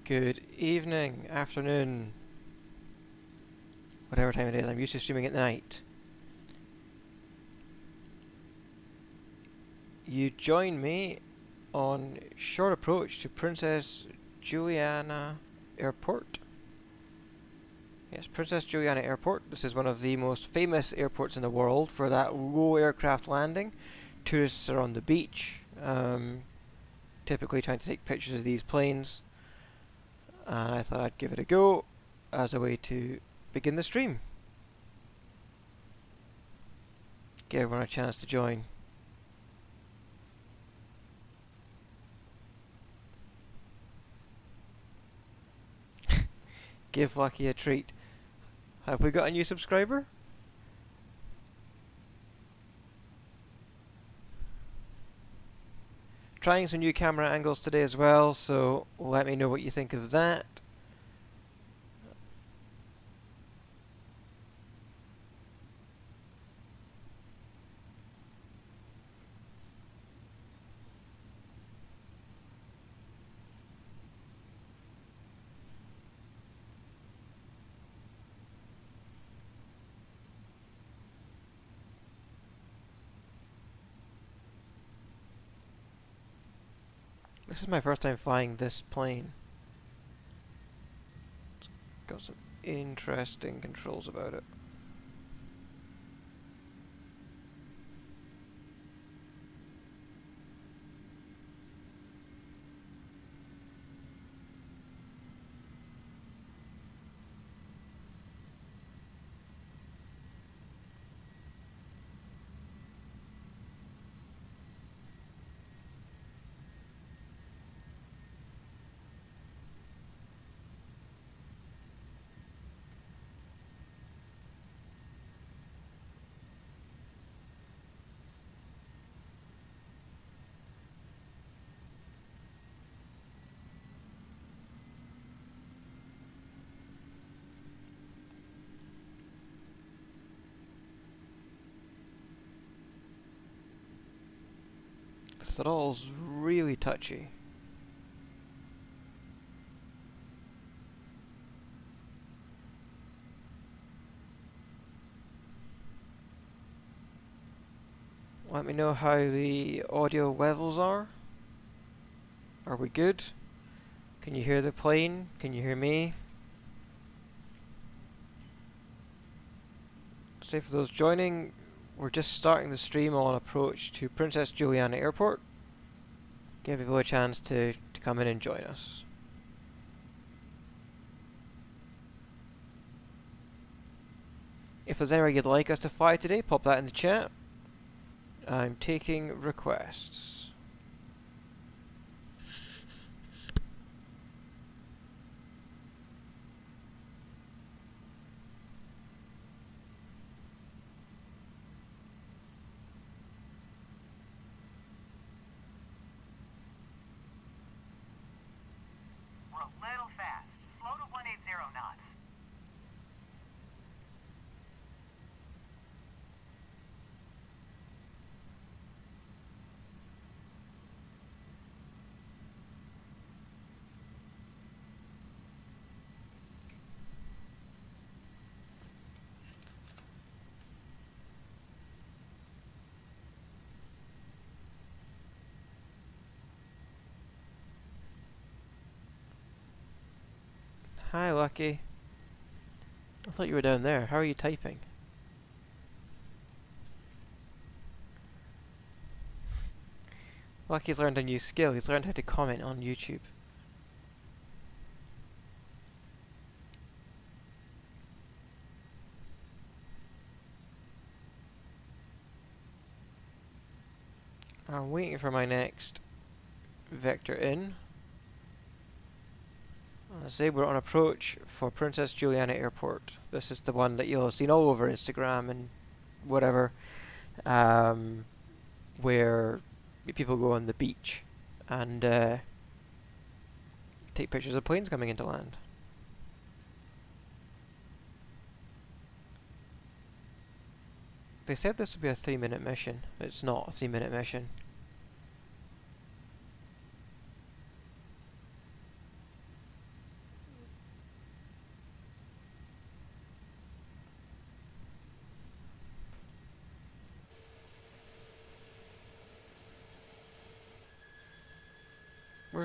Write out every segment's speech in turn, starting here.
Good evening, afternoon, whatever time it is. I'm used to streaming at night. You join me on short approach to Princess Juliana Airport. Yes, Princess Juliana Airport. This is one of the most famous airports in the world for that low aircraft landing. Tourists are on the beach, typically trying to take pictures of these planes. And I thought I'd give it a go as a way to begin the stream. Give everyone a chance to join. Give Lucky a treat. Have we got a new subscriber? Trying some new camera angles today as well, so let me know what you think of that. This is my first time flying this plane. It's got some interesting controls about it. The throttle's really touchy. Let me know how the audio levels are. Are we good? Can you hear the plane? Can you hear me? Say for those joining, we're just starting the stream on approach to Princess Juliana Airport. Give people a chance to come in and join us. If there's anywhere you'd like us to fly today, pop that in the chat. I'm taking requests. We're a little fast. Slow to 180 knots. Hi, Lucky. I thought you were down there. How are you typing? Lucky's learned a new skill. He's learned how to comment on YouTube. I'm waiting for my next vector in. As I say, we're on approach for Princess Juliana Airport. This is the one that you'll have seen all over Instagram and whatever, where people go on the beach and take pictures of planes coming into land. They said this would be a 3-minute mission. It's not a 3-minute mission.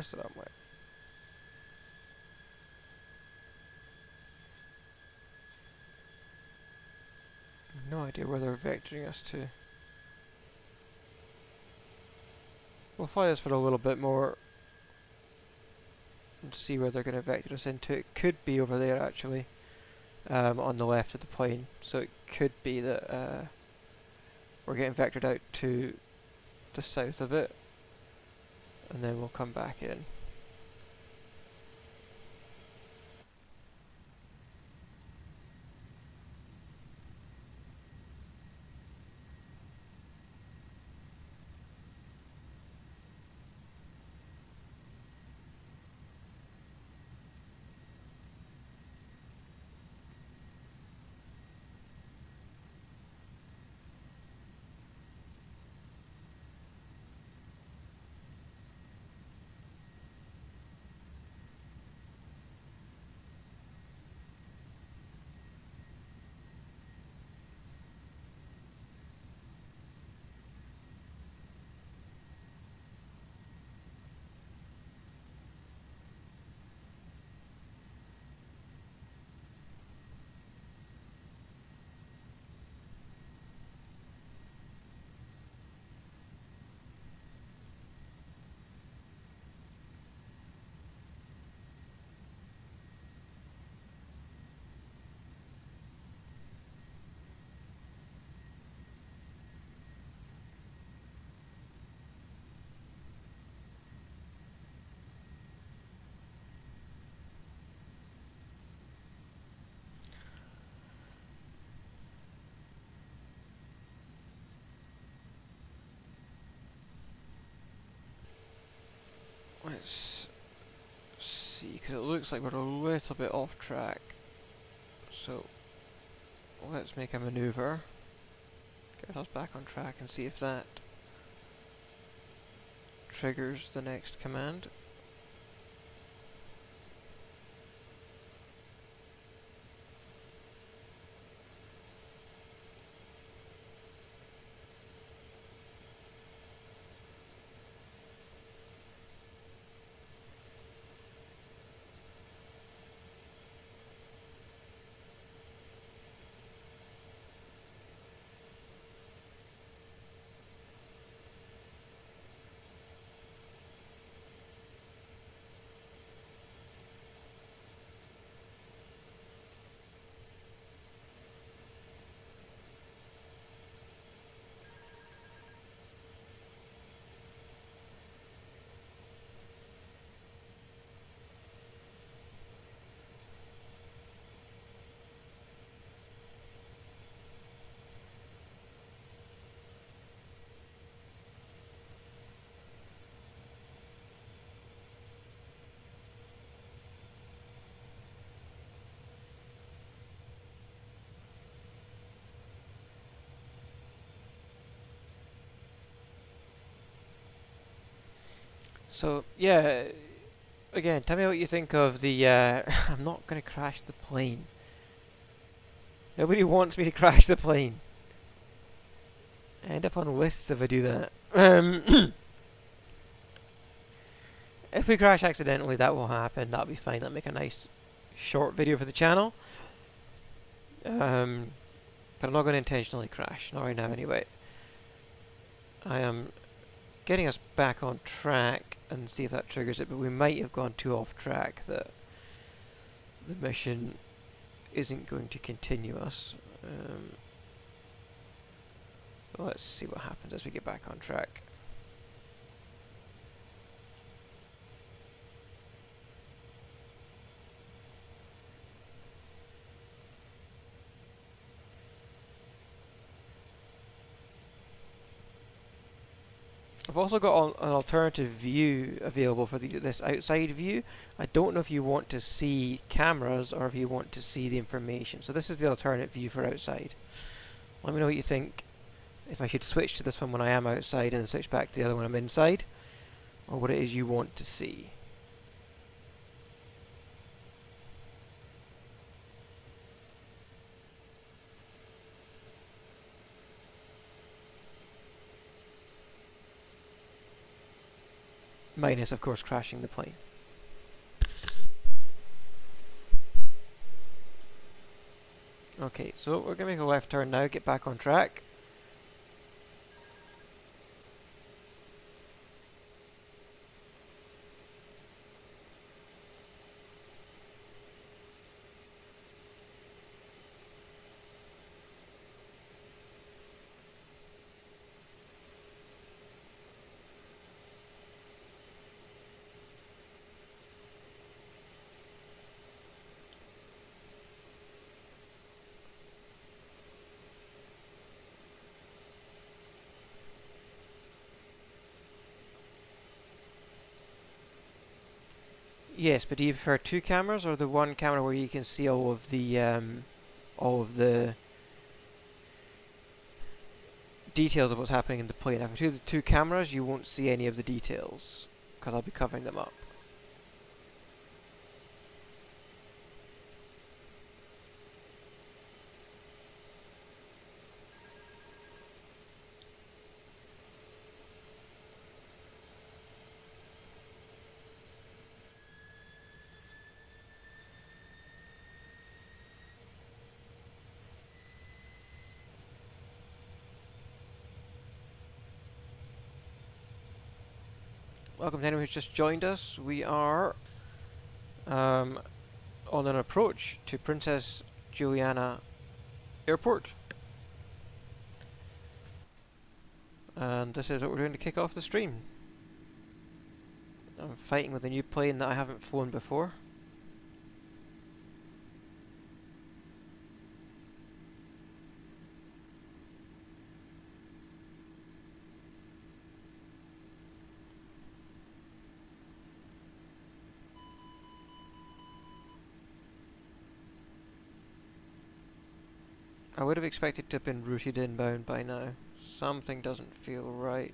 Where's the runway? No idea where they're vectoring us to. We'll fly this for a little bit more and see where they're going to vector us into. It could be over there actually, on the left of the plane. So it could be that we're getting vectored out to the south of it, and then we'll come back in. Let's see, because it looks like we're a little bit off track. So let's make a maneuver, get us back on track, and see if that triggers the next command. So yeah, again, tell me what you think of the. I'm not going to crash the plane. Nobody wants me to crash the plane. I end up on lists if I do that. If we crash accidentally, that will happen. That'll be fine. That'll make a nice short video for the channel. But I'm not going to intentionally crash. Not right now, anyway. I am getting us back on track and see if that triggers it, but we might have gone too off track that the mission isn't going to continue us. Let's see what happens as we get back on track. I've also got an alternative view available for this outside view. I don't know if you want to see cameras or if you want to see the information. So this is the alternate view for outside. Let me know what you think. If I should switch to this one when I am outside and then switch back to the other when I'm inside, or what it is you want to see. Minus, of course, crashing the plane. Okay, so we're going to make a left turn now, get back on track. Yes, but do you prefer two cameras or the one camera where you can see all of the details of what's happening in the plane? If I do the two cameras, you won't see any of the details because I'll be covering them up. Welcome to anyone who's just joined us. We are on an approach to Princess Juliana Airport. And this is what we're doing to kick off the stream. I'm fighting with a new plane that I haven't flown before. I would have expected to have been routed inbound by now. Something doesn't feel right.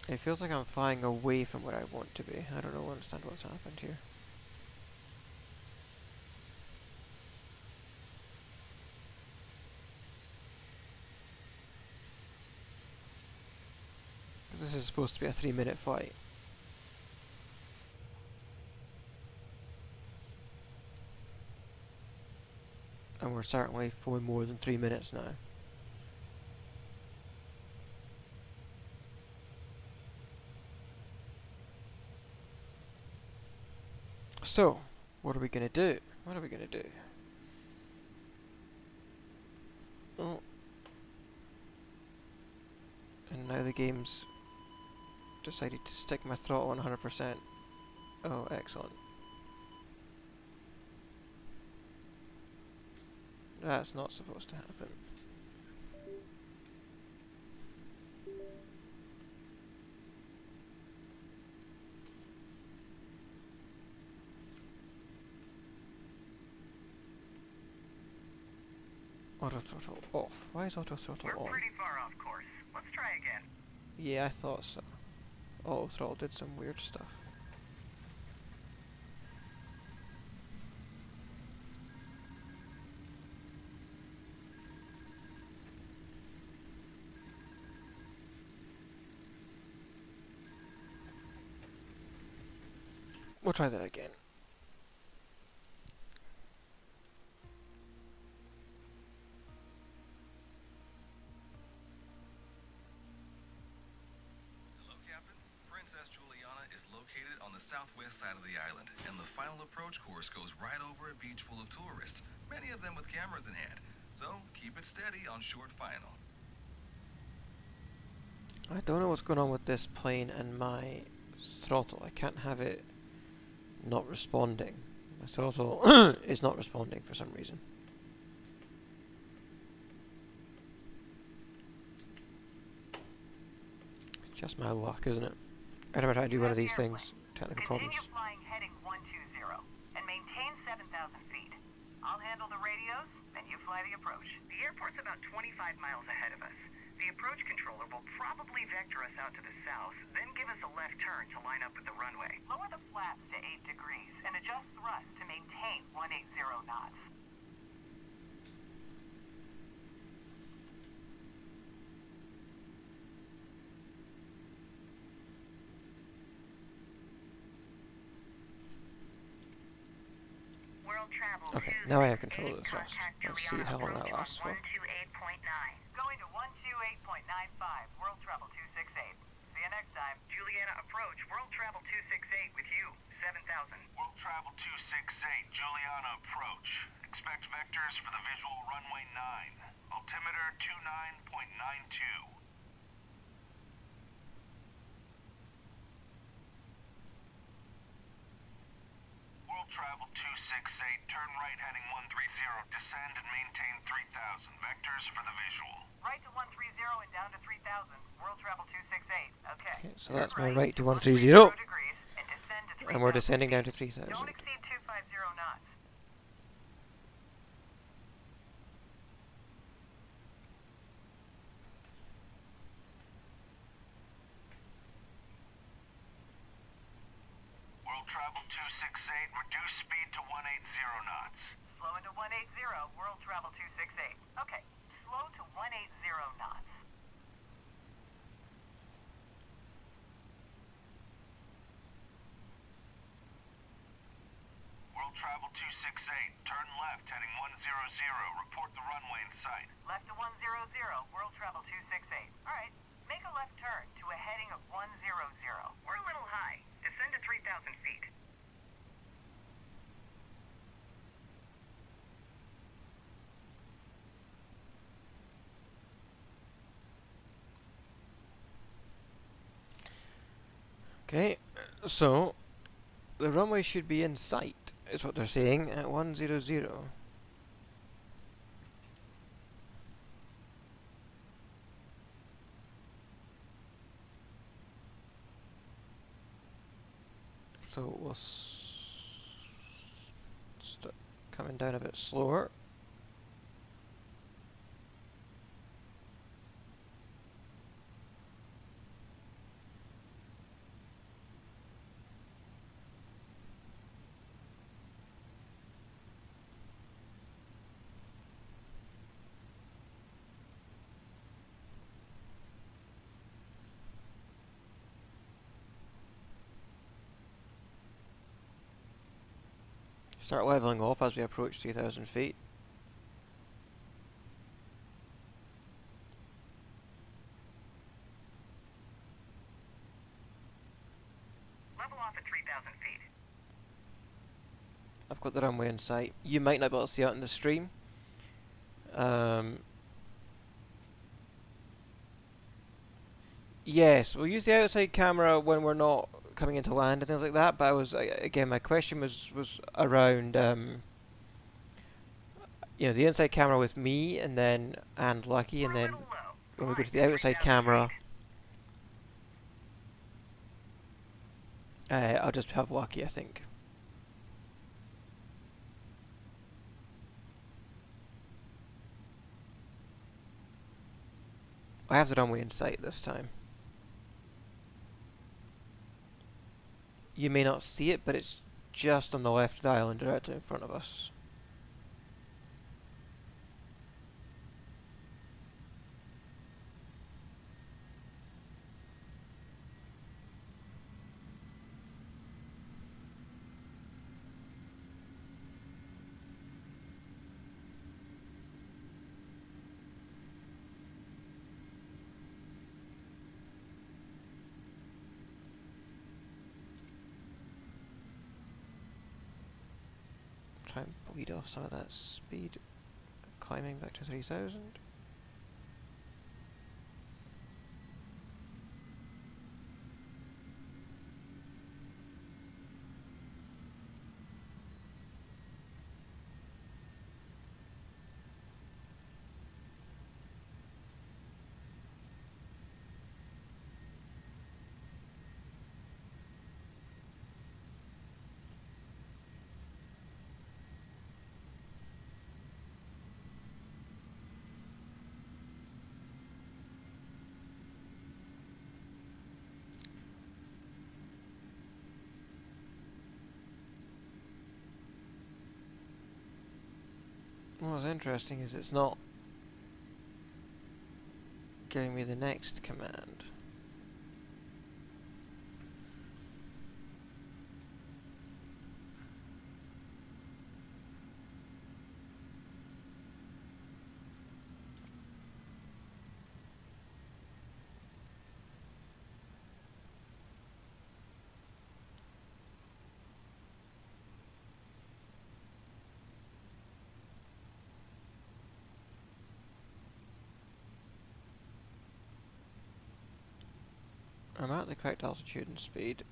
It feels like I'm flying away from where I want to be. I don't understand what's happened here. This is supposed to be a 3-minute flight. And we're certainly for more than 3 minutes now. So, what are we going to do? What are we going to do? Oh. And now the game's decided to stick my throttle on 100%. Oh, excellent. That's not supposed to happen. Auto throttle off. Why is auto throttle on? We're pretty far off course. Let's try again. Yeah, I thought so. Auto throttle did some weird stuff. We'll try that again. Hello, Captain. Princess Juliana is located on the southwest side of the island, and the final approach course goes right over a beach full of tourists, many of them with cameras in hand. So keep it steady on short final. I don't know what's going on with this plane and my throttle. I can't have it not responding. My throttle is not responding for some reason. Just my luck, isn't it? Every time I do one of these Airplane. things, technical problems. Continue flying heading 120 and maintain 7,000 feet. I'll handle the radios, then you fly the approach. The airport's about 25 miles ahead of us. The approach controller will probably vector us out to the south, then give us a left turn to line up with the runway. Lower the flaps to 8 degrees and adjust thrust to maintain 180 knots. Okay, now I have control of the thrust. Let's see how long that lasts for. 128.9. Going to 128.95, World Travel 268. See you next time. Juliana approach, World Travel 268 with you, 7,000. World Travel 268, Juliana approach. Expect vectors for the visual runway 9. Altimeter 29.92. World Travel 268, turn right heading 130, descend and maintain 3,000. Vectors for the visual. Right to 130 and down to 3,000, World Travel 268. Okay. Okay, so that's my right to 130 130. degrees and descend to 3,000. And we're descending down to 3,000. Don't exceed 250 knots. World Travel 268, reduce speed to 180 knots. Slow into 180, World Travel 268. Okay, slow to 180 knots. World Travel 268, turn left heading 100, report the runway in sight. Left to 100, World Travel 268. Alright, make a left turn to a heading of 100. We're a little high. Descend to 3,000 feet. Okay, so the runway should be in sight, is what they're saying, at 100. So we'll start coming down a bit slower. Start leveling off as we approach 3,000 feet. Level off at 3,000 feet. I've got the runway in sight. You might not be able to see it in the stream. Yes, we'll use the outside camera when we're not coming into land and things like that, but I was, again, my question was around, you know, the inside camera with me and then, and Lucky, and then when we go to the outside camera, I'll just have Lucky, I think. I have the runway in sight this time. You may not see it, but it's just on the left of the island, directly in front of us. Try and bleed off some of that speed, climbing back to 3,000. what's interesting is it's not giving me the next command. I'm at the correct altitude and speed.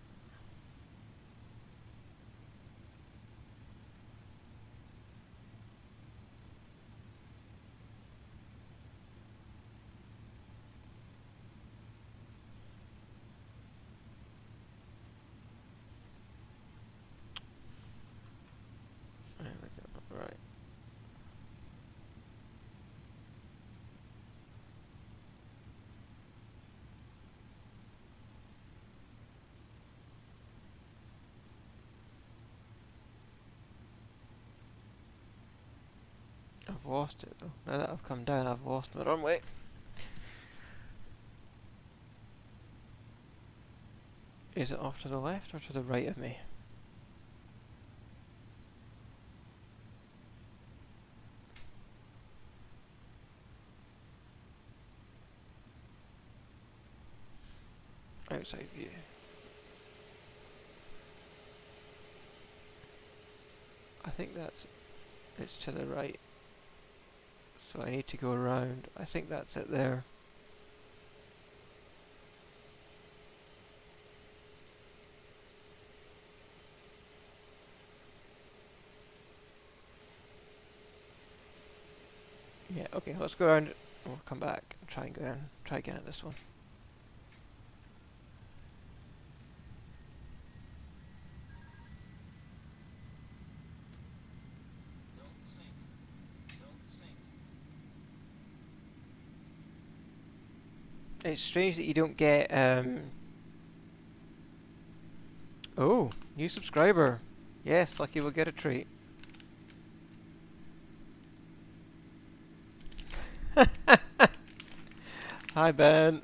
There we go. Right. I've lost it though. Now that I've come down, I've lost my runway. Is it off to the left or to the right of me? Outside view. I think it's to the right. So I need to go around. I think that's it there. Yeah, okay, let's go around. We'll come back and try and go down. Try again at this one. It's strange that you don't get, oh, new subscriber. Yes, Lucky will get a treat. Hi, Ben.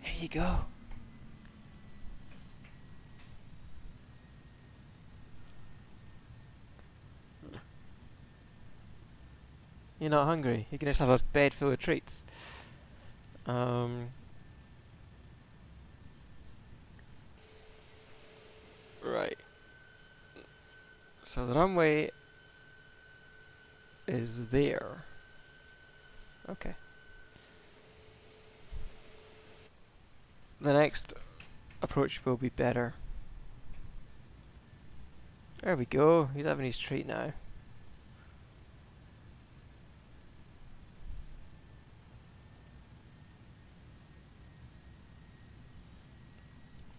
There you go. You're not hungry. You can just have a bed full of treats. Right. So the runway is there. Okay. The next approach will be better. There we go. He's having his treat now.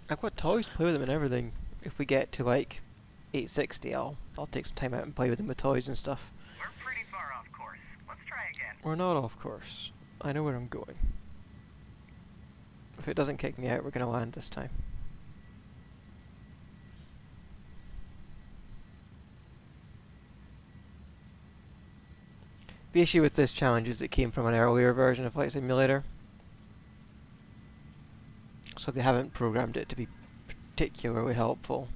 I've got toys to play with them and everything. If we get to like 860, I'll take some time out and play with them with toys and stuff. We're pretty far off course. Let's try again. We're not off course. I know where I'm going. If it doesn't kick me out, we're going to land this time. The issue with this challenge is it came from an earlier version of Flight Simulator. So they haven't programmed it to be particularly helpful.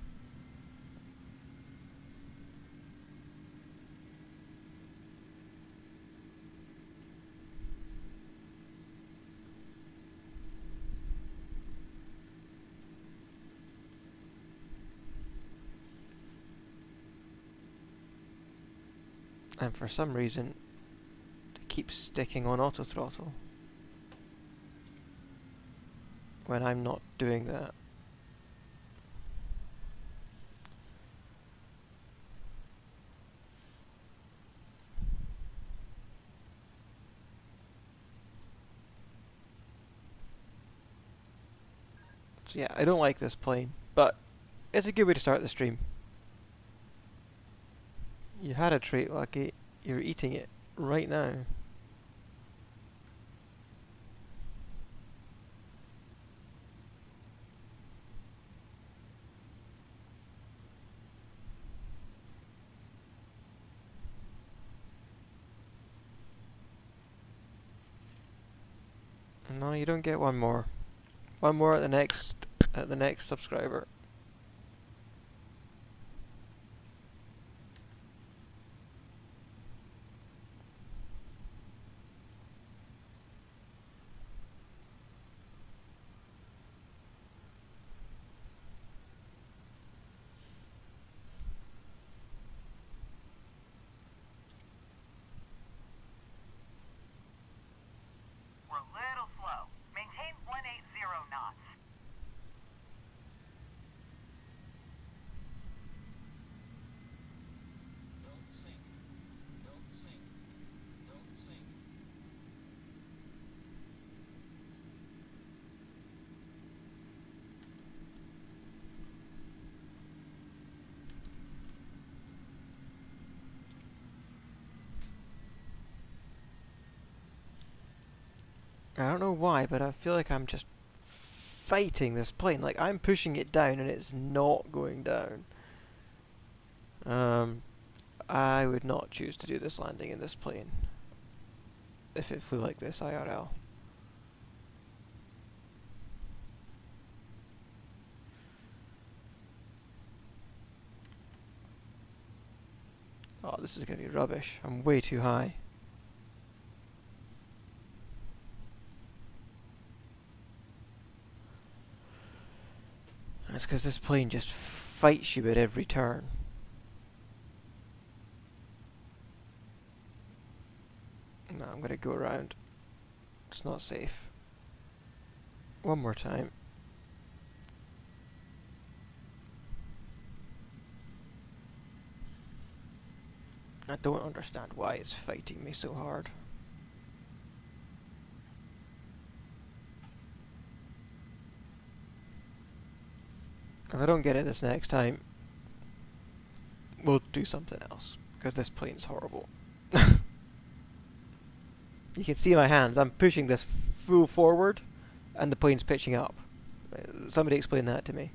And for some reason, it keeps sticking on auto throttle when I'm not doing that. So yeah, I don't like this plane, but it's a good way to start the stream. You had a treat, Lucky. You're eating it right now. No, you don't get one more. One more at the next subscriber. We're a little slow. Maintain 180 knots. Don't sink. Don't sink. Don't sink. I don't know why, but I feel like I'm just fighting this plane. Like, I'm pushing it down and it's not going down. I would not choose to do this landing in this plane if it flew like this IRL. Oh, this is going to be rubbish. I'm way too high. That's because this plane just fights you at every turn. No, I'm going to go around. It's not safe. One more time. I don't understand why it's fighting me so hard. If I don't get it this next time, we'll do something else, because this plane's horrible. You can see my hands, I'm pushing this full forward, and the plane's pitching up. Somebody explain that to me.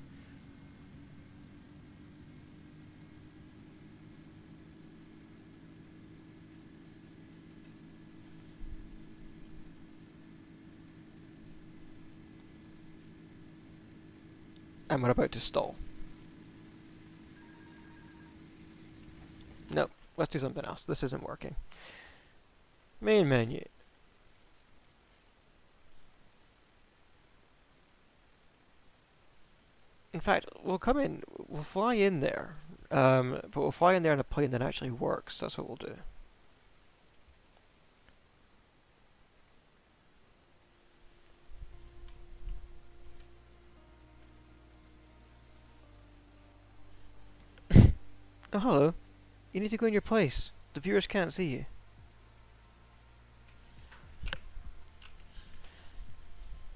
And we're about to stall. No, let's do something else. This isn't working. Main menu. In fact, we'll come in, we'll fly in there, but we'll fly in there in a plane that actually works. That's what we'll do. Oh, hello. You need to go in your place. The viewers can't see you.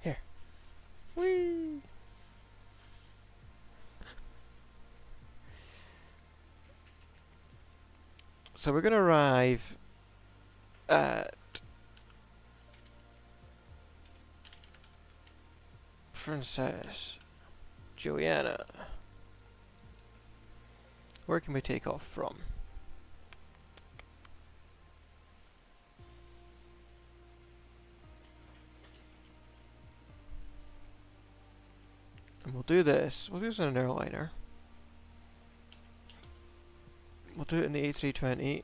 Here. Whee! So we're going to arrive at Princess Juliana. Where can we take off from? And we'll do this. We'll do this in an airliner. We'll do it in the A320.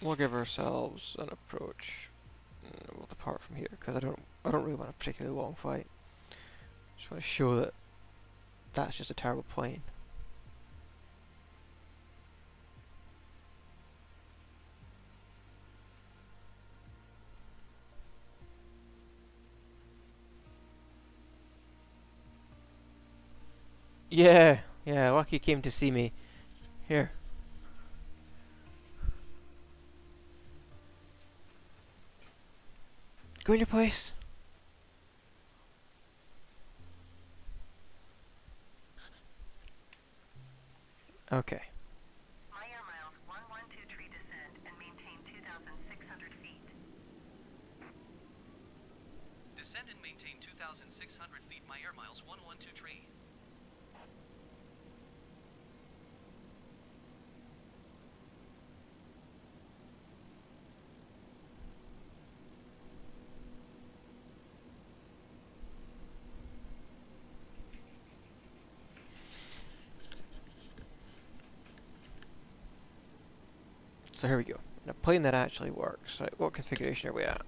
We'll give ourselves an approach. We'll depart from here because I don't really want a particularly long flight. Just want to show that that's just a terrible plane. Yeah, Lucky came to see me. Here. Go in your place. Okay. MyAirMyles 112 Descend and maintain 2,600 feet. MyAirMyles 112 tree. So here we go. In a plane that actually works. Right, what configuration are we at?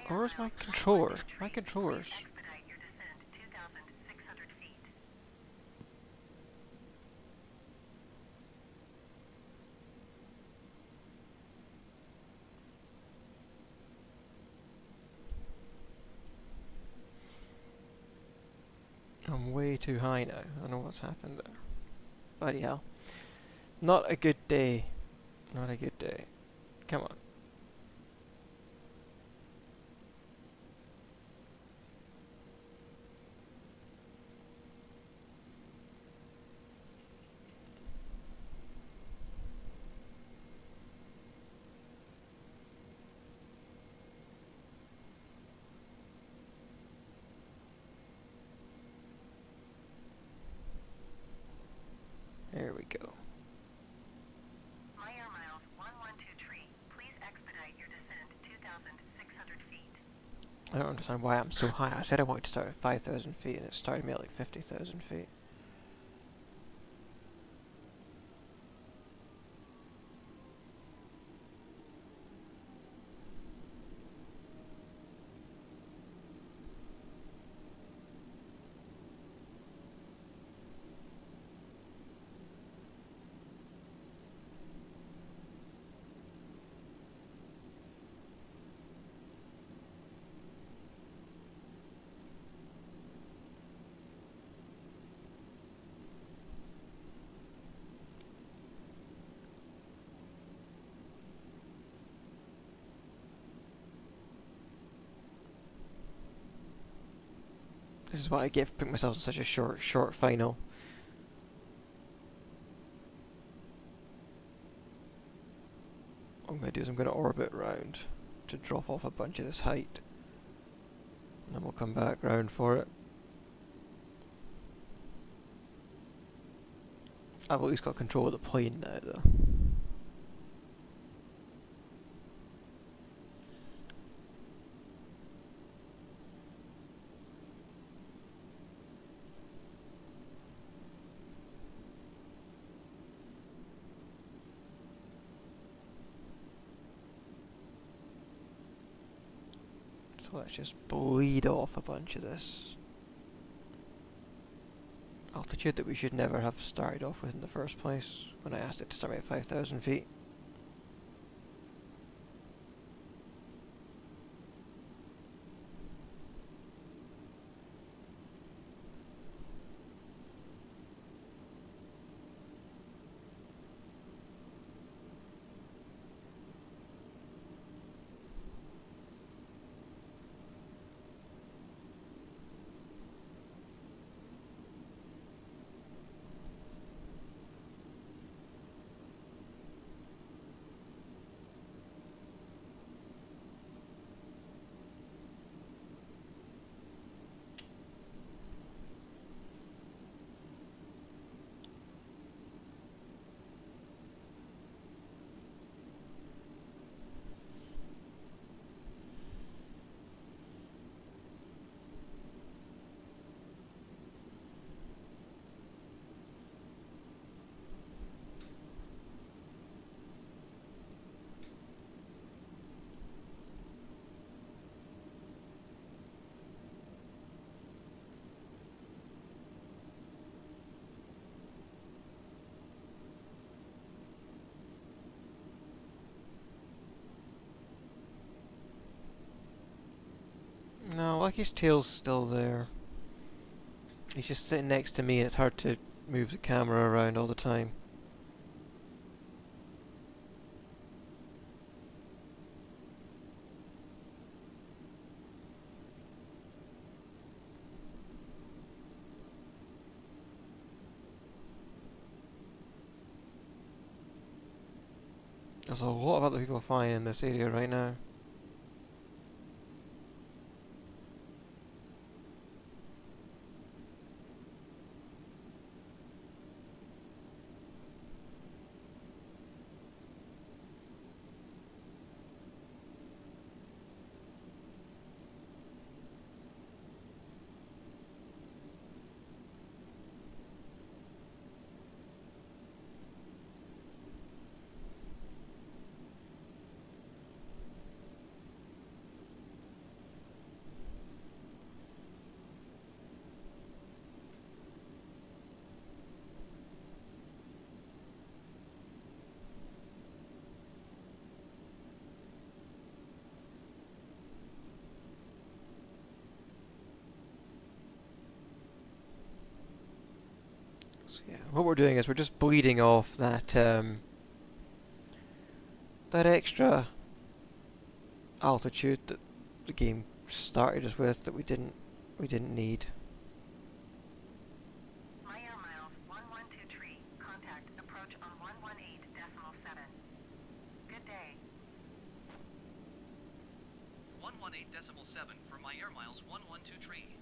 Where's my controller? My controllers. Expedite your descent 2,600 feet. I'm way too high now. I know what's happened there. Bloody hell. Not a good day. Not a good day. Come on. There we go. MyAirMyles 112 tree. Please expedite your descent 2,600 feet. I don't understand why I'm so high. I said I wanted to start at 5,000 feet and it started me at like 50,000 feet. This is what I get for putting myself in such a short final. What I'm going to do is I'm going to orbit round to drop off a bunch of this height. And then we'll come back round for it. I've at least got control of the plane now though. So let's just bleed off a bunch of this altitude that we should never have started off with in the first place when I asked it to start me at 5,000 feet. No, like his tail's still there. He's just sitting next to me and it's hard to move the camera around all the time. There's a lot of other people flying in this area right now. So yeah, what we're doing is we're just bleeding off that extra altitude that the game started us with that we didn't need. MyAirMyles 112 contact approach on 118.7. Good day. 118.7 for MyAirMyles 112 tree.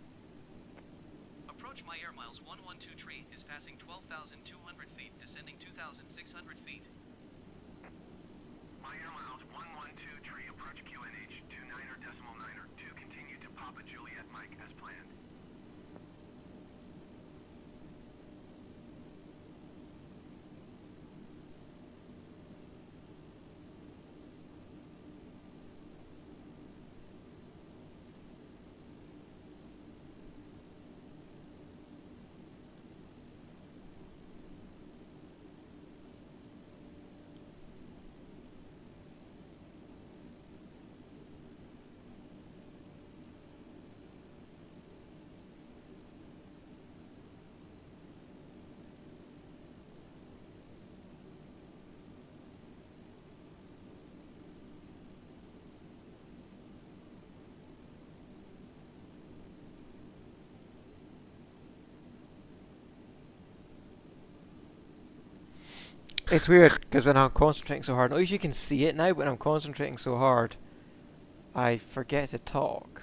Approach MyAirMyles 112 tree is passing 12,200 feet, descending 2,600 feet. MyAirMyles 112 tree, approach QNH 29.9 to continue to Papa Juliet Mike as planned. It's weird because when I'm concentrating so hard, at least you can see it now. When I'm concentrating so hard, I forget to talk.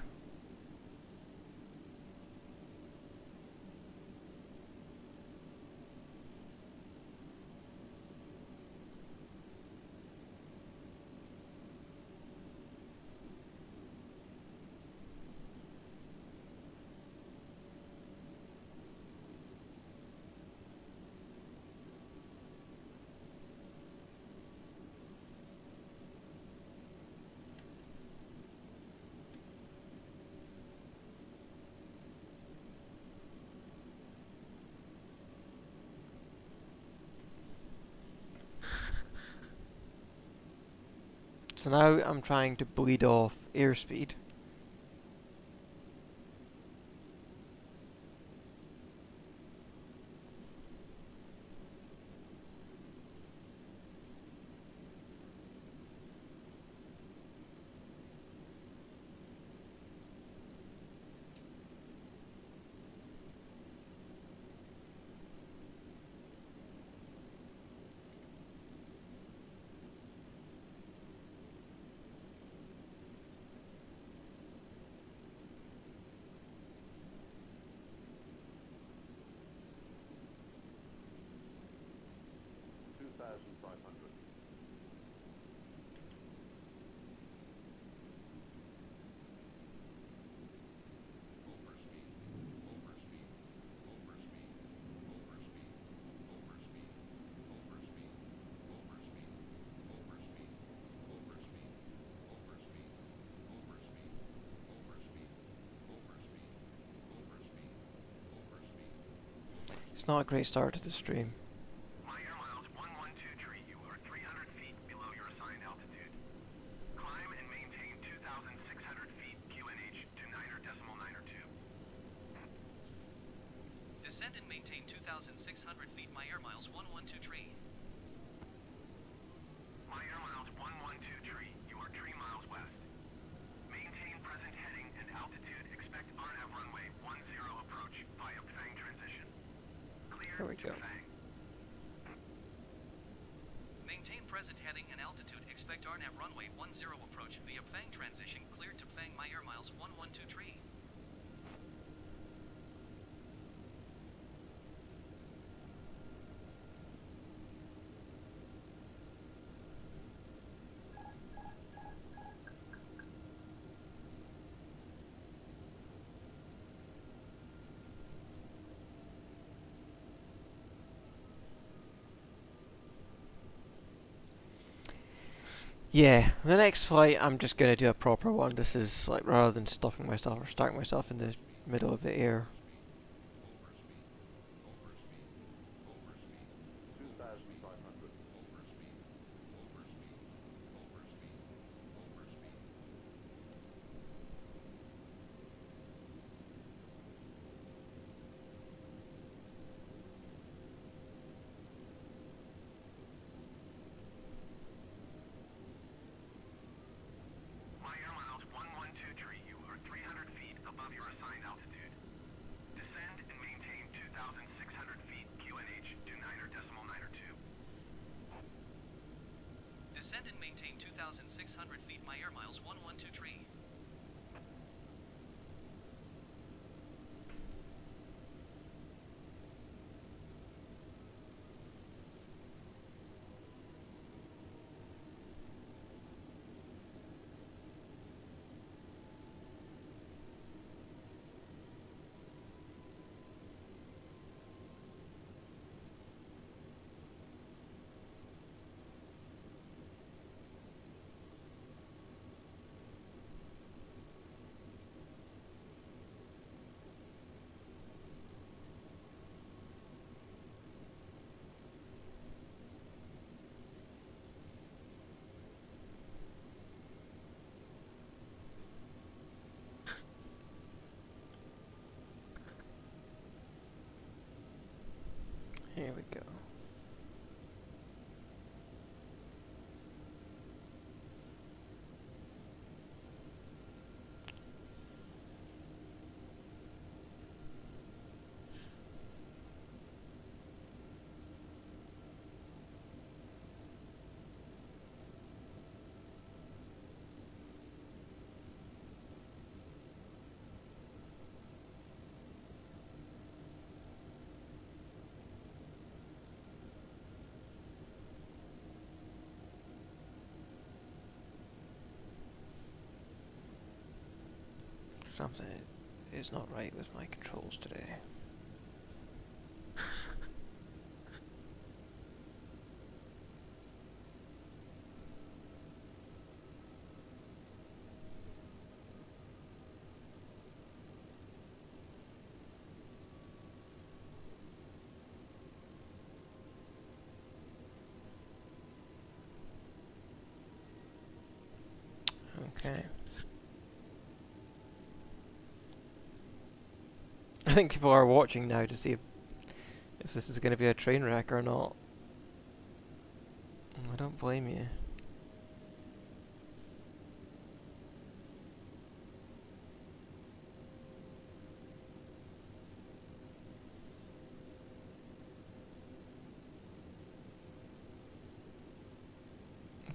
So now I'm trying to bleed off airspeed. It's not a great start to the stream. MyAirMyles 112 tree, you are 300 feet below your assigned altitude. Climb and maintain 2,600 feet QNH to Here we go. Maintain present heading and altitude. Expect RNAV runway 10 approach via Fang transition cleared to Fang MyAirMyles 112 tree. Yeah, the next flight I'm just gonna do a proper one. This is like rather than stopping myself or starting myself in the middle of the air. 2,500. MyAirMyles 112 tree, you are 300 feet above your assigned altitude. Descend and maintain 2,600 feet QNH to 9 decimal 9 or 2. Descend and maintain 2,600 feet MyAirMyles 112 tree. Here we go. Something is not right with my controls today. Okay. I think people are watching now to see if this is going to be a train wreck or not. I don't blame you.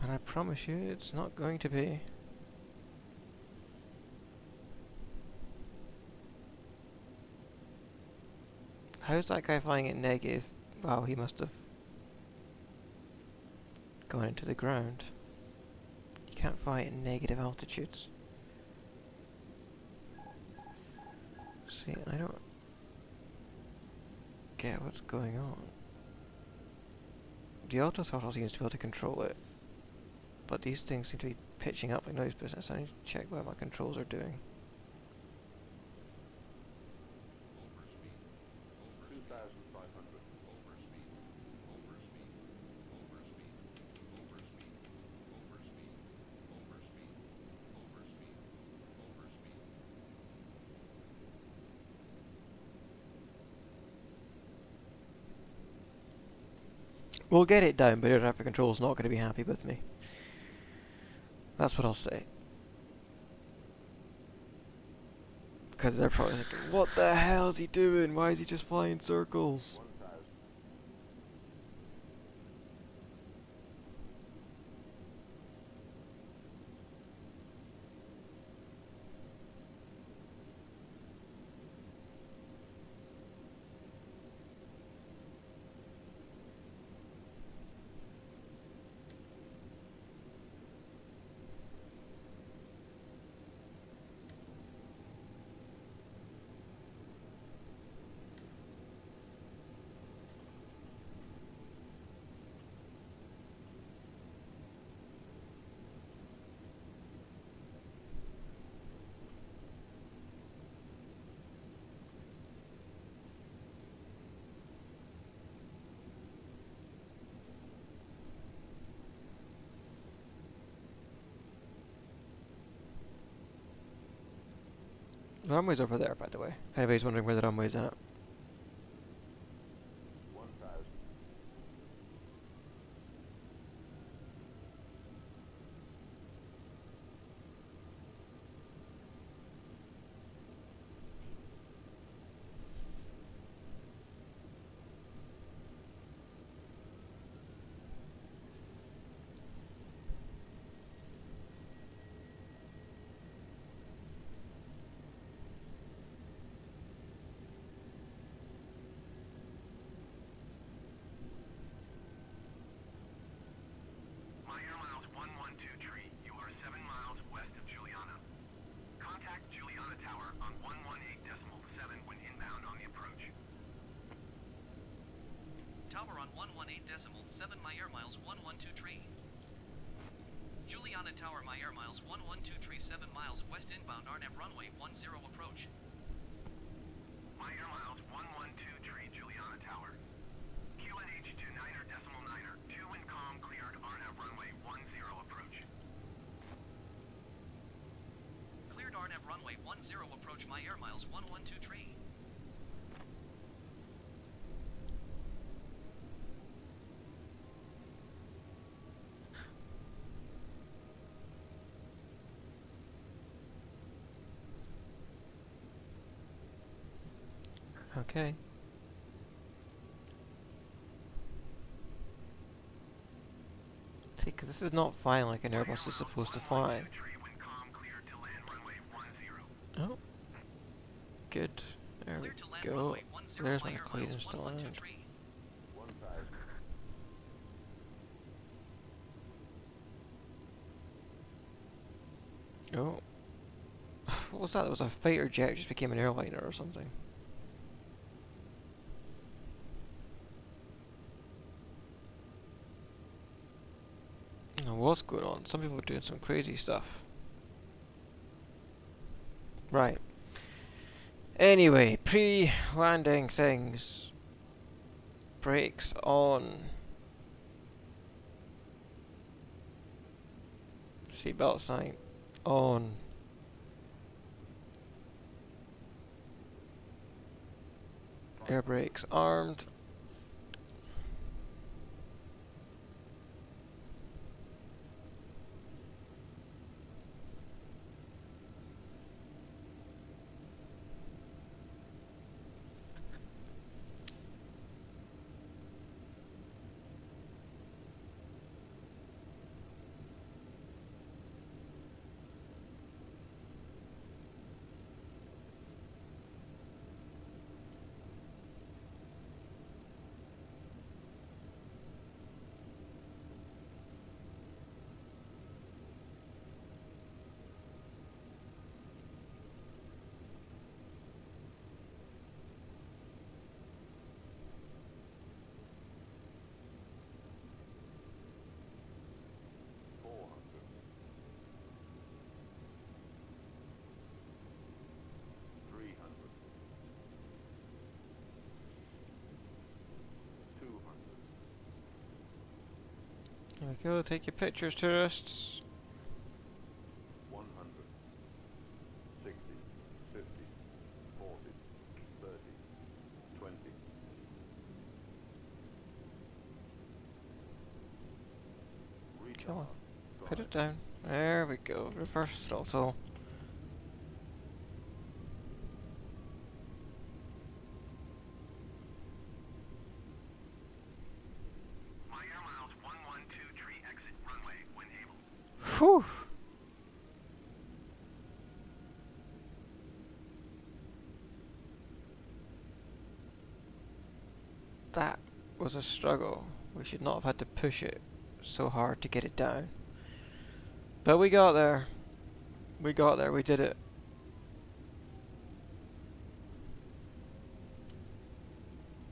And I promise you, it's not going to be. How's that guy flying at negative? Wow, he must have gone into the ground. You can't fly at negative altitudes. See, I don't get what's going on. The auto throttle seems to be able to control it, but these things seem to be pitching up like noise business. I need to check what my controls are doing. 2,500. We'll get it down, but air traffic control's not going to be happy with me. That's what I'll say. Because they're probably thinking, what the hell is he doing? Why is he just flying circles? 1,000. The runway's over there, by the way. If anybody's wondering where the runway's at. 1,000. MyAirMyles 112 tree. You are 7 miles west of Juliana. Contact Juliana Tower on 118.7 when inbound on the approach. Tower on 118.7 MyAirMyles 112 tree. Juliana Tower MyAirMyles 112 tree 7 miles west inbound RNAV runway 10 approach. MyAirMyles 112 tree Juliana Tower. QNH to 9er.9er. 2 wind calm cleared RNAV runway 10 approach. Cleared RNAV runway 10 approach MyAirMyles 112 tree. Okay. See, because this is not flying like an Airbus is supposed to fly. Tree wind calm cleared to land runway 10. Oh. Good. There we Clear to land go. runway 10 There's my MyAirMyles clearance to 112 land. tree. 1,000. Oh. What was that? That was a fighter jet, it just became an airliner or something. Now, what's going on? Some people are doing some crazy stuff. Right. Anyway, pre-landing things. Brakes on. Seatbelt sign on. Air brakes armed. There we go, take your pictures, tourists. 100, 60, 50, 40, 30, 20. Come on, put it down. There we go, reverse throttle. MyAirMyles 112 tree exit runway when able. Whew! That was a struggle. We should not have had to push it so hard to get it down. But we got there. We got there, we did it.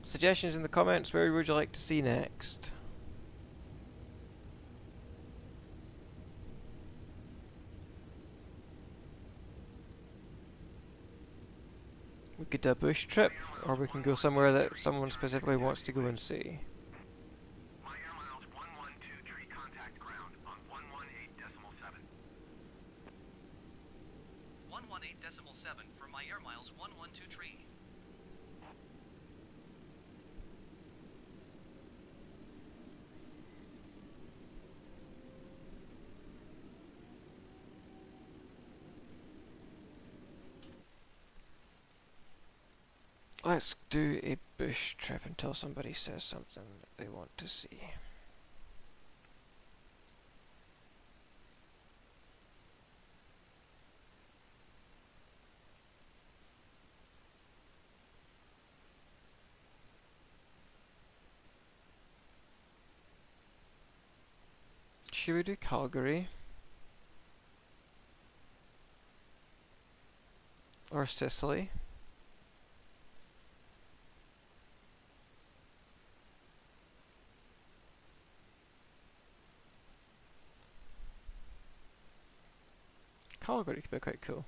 Suggestions in the comments, where would you like to see next? We could do a bush trip, or we can go somewhere that someone specifically wants to go and see. MyAirMyles 112 tree contact ground on 118.7. 218.7 for MyAirMyles 112 tree. Let's do a bush trip until somebody says something that they want to see. Should we do Calgary? Or Sicily? Calgary could be quite cool.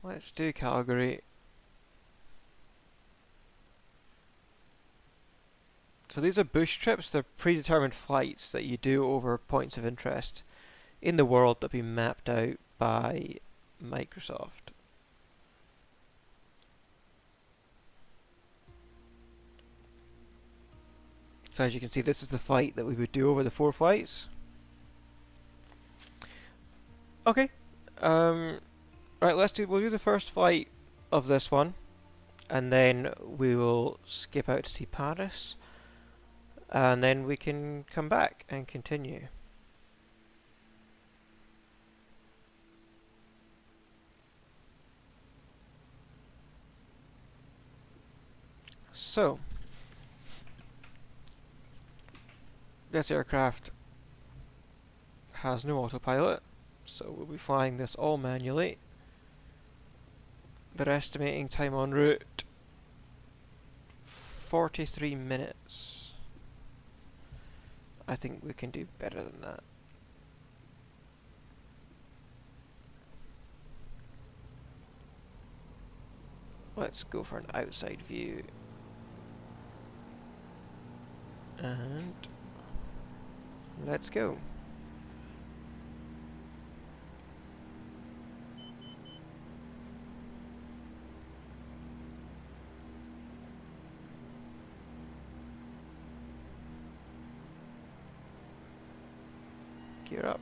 Let's do Calgary. So these are bush trips, they're predetermined flights that you do over points of interest in the world that have been mapped out by Microsoft. So as you can see, this is the flight that we would do over the 4 flights. Okay, right, we'll do the first flight of this one, and then we will skip out to see Paris, and then we can come back and continue. So, this aircraft has no autopilot, so we'll be flying this all manually. They're estimating time en route 43 minutes. I think we can do better than that. Let's go for an outside view. And let's go. Gear up.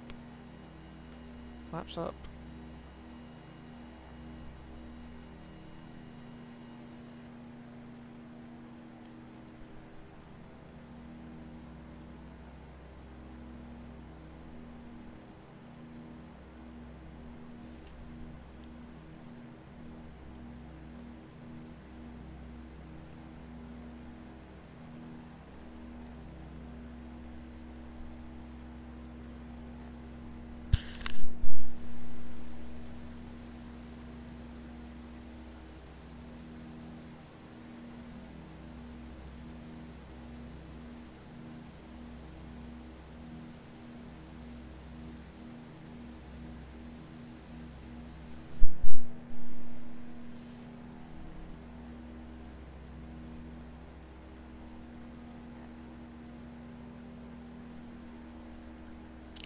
Flaps up.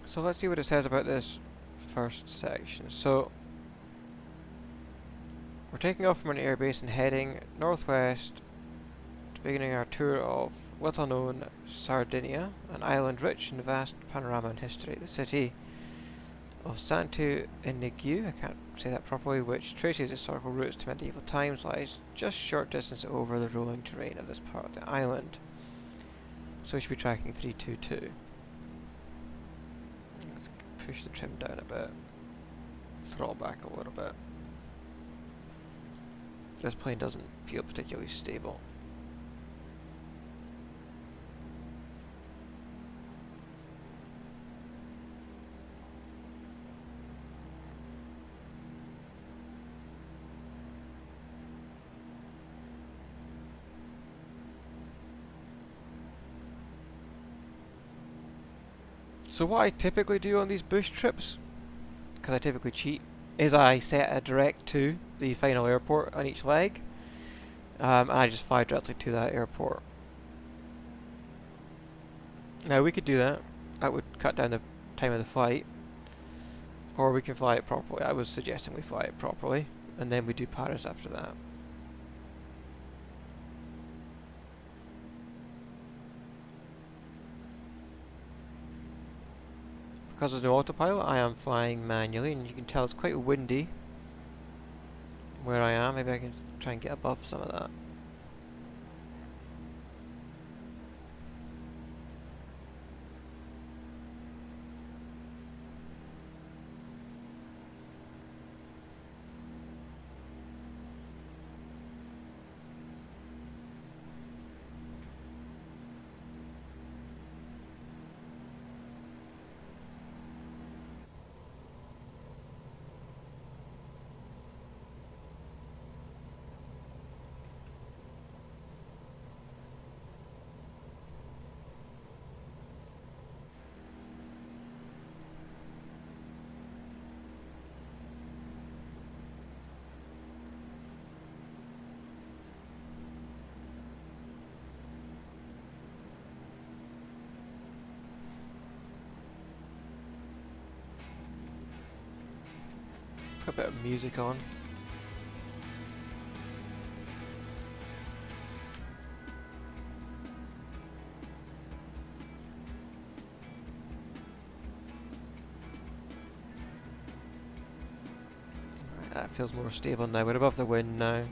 So let's see what it says about this first section. So we're taking off from an airbase and heading northwest to beginning our tour of little known Sardinia, an island rich in vast panorama and history. The city of Santo Inigu, I can't say that properly, which traces historical roots to medieval times, lies just short distance over the rolling terrain of this part of the island. So we should be tracking 322. Let's push the trim down a bit, throttle back a little bit. This plane doesn't feel particularly stable. So what I typically do on these bush trips, because I typically cheat, is I set a direct to the final airport on each leg, and I just fly directly to that airport. Now we could do that. That would cut down the time of the flight. Or we can fly it properly. I was suggesting we fly it properly, and then we do Paris after that. Because there's no autopilot, I am flying manually, and you can tell it's quite windy where I am. Maybe I can try and get above some of that. Put a bit of music on. Right, that feels more stable now. We're above the wind now.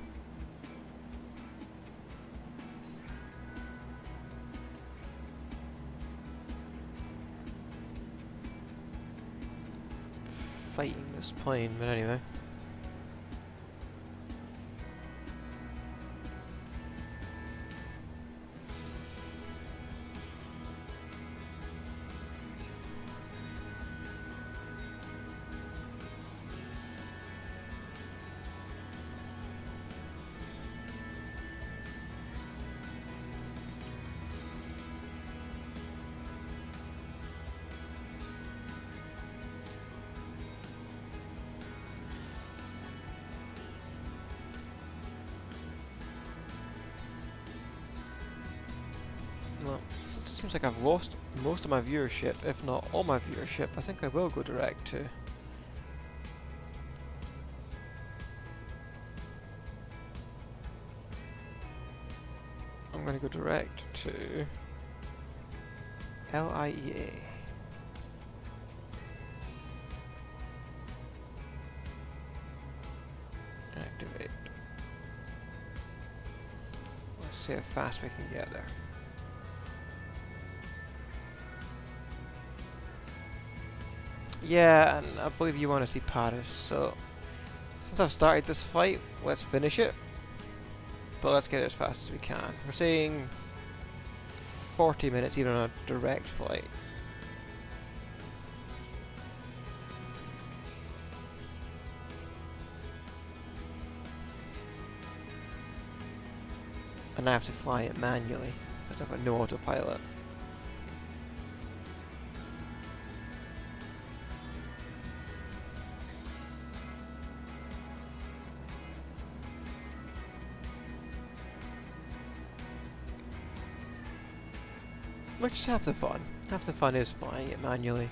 Fighting this plane, but anyway. Well, it seems like I've lost most of my viewership, if not all my viewership. I think I will go direct to... I'm going to go direct to... LIEA. Activate. Let's see how fast we can get there. Yeah, and I believe you want to see Paris, so since I've started this flight, let's finish it. But let's get it as fast as we can. We're saying 40 minutes even on a direct flight. And I have to fly it manually, because I've got no autopilot. Let's just have the fun. Half the fun is flying it manually.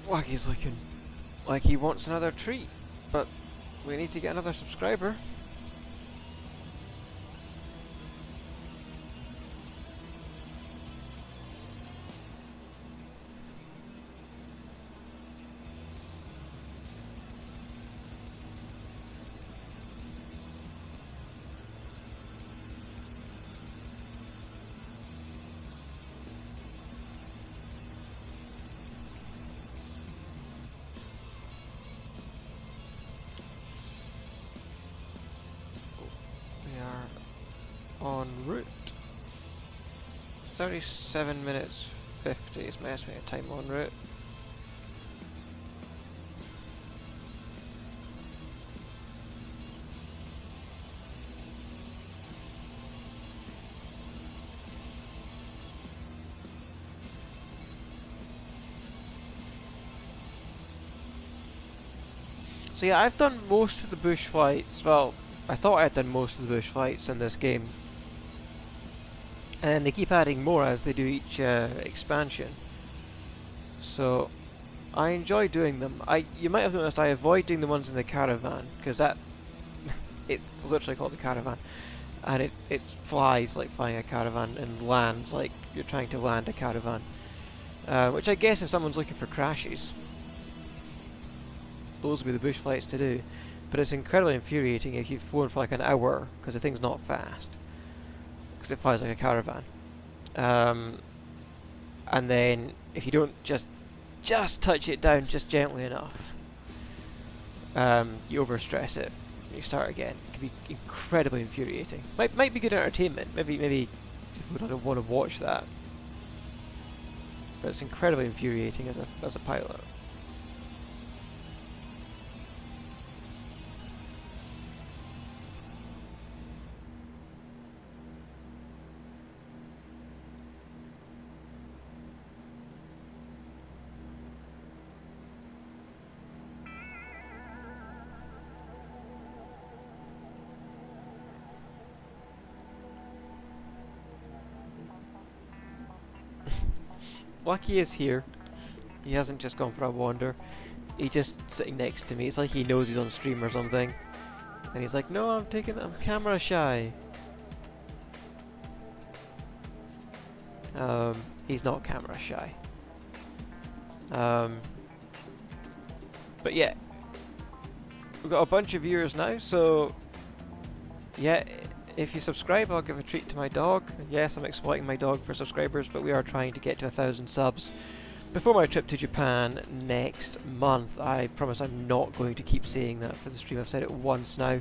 Wacky's looking like he wants another treat, but we need to get another subscriber. On route 37 minutes 50 is my estimated time on route. So yeah, I've done most of the bush flights. Well, I thought I had done most of the bush flights in this game. And they keep adding more as they do each expansion. So I enjoy doing them. You might have noticed I avoid doing the ones in the caravan, because that it's literally called the caravan, and it flies like flying a caravan and lands like you're trying to land a caravan. Which I guess if someone's looking for crashes, those would be the bush flights to do. But it's incredibly infuriating if you've flown for like an hour, because the thing's not fast. Because it flies like a caravan. And then if you don't just touch it down just gently enough, you overstress it. You start again. It can be incredibly infuriating. Might be good entertainment. Maybe people don't want to watch that. But it's incredibly infuriating as a pilot. Lucky is here. He hasn't just gone for a wander. He's just sitting next to me. It's like he knows he's on stream or something. And he's like, no, I'm camera shy. He's not camera shy. But yeah. We've got a bunch of viewers now, so yeah, if you subscribe, I'll give a treat to my dog. Yes, I'm exploiting my dog for subscribers, but we are trying to get to 1,000 subs before my trip to Japan next month. I promise I'm not going to keep saying that for the stream. I've said it once now,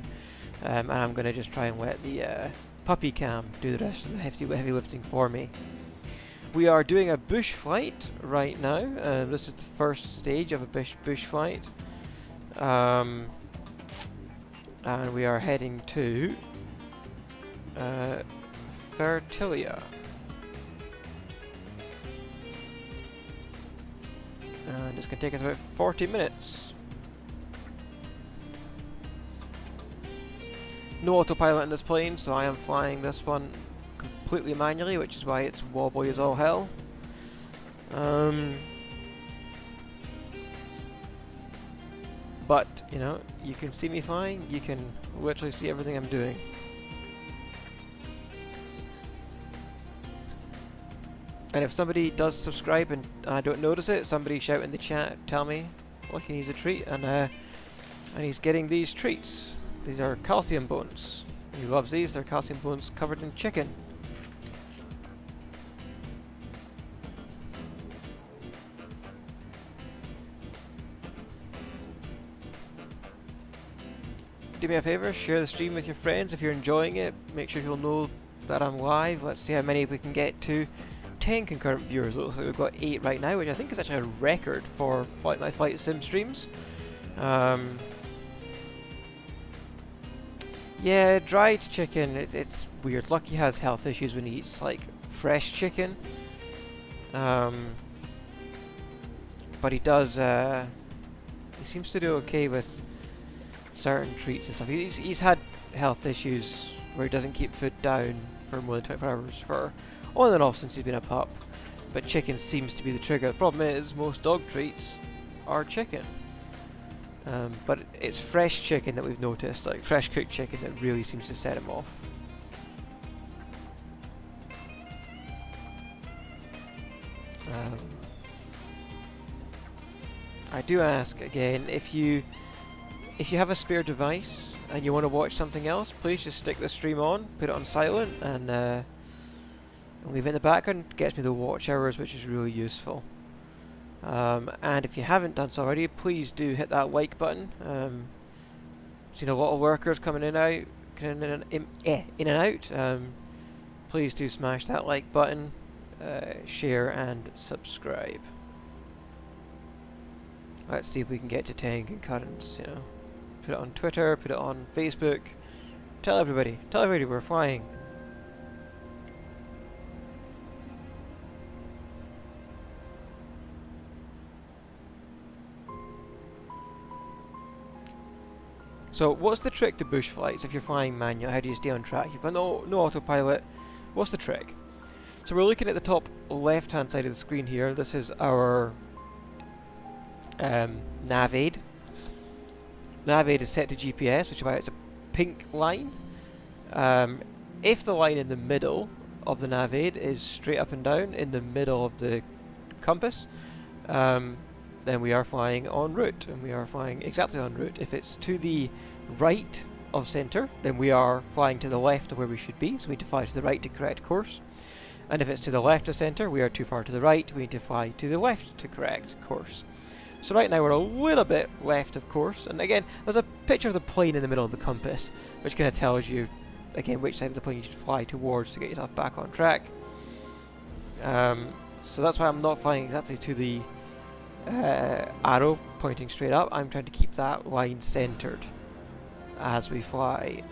and I'm going to just try and let the puppy cam do the rest of the heavy lifting for me. We are doing a bush flight right now. This is the first stage of a bush flight. And we are heading to Fertilia. And it's going to take us about 40 minutes. No autopilot in this plane, so I am flying this one completely manually, which is why it's wobbly as all hell. But, you know, you can see me flying, you can literally see everything I'm doing. And if somebody does subscribe and I don't notice it, somebody shout in the chat, tell me, look, he needs a treat, and he's getting these treats. These are calcium bones. He loves these, they're calcium bones covered in chicken. Do me a favour, share the stream with your friends if you're enjoying it. Make sure you'll know that I'm live. Let's see how many we can get to. 10 concurrent viewers. It looks like we've got 8 right now, which I think is actually a record for my flight sim streams. Yeah, dried chicken, it's weird. Lucky has health issues when he eats like fresh chicken. But he does, he seems to do okay with certain treats and stuff. He's had health issues where he doesn't keep food down for more than 24 hours for on and off since he's been a pup, but chicken seems to be the trigger. The problem is, most dog treats our chicken. But it's fresh chicken that we've noticed, like fresh cooked chicken, that really seems to set him off. I do ask again, if you have a spare device and you want to watch something else, please just stick the stream on, put it on silent, and leave it in the background. It gets me the watch hours, which is really useful. And if you haven't done so already, please do hit that like button. Seen a lot of workers coming in and out. Please do smash that like button, share and subscribe. Let's see if we can get to 10 concurrents, you know. Put it on Twitter, put it on Facebook. Tell everybody we're flying. So what's the trick to bush flights if you're flying manual? How do you stay on track? You've got no autopilot. What's the trick? So we're looking at the top left hand side of the screen here. This is our nav aid. Nav aid is set to GPS, which is why it's a pink line. If the line in the middle of the nav aid is straight up and down in the middle of the compass, then we are flying en route, and we are flying exactly en route. If it's to the right of centre, then we are flying to the left of where we should be, so we need to fly to the right to correct course. And if it's to the left of centre, we are too far to the right, we need to fly to the left to correct course. So right now we're a little bit left of course, and again, there's a picture of the plane in the middle of the compass, which kind of tells you, again, which side of the plane you should fly towards to get yourself back on track. So that's why I'm not flying exactly to the arrow pointing straight up. I'm trying to keep that line centered as we fly,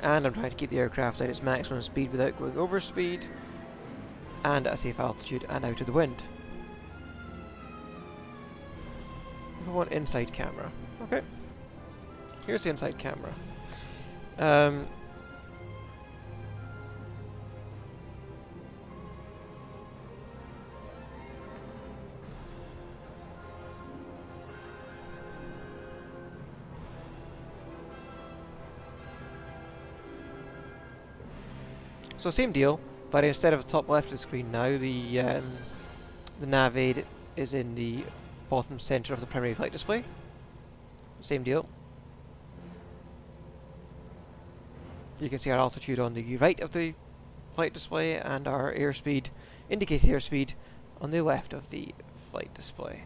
and I'm trying to keep the aircraft at its maximum speed without going over speed, and at a safe altitude and out of the wind. We want inside camera. Okay, here's the inside camera. So same deal, but instead of the top left of the screen now, the nav aid is in the bottom center of the primary flight display. Same deal. You can see our altitude on the right of the flight display and our airspeed, indicated airspeed, on the left of the flight display.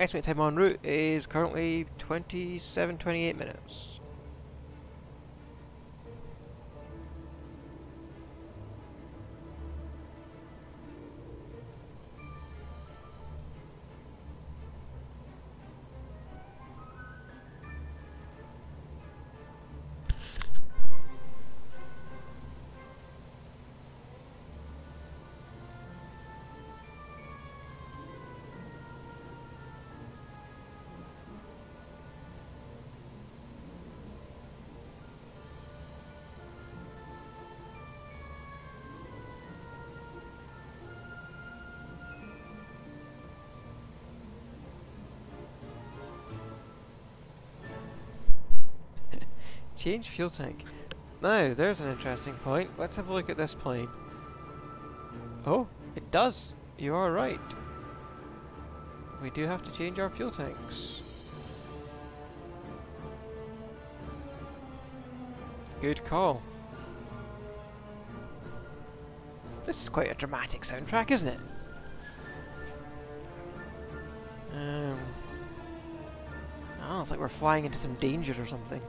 Estimate time en route is currently 27-28 minutes. Change fuel tank. Now, there's an interesting point. Let's have a look at this plane. Oh, it does. You are right. We do have to change our fuel tanks. Good call. This is quite a dramatic soundtrack, isn't it? Oh, it's like we're flying into some danger or something.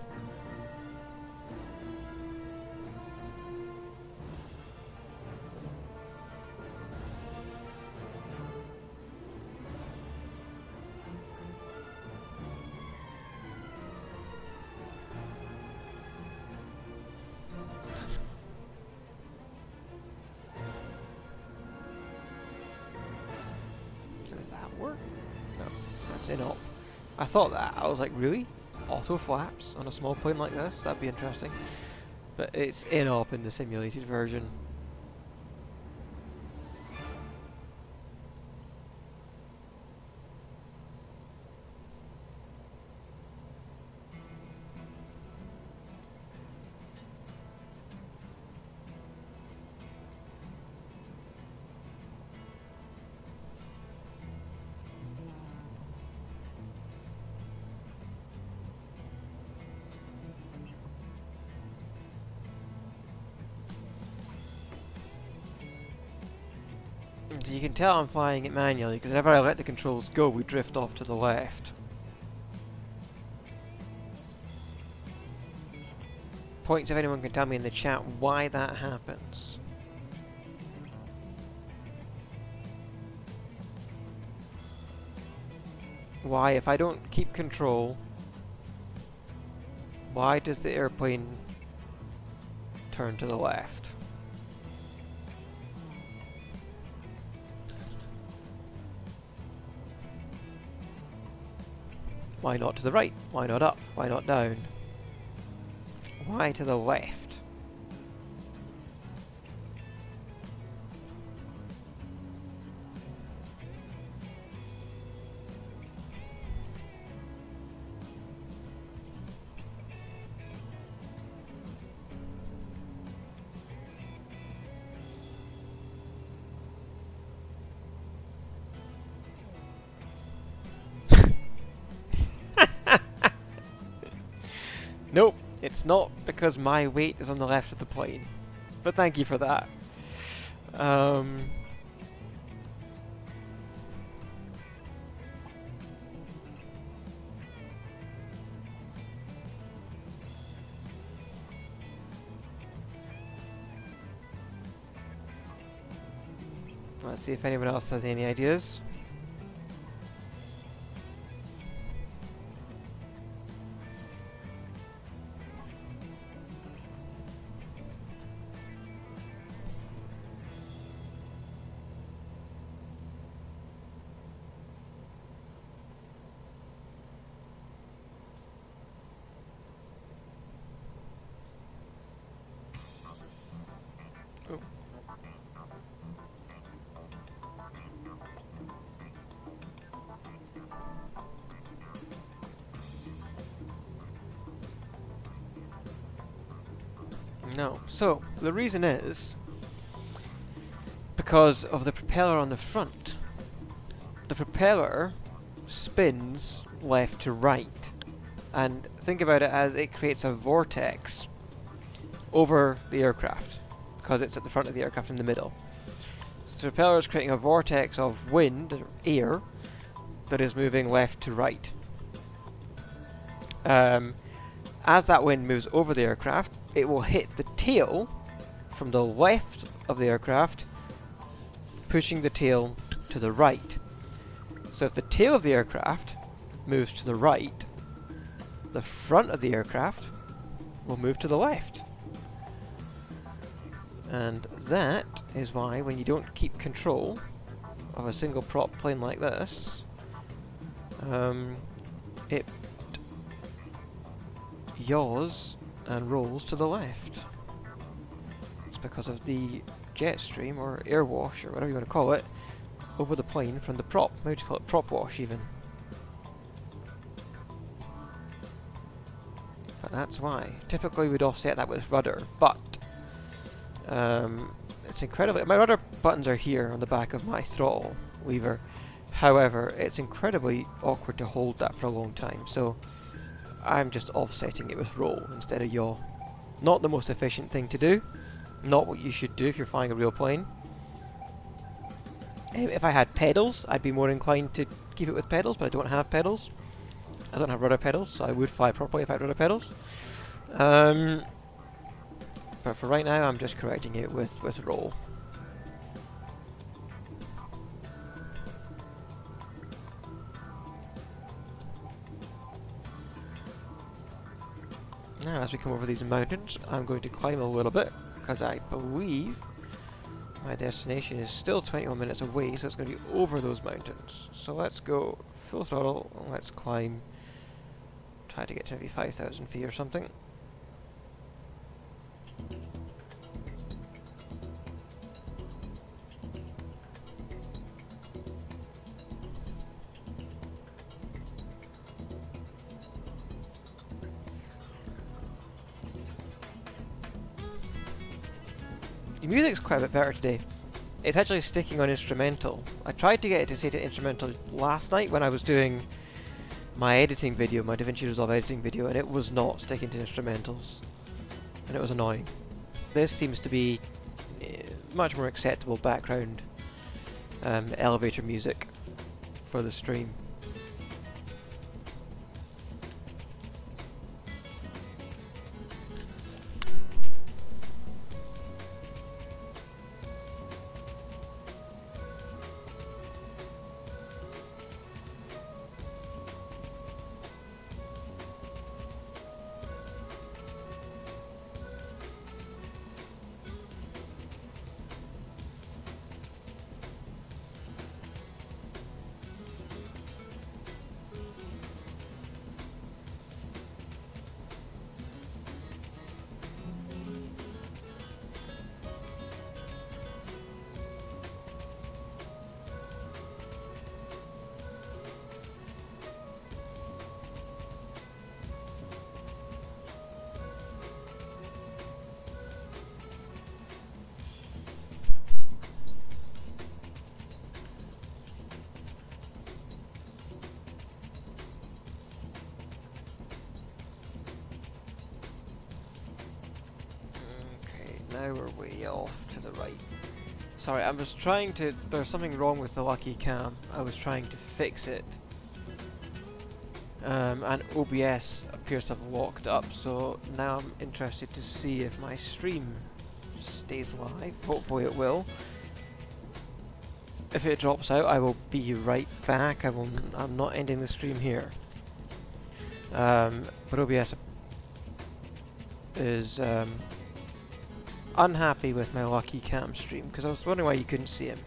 work? No, that's in op. I thought that. I was like, really? Auto flaps on a small plane like this? That'd be interesting. But it's in op in the simulated version. So you can tell I'm flying it manually, because whenever I let the controls go, we drift off to the left. Points if anyone can tell me in the chat why that happens. Why, if I don't keep control, why does the airplane turn to the left? Why not to the right? Why not up? Why not down? Why to the left? Nope, it's not because my weight is on the left of the plane. But thank you for that. Let's see if anyone else has any ideas. Oh. No. So, the reason is because of the propeller on the front. The propeller spins left to right. And think about it as it creates a vortex over the aircraft, because it's at the front of the aircraft in the middle. So the propeller is creating a vortex of wind, or air, that is moving left to right. As that wind moves over the aircraft, it will hit the tail from the left of the aircraft, pushing the tail to the right. So if the tail of the aircraft moves to the right, the front of the aircraft will move to the left. And that is why when you don't keep control of a single prop plane like this, it yaws and rolls to the left. It's because of the jet stream or air wash or whatever you want to call it over the plane from the prop. Maybe would you call it prop wash even? But that's why. Typically we'd offset that with rudder, but it's incredibly... My rudder buttons are here on the back of my throttle lever. However, it's incredibly awkward to hold that for a long time, so I'm just offsetting it with roll instead of yaw. Not the most efficient thing to do. Not what you should do if you're flying a real plane. If I had pedals, I'd be more inclined to keep it with pedals, but I don't have pedals. I don't have rudder pedals, so I would fly properly if I had rudder pedals. But for right now, I'm just correcting it with roll. Now, as we come over these mountains, I'm going to climb a little bit, because I believe my destination is still 21 minutes away, so it's going to be over those mountains. So let's go full throttle, and let's climb. Try to get to maybe 5,000 feet or something. The music's quite a bit better today. It's actually sticking on instrumental. I tried to get it to stay to instrumental last night when I was doing my editing video, my DaVinci Resolve editing video, and it was not sticking to instrumentals. And it was annoying. This seems to be much more acceptable background elevator music for the stream. Now we're way off to the right. Sorry, I was trying to... There's something wrong with the Lucky Cam. I was trying to fix it. And OBS appears to have locked up, so now I'm interested to see if my stream stays live. Hopefully it will. If it drops out, I will be right back. I'm not ending the stream here. But OBS is... unhappy with my Lucky Cam stream because I was wondering why you couldn't see him.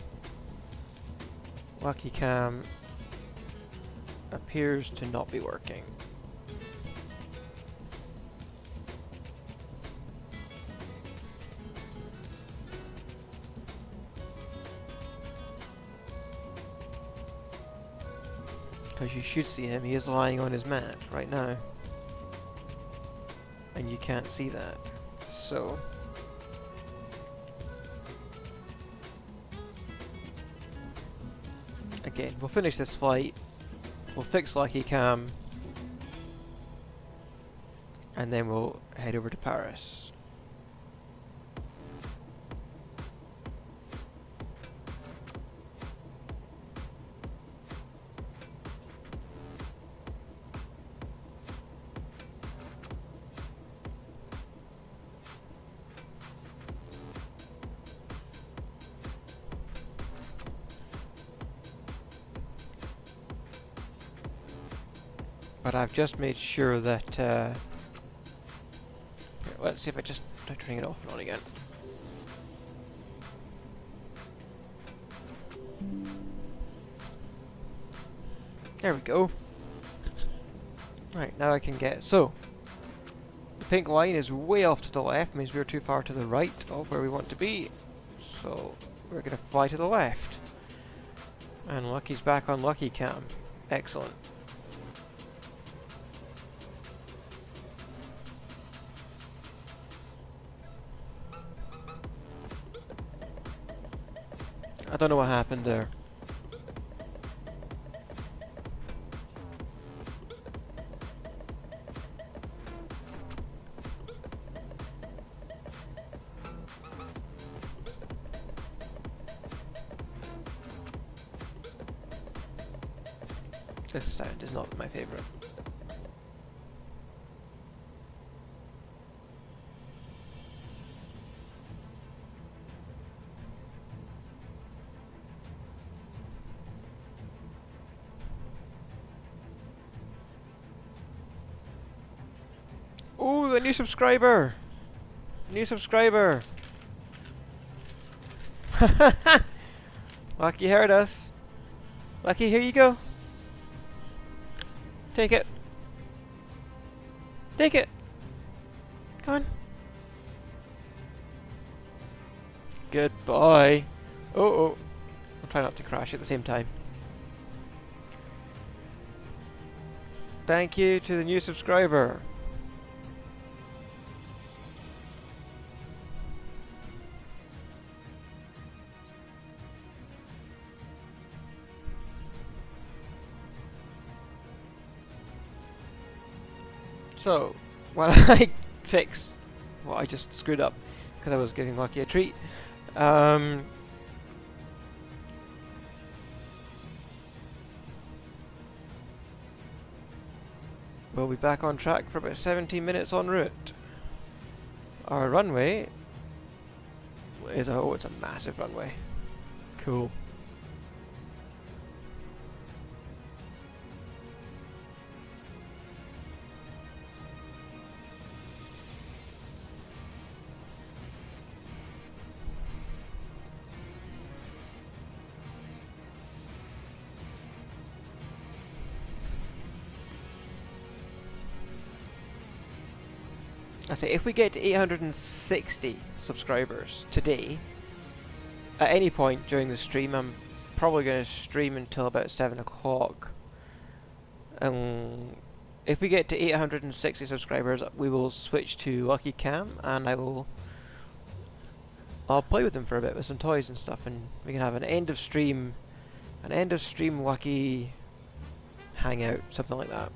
Lucky Cam appears to not be working. Because you should see him, he is lying on his mat right now. And you can't see that. So... Again, we'll finish this flight, we'll fix Lucky Cam, and then we'll head over to Paris. But I've just made sure that, here, let's see if I just try turning it off and on again. There we go. Right, now I can get, so, the pink line is way off to the left, means we're too far to the right of where we want to be. So, we're going to fly to the left. And Lucky's back on Lucky Cam. Excellent. I don't know what happened there. This sound is not my favorite. Ooh, a new subscriber! New subscriber! Lucky heard us. Lucky, here you go. Take it. Take it. Come on. Good boy. Oh, oh. I'll try not to crash at the same time. Thank you to the new subscriber. So, while I fix what I just screwed up, because I was giving Lucky a treat, we'll be back on track for about 17 minutes en route. Our runway is it's a massive runway. Cool. I say, if we get to 860 subscribers today, at any point during the stream, I'm probably going to stream until about 7 o'clock. If we get to 860 subscribers, we will switch to Lucky Cam, and I'll play with them for a bit with some toys and stuff, and we can have an end of stream Lucky hangout, something like that.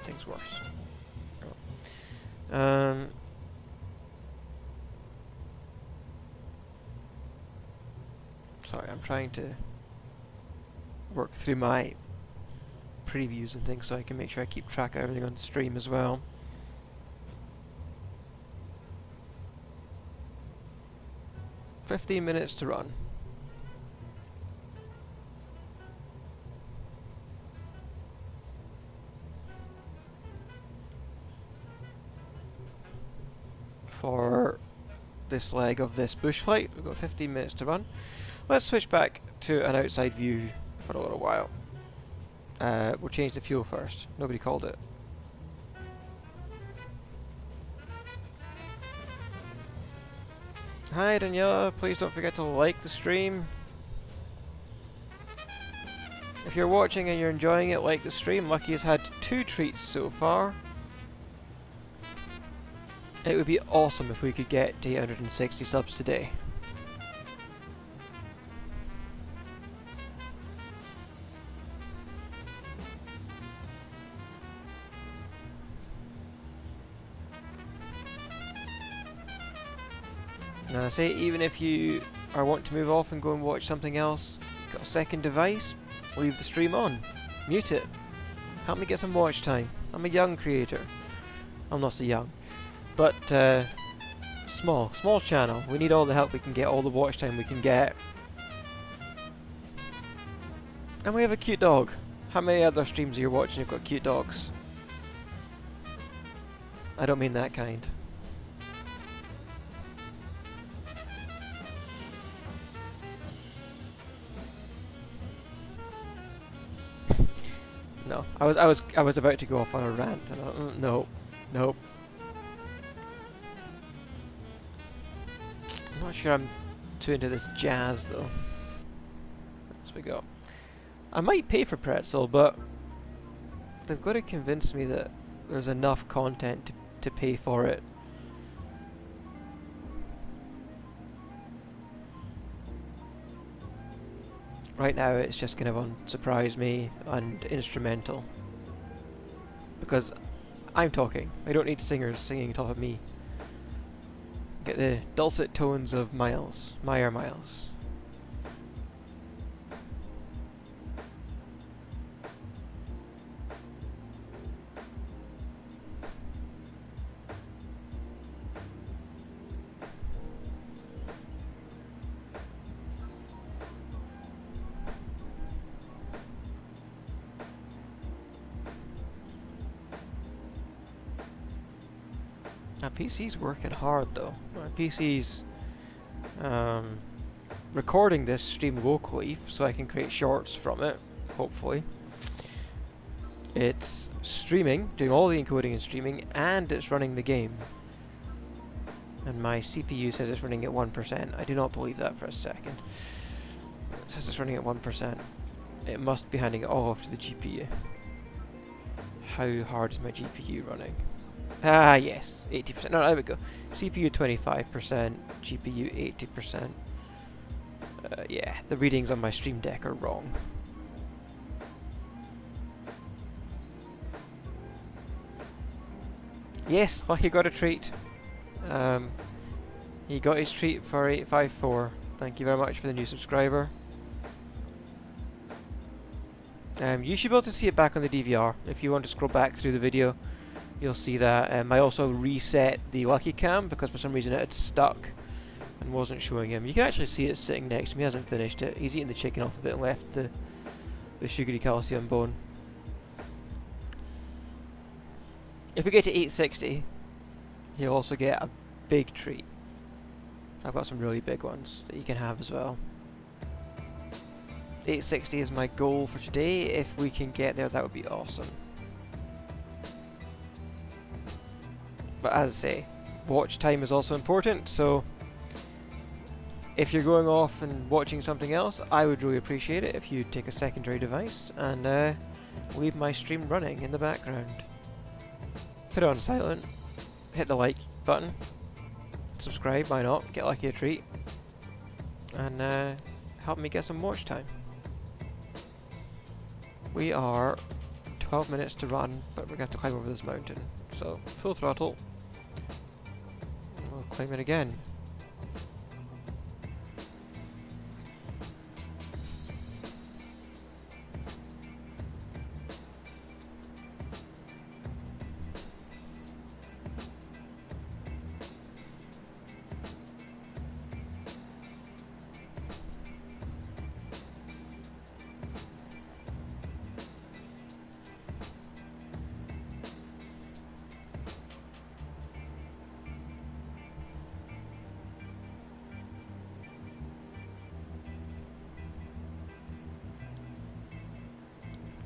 Things worse. Sorry, I'm trying to work through my previews and things so I can make sure I keep track of everything on the stream as well. "15 minutes to run." For this leg of this bush flight, we've got 15 minutes to run. Let's switch back to an outside view for a little while. We'll change the fuel first. Nobody called it. Hi Daniela, please don't forget to like the stream. If you're watching and you're enjoying it, like the stream. Lucky has had 2 treats so far. It would be awesome if we could get to 860 subs today. Now I say, even if you want to move off and go and watch something else, got a second device, leave the stream on. Mute it. Help me get some watch time. I'm a young creator. I'm not so young. But, small channel. We need all the help we can get, all the watch time we can get. And we have a cute dog. How many other streams are you watching who've got cute dogs? I don't mean that kind. No, I was about to go off on a rant. And no, nope. I'm not sure I'm too into this jazz though. As we go. I might pay for Pretzel, but they've got to convince me that there's enough content to pay for it. Right now it's just kind of on Surprise Me and Instrumental. Because I'm talking. I don't need singers singing on top of me. Get the dulcet tones of Miles, MyAirMyles. My PC's working hard though. My PC's recording this stream locally so I can create shorts from it, hopefully. It's streaming, doing all the encoding and streaming, and it's running the game. And my CPU says it's running at 1%. I do not believe that for a second. It says it's running at 1%. It must be handing it all off to the GPU. How hard is my GPU running? Ah, yes, 80%. No, there we go. CPU 25%, GPU 80%. Yeah, the readings on my Stream Deck are wrong. Yes, Lucky got a treat. He got his treat for 854. Thank you very much for the new subscriber. You should be able to see it back on the DVR. If you want to scroll back through the video, you'll see that. I also reset the Lucky Cam because for some reason it had stuck and wasn't showing him. You can actually see it sitting next to me. He hasn't finished it. He's eaten the chicken off of it and left the sugary calcium bone. If we get to 860, he'll also get a big treat. I've got some really big ones that you can have as well. 860 is my goal for today. If we can get there, that would be awesome. But as I say, watch time is also important, so if you're going off and watching something else, I would really appreciate it if you take a secondary device and leave my stream running in the background. Put it on silent, hit the like button, subscribe, why not, get Lucky a treat, and help me get some watch time. We are 12 minutes to run, but we're going to have to climb over this mountain. So, full throttle. And we'll climb it again.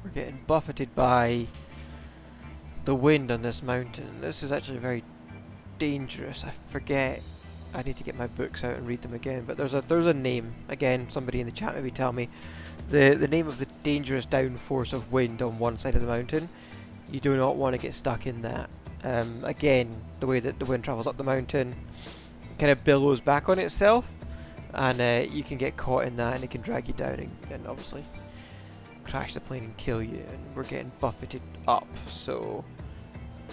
We're getting buffeted by the wind on this mountain. This is actually very dangerous. I forget. I need to get my books out and read them again. But there's a name. Again, somebody in the chat maybe tell me the name of the dangerous downforce of wind on one side of the mountain. You do not want to get stuck in that. Again, the way that the wind travels up the mountain kind of billows back on itself, and you can get caught in that, and it can drag you down and obviously crash the plane and kill you. And we're getting buffeted up, so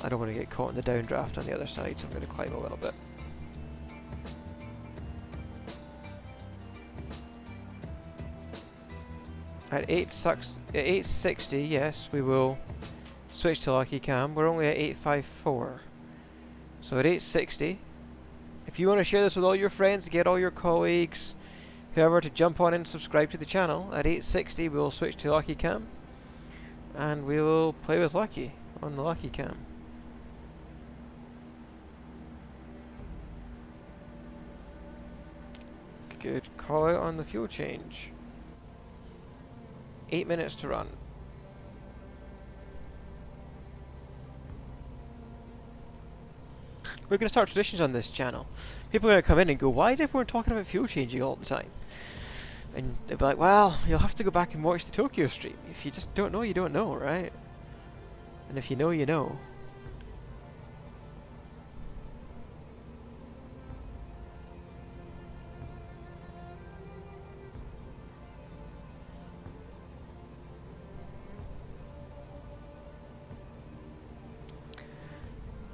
I don't want to get caught in the downdraft on the other side, so I'm going to climb a little bit. At 860, yes, we will switch to Lucky Cam. We're only at 854. So at 860, if you want to share this with all your friends, get all your colleagues, whoever, to jump on and subscribe to the channel, at 860 we'll switch to Lucky Cam, and we will play with Lucky on the Lucky Cam. Good call out on the fuel change. 8 minutes to run. We're going to start traditions on this channel. People are going to come in and go, why is everyone talking about fuel changing all the time? And they'll be like, well, you'll have to go back and watch the Tokyo stream. If you just don't know, you don't know, right? And if you know, you know.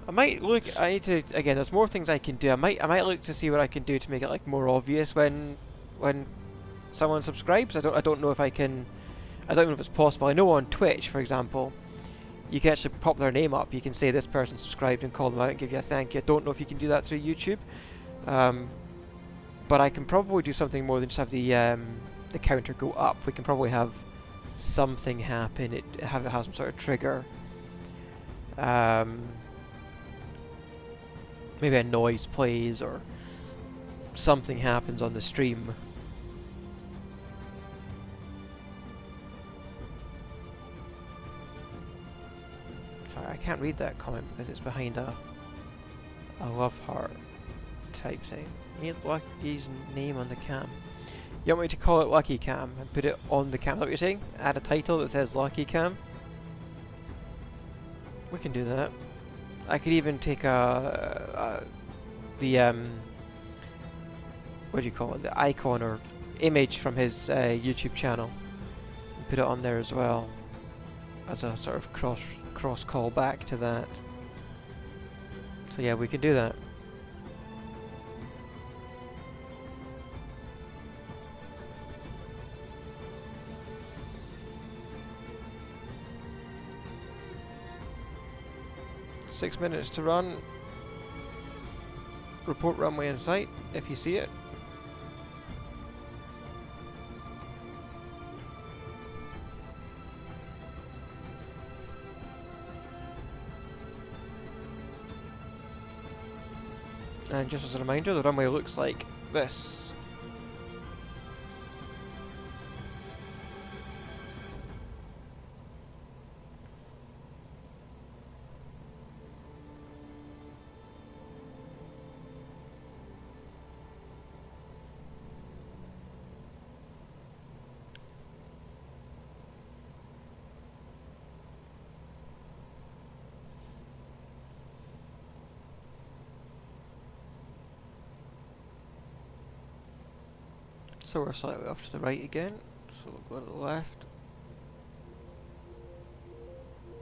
I might look. I need to again. There's more things I can do. I might look to see what I can do to make it like more obvious when someone subscribes. I don't know if I can. I don't know if it's possible. I know on Twitch, for example, you can actually pop their name up. You can say this person subscribed and call them out and give you a thank you. I don't know if you can do that through YouTube, but I can probably do something more than just have the counter go up. We can probably have something happen. Have it have some sort of trigger. Maybe a noise plays or something happens on the stream. Sorry, I can't read that comment because it's behind a love heart type thing. You need Lucky's name on the cam. You want me to call it Lucky Cam and put it on the cam? Is that what you're saying? Add a title that says Lucky Cam? We can do that. I could even take the what do you call it? The icon or image from his YouTube channel and put it on there as well as a sort of cross call back to that. So yeah, we can do that. Six minutes to run. Report runway in sight if you see it. And just as a reminder, the runway looks like this. So we're slightly off to the right again, so we'll go to the left.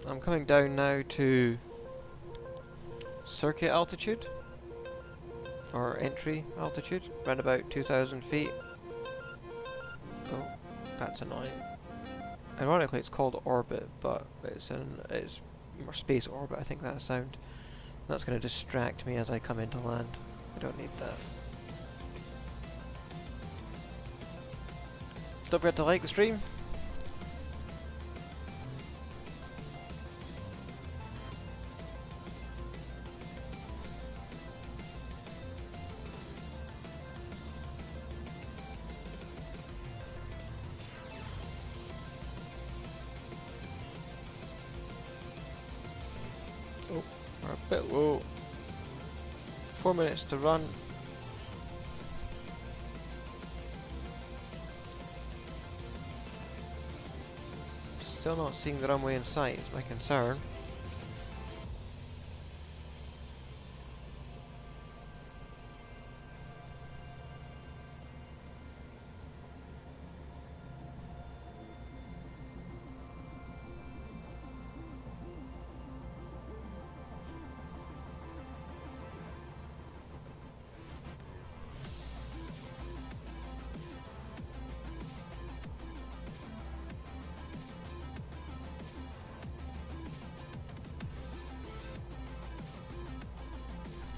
I'm coming down now to circuit altitude, or entry altitude, around about 2,000 feet. Oh, that's annoying. Ironically it's called orbit, but it's more space orbit, I think that sound. That's going to distract me as I come into land. I don't need that. Don't forget to like the stream. Oh, we're a bit low. 4 minutes to run. Still not seeing the runway in sight, is my concern.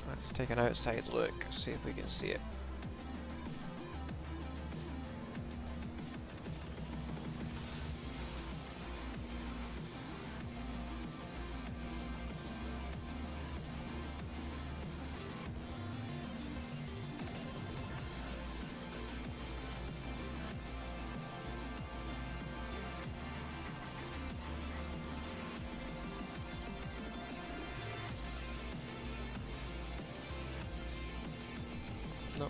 Let's take an outside look, see if we can see it. No.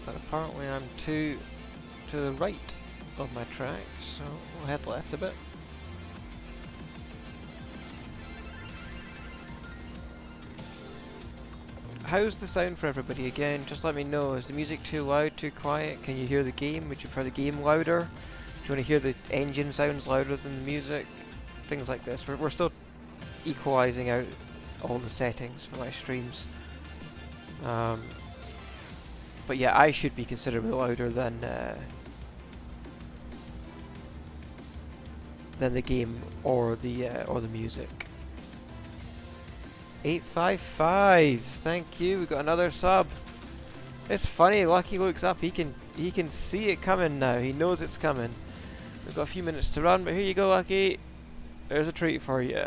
But apparently I'm to the right of my track, so we'll head left a bit. How's the sound for everybody again? Just let me know. Is the music too loud, too quiet? Can you hear the game? Would you prefer the game louder? you want to hear the engine sounds louder than the music? Things like this. We're still equalizing out all the settings for my streams. But yeah, I should be considerably louder than the game or the music. 855, thank you. We got another sub. It's funny. Lucky looks up. He can see it coming now. He knows it's coming. We've got a few minutes to run, but here you go, Lucky. There's a treat for you.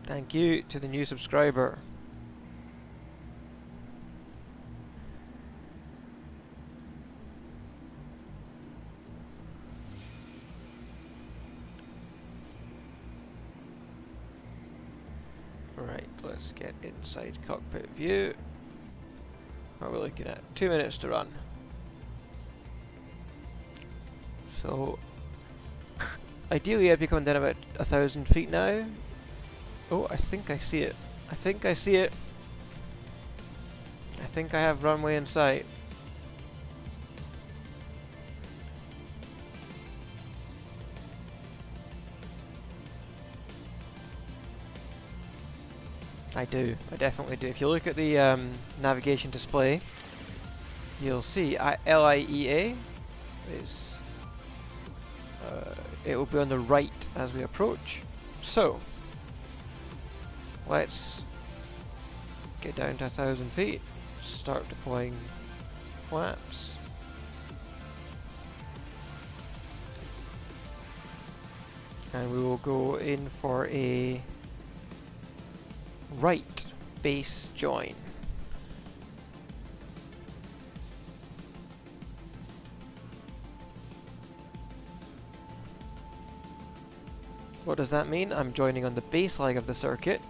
Thank you to the new subscriber. Right, let's get inside cockpit view. What are we looking at? 2 minutes to run. So, ideally I'd be coming down about 1,000 feet now. Oh, I think I see it. I think I see it. I think I have runway in sight. I do. I definitely do. If you look at the navigation display, you'll see LIEA is it will be on the right as we approach. So let's get down to 1,000 feet. Start deploying flaps. And we will go in for a right base join. What does that mean? I'm joining on the base leg of the circuit,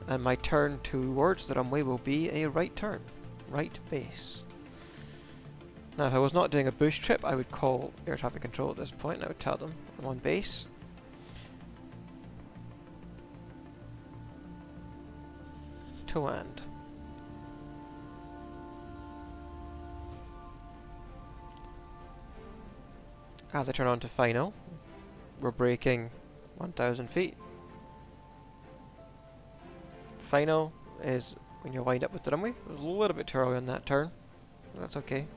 and my turn towards the runway will be a right turn, right base. Now if I was not doing a boost trip, I would call air traffic control at this point and I would tell them I'm on base. To land. As I turn on to final, we're braking 1,000 feet. Final is when you're lined up with the runway. It was a little bit too early on that turn. That's okay.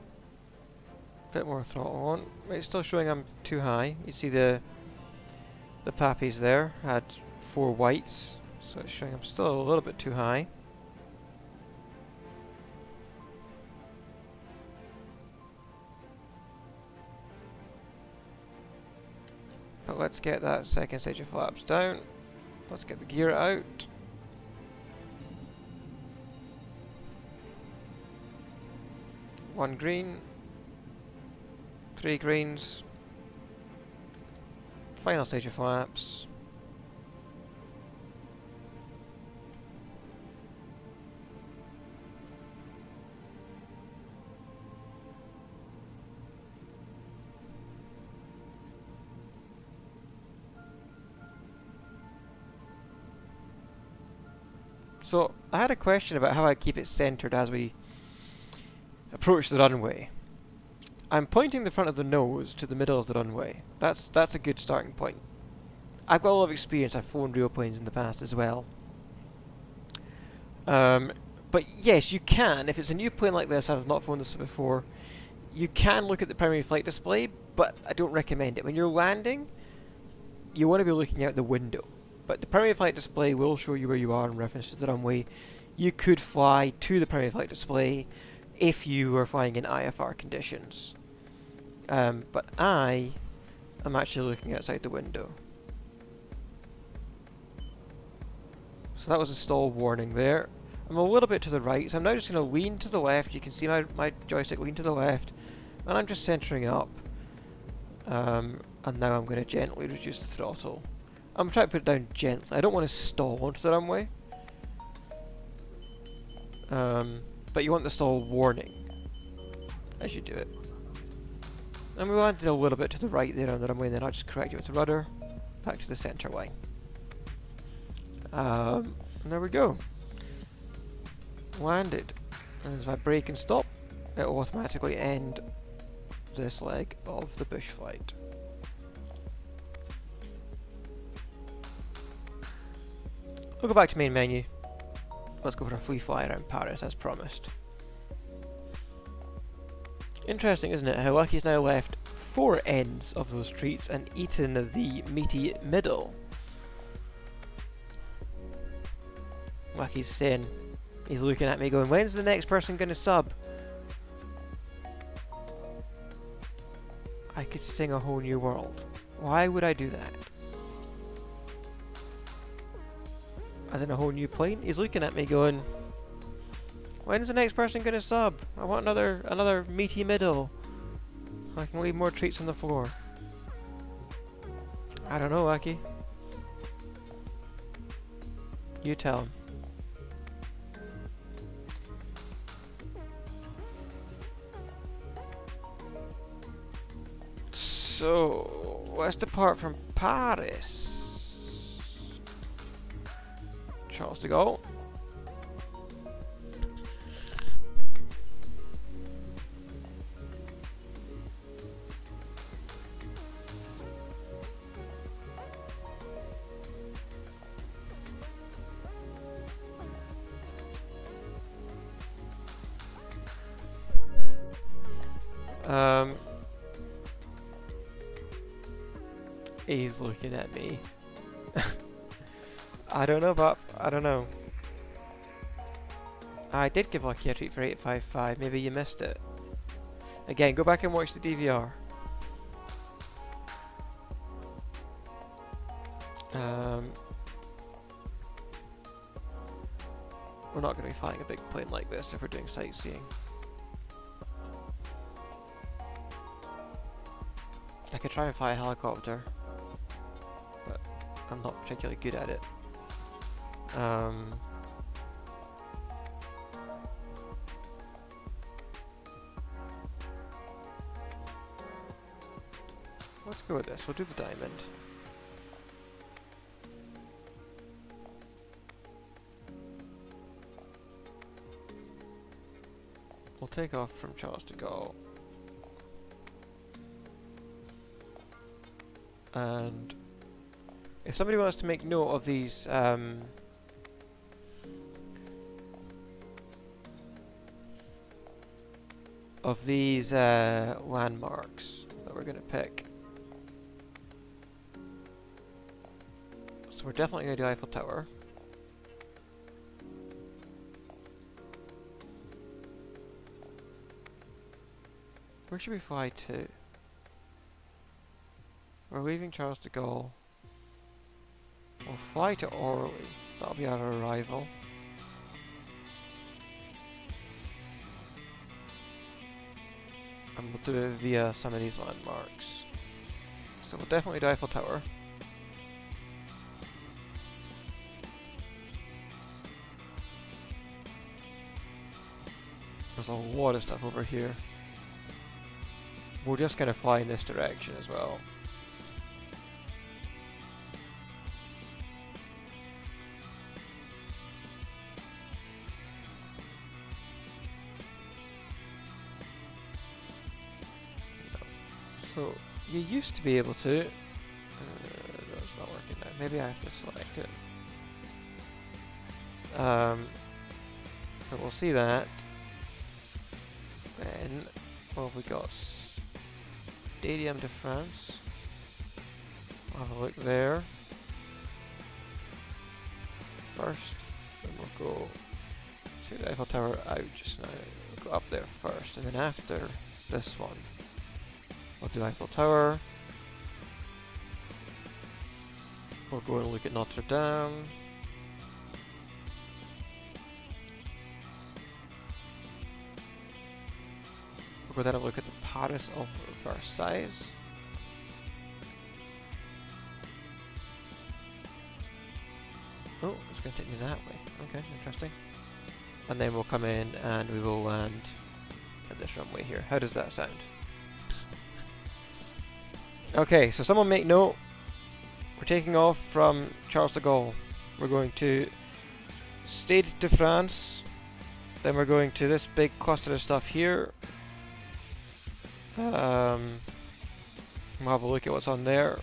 Bit more throttle on. It's still showing I'm too high. You see the pappies there had 4 whites, so it's showing I'm still a little bit too high. But let's get that second stage of flaps down. Let's get the gear out. One green. 3 greens. Final stage of flaps. So, I had a question about how I keep it centered as we approach the runway. I'm pointing the front of the nose to the middle of the runway. That's a good starting point. I've got a lot of experience. I've flown real planes in the past as well. But yes, you can. If it's a new plane like this, I've not flown this before, you can look at the primary flight display, but I don't recommend it. When you're landing, you want to be looking out the window. But the primary flight display will show you where you are in reference to the runway. You could fly to the primary flight display if you were flying in IFR conditions. But I am actually looking outside the window. So that was a stall warning there. I'm a little bit to the right, so I'm now just going to lean to the left. You can see my joystick lean to the left. And I'm just centering up. And now I'm going to gently reduce the throttle. I'm trying to put it down gently. I don't want to stall onto the runway. But you want the stall warning as you do it. And we landed a little bit to the right there on the runway, and then I'll just correct it with the rudder back to the centre line. And there we go. Landed. And if I brake and stop, it will automatically end this leg of the bush flight. We'll go back to main menu. Let's go for a free fly around Paris as promised. Interesting, isn't it, how Lucky's now left 4 ends of those treats and eaten the meaty middle. Lucky's saying, he's looking at me going, when's the next person going to sub? I could sing a whole new world. Why would I do that? As in a whole new plane? He's looking at me going, when's the next person going to sub? I want another meaty middle. I can leave more treats on the floor. I don't know, Lucky. You tell him. So, let's depart from Paris. Charles de Gaulle. He's looking at me. I don't know. I did give Lucky a treat for 855, maybe you missed it. Again, go back and watch the DVR. We're not going to be flying a big plane like this if we're doing sightseeing. I could try and fly a helicopter, but I'm not particularly good at it. Let's go with this. We'll do the diamond. We'll take off from Charles de Gaulle. And if somebody wants to make note of these landmarks that we're going to pick. So we're definitely going to do Eiffel Tower. Where should we fly to? We're leaving Charles de Gaulle. We'll fly to Orly. That'll be our arrival. And we'll do it via some of these landmarks. So we'll definitely do Eiffel Tower. There's a lot of stuff over here. We're just going to fly in this direction as well. So, you used to be able to... that's not working now. Maybe I have to select it. But we'll see that. Then, what have we got? Stadium de France. I'll have a look there. First, then we'll go to the Eiffel Tower out just now. We'll go up there first, and then after this one, we'll do Eiffel Tower. We'll go and look at Notre Dame. We'll go down and look at the Paris of Versailles. Oh, it's going to take me that way. Okay, interesting. And then we'll come in and we will land at this runway here. How does that sound? Okay, so someone make note. We're taking off from Charles de Gaulle. We're going to Stade de France, Then we're going to this big cluster of stuff here. We'll have a look at what's on there.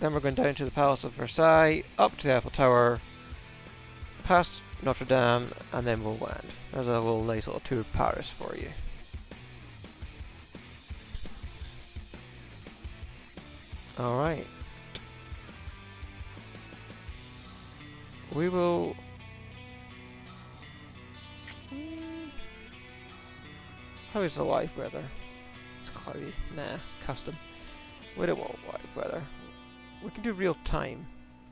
Then we're going down to the Palace of Versailles, up to the Eiffel Tower, past Notre Dame, and then we'll land. There's a little nice little tour of Paris for you. Alright. We will... How is the live weather? It's cloudy. Nah, custom. We don't want live weather. We can do real time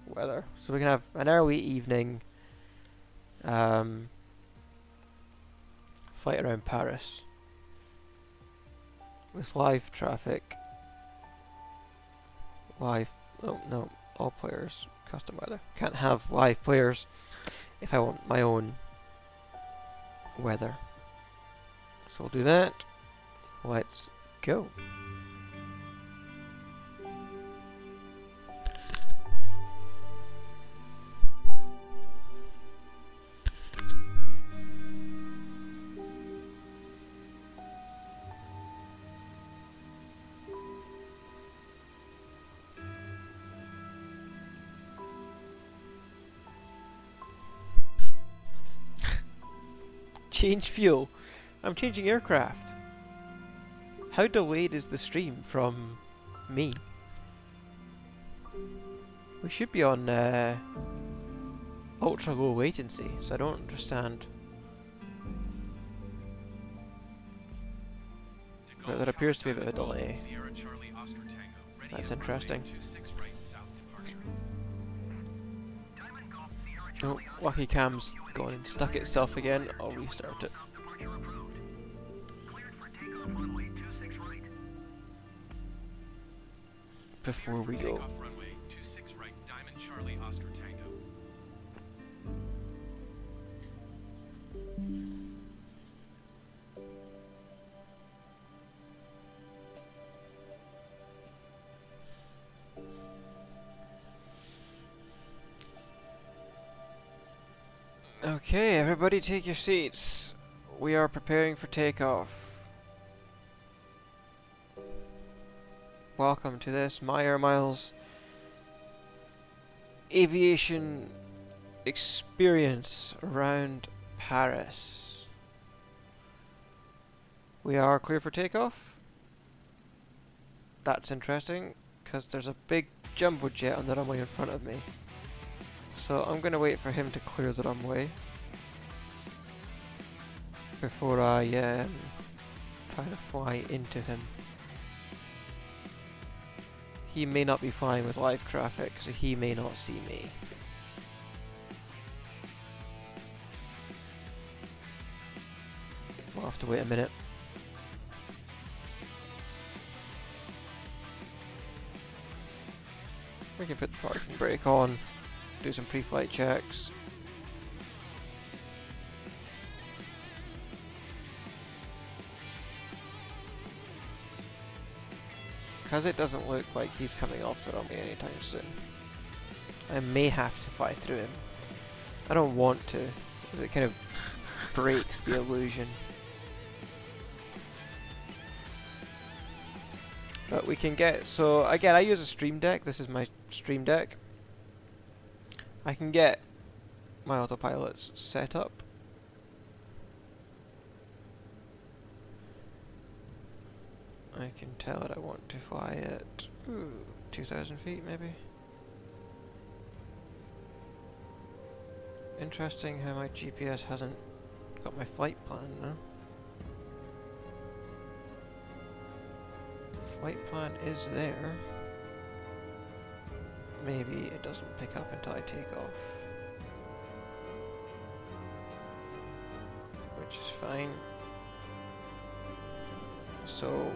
weather. So we can have an early evening flight around Paris with live traffic. Live. Oh no, all players. Custom weather. Can't have live players if I want my own weather. So we'll do that. Let's go. Change fuel. I'm changing aircraft. How delayed is the stream from me? We should be on ultra low latency, so I don't understand. But there appears to be a bit of a delay. That's interesting. Oh, Lucky Cam's gone and stuck itself again. I'll restart it. Before we go. Okay, everybody take your seats. We are preparing for takeoff. Welcome to this MyAirMyles aviation experience around Paris. We are clear for takeoff. That's interesting, because there's a big jumbo jet on the runway in front of me. So I'm going to wait for him to clear the runway before I try to fly into him. He may not be flying with live traffic, so he may not see me. We'll have to wait a minute. We can put the parking brake on, do some pre-flight checks. Because it doesn't look like he's coming off the runway anytime soon. I may have to fly through him. I don't want to, it kind of breaks the illusion. But we can get, so again I use a Stream Deck, this is my Stream Deck. I can get my autopilots set up. I can tell it I want to fly at 2,000 feet maybe. Interesting how my GPS hasn't got my flight plan now. Flight plan is there. Maybe it doesn't pick up until I take off. Which is fine. So,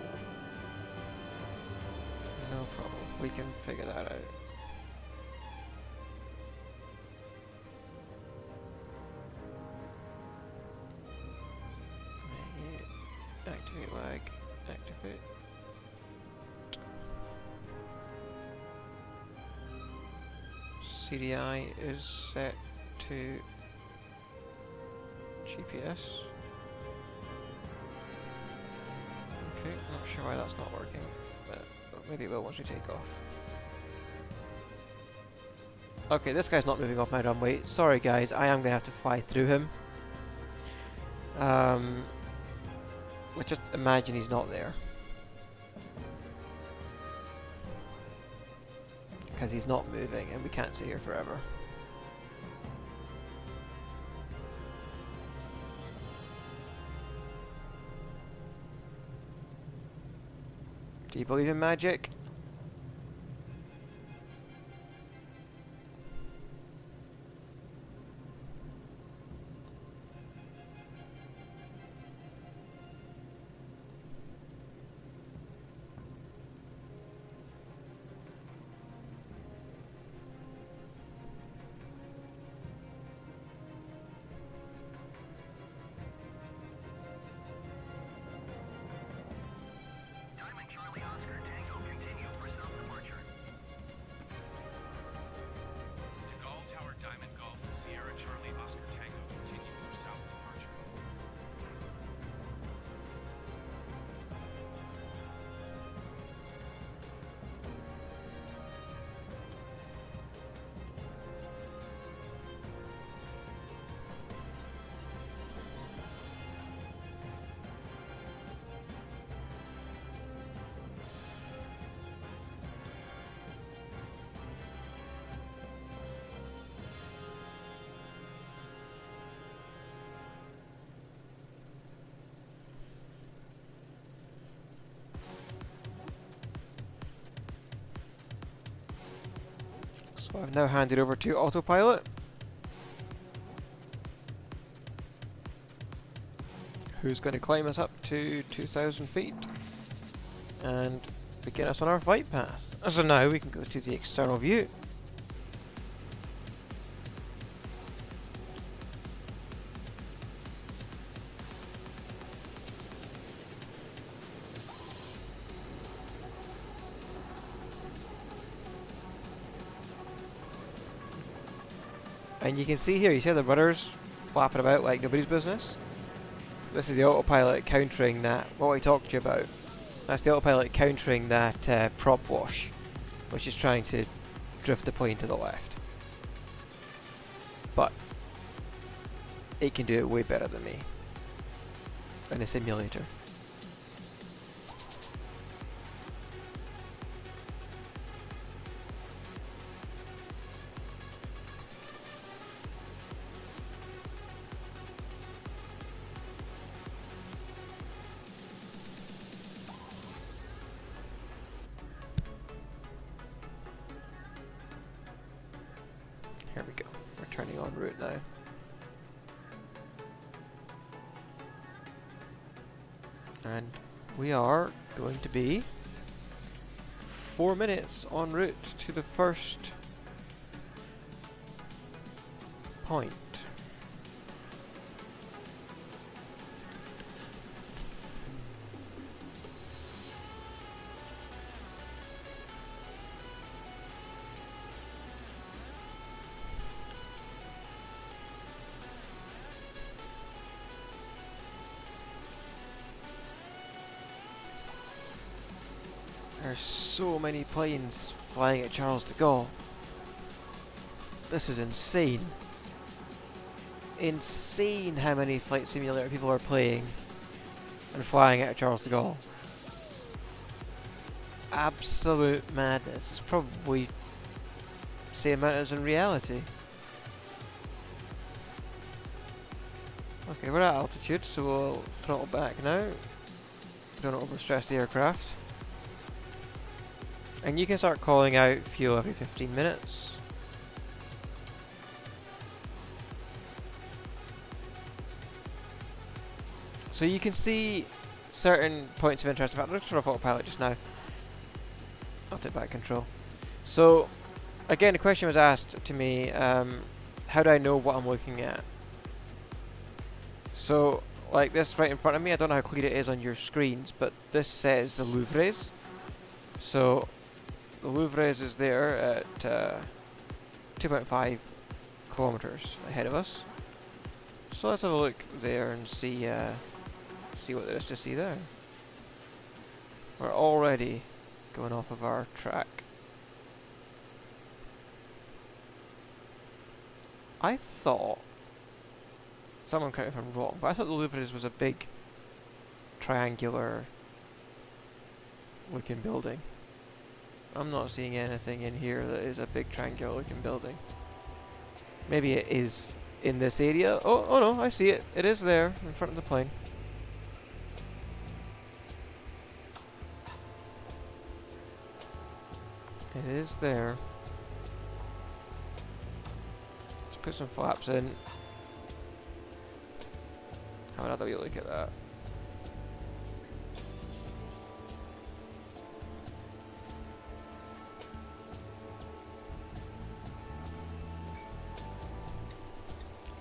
no problem. We can figure that out. Activate lag. Activate. CDI is set to GPS. Okay, not sure why that's not working, but maybe it will once we take off. Okay, this guy's not moving off my runway. Sorry guys, I am going to have to fly through him. Let's just imagine he's not there. Because he's not moving and we can't stay here forever. Do you believe in magic? Diamond Charlie Oscar Tango, continue for self-departure. To Golf Tower Diamond Golf, Sierra Charlie Oscar Tango, continue for south departure. So I've now handed over to autopilot, who's going to climb us up to 2,000 feet and begin us on our flight path. So now we can go to the external view. And you can see here, you see the rudders flapping about like nobody's business? This is the autopilot countering that, what I talked to you about. That's the autopilot countering that prop wash, which is trying to drift the plane to the left. But it can do it way better than me in a simulator. Here we go. We're turning en route now. And we are going to be 4 minutes en route to the first point. There's so many planes flying at Charles de Gaulle. This is insane. Insane how many Flight Simulator people are playing and flying at Charles de Gaulle. Absolute madness. It's probably the same amount as in reality. Okay, we're at altitude, so we'll throttle back now. Don't overstress the aircraft. And you can start calling out fuel every 15 minutes. So you can see certain points of interest. In fact, let's turn off autopilot just now. I'll take back control. So, again, the question was asked to me, how do I know what I'm looking at? So, like this right in front of me, I don't know how clear it is on your screens, but this says the Louvres. So, the Louvres is there at 2.5 kilometers ahead of us. So let's have a look there and see see what there is to see there. We're already going off of our track. I thought, someone correct me if I'm wrong, but I thought the Louvre's was a big triangular looking building. I'm not seeing anything in here that is a big triangular looking building. Maybe it is in this area. Oh no, I see it. It is there in front of the plane. It is there. Let's put some flaps in. Have another wee look at that.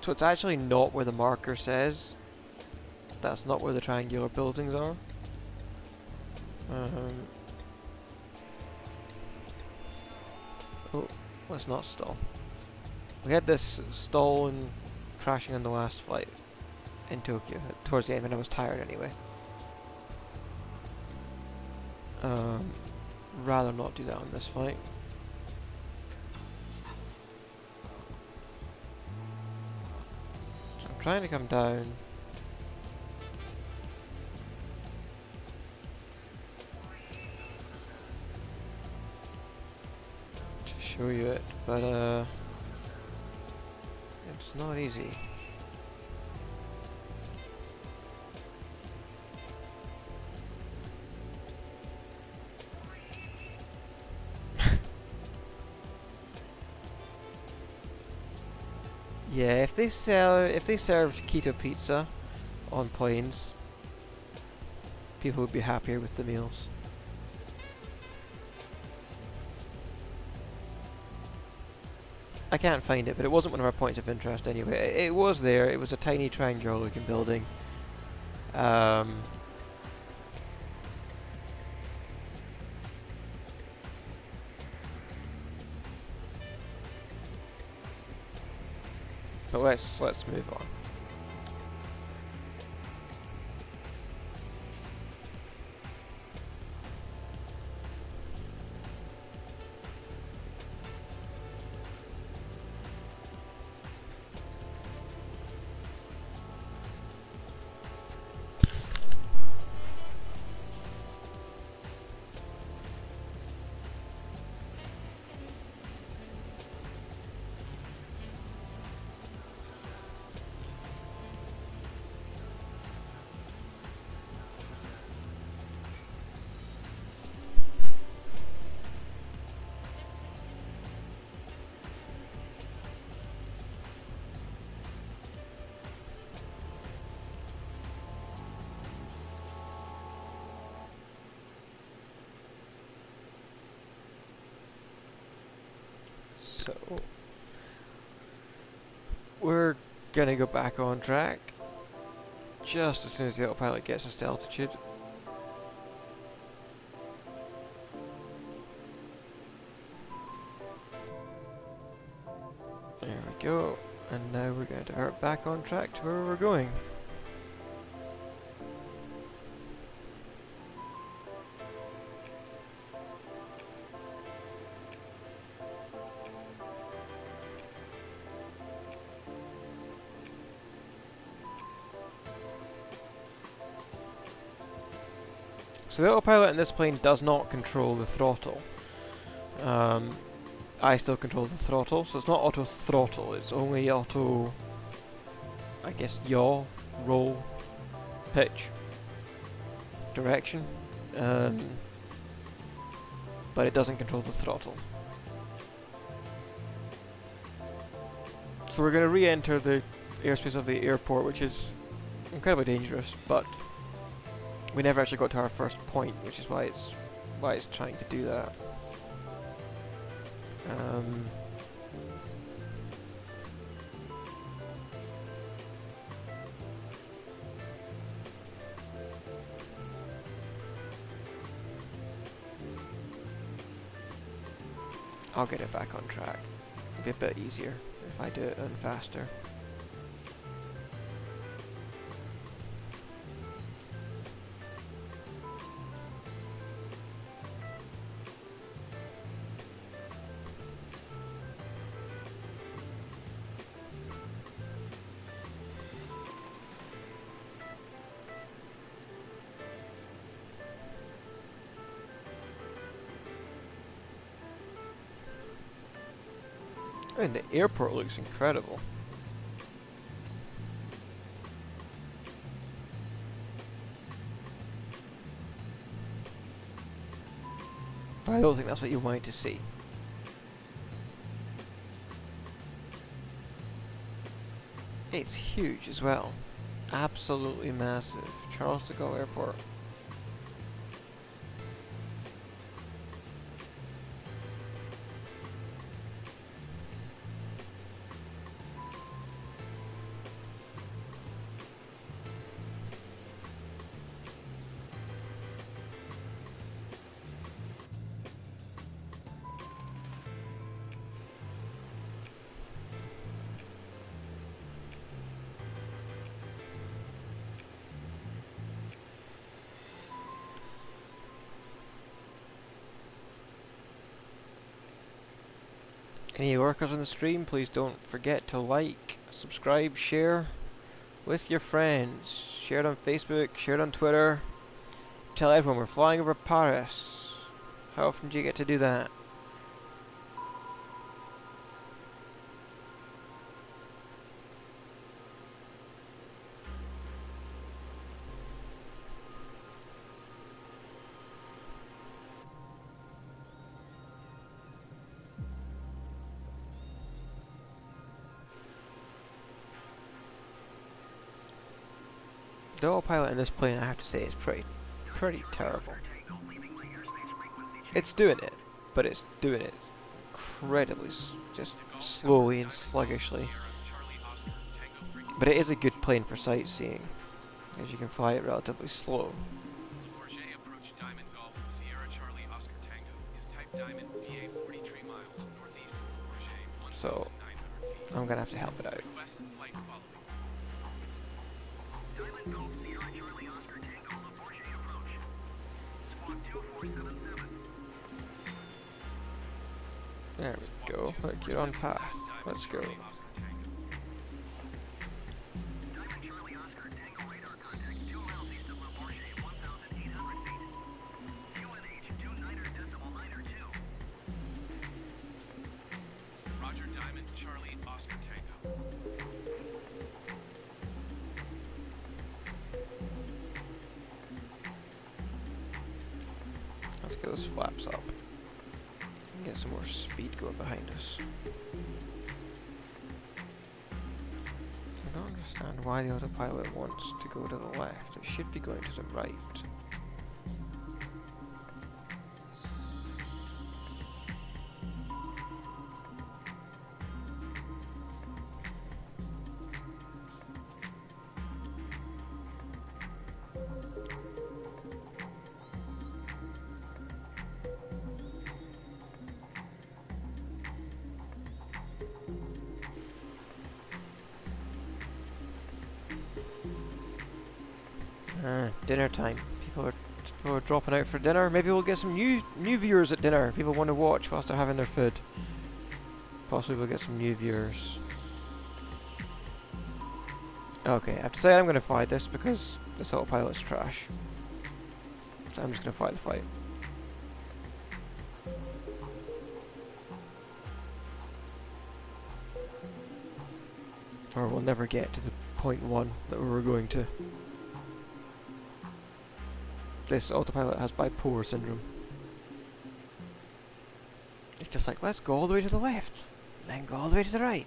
So it's actually not where the marker says. That's not where the triangular buildings are. Oh, let's not stall. We had this stall and crashing on the last flight in Tokyo, towards the end when I was tired anyway. Rather not do that on this flight. So I'm trying to come down. Show you it, but it's not easy. Yeah, if they served keto pizza on planes, people would be happier with the meals. I can't find it, but it wasn't one of our points of interest anyway. It was there. It was a tiny triangular looking building. But let's move on. So we're gonna go back on track just as soon as the autopilot gets us to altitude. There we go, and now we're going to divert back on track to where we're going. So the autopilot in this plane does not control the throttle. I still control the throttle, so it's not auto throttle, it's only auto, I guess, yaw, roll, pitch, direction, but it doesn't control the throttle. So we're going to re-enter the airspace of the airport, which is incredibly dangerous, but we never actually got to our first point, which is why it's trying to do that. I'll get it back on track. It'll be a bit easier if I do it and faster. And the airport looks incredible. But I don't think that's what you wanted to see. It's huge as well. Absolutely massive. Charles de Gaulle Airport. Any workers on the stream, please don't forget to like, subscribe, share with your friends. Share it on Facebook, share it on Twitter. Tell everyone we're flying over Paris. How often do you get to do that? The autopilot in this plane, I have to say, is pretty terrible. It's doing it, but it's doing it incredibly, just slowly and sluggishly. But it is a good plane for sightseeing, as you can fly it relatively slow. So, I'm gonna have to help it out. There we go. Look, you're on path. Let's go. Roger, Diamond, Charlie, Oscar Tango. Let's get those flaps up. Get some more speed going behind us. I don't understand why the autopilot wants to go to the left. It should be going to the right. Dinner time. People are dropping out for dinner. Maybe we'll get some new viewers at dinner. People want to watch whilst they're having their food. Possibly we'll get some new viewers. Okay, I have to say I'm going to fight this because this autopilot's trash. So I'm just going to fight the fight. Or we'll never get to the point 1 that we were going to. This autopilot has bipolar syndrome. It's just like, let's go all the way to the left, then go all the way to the right.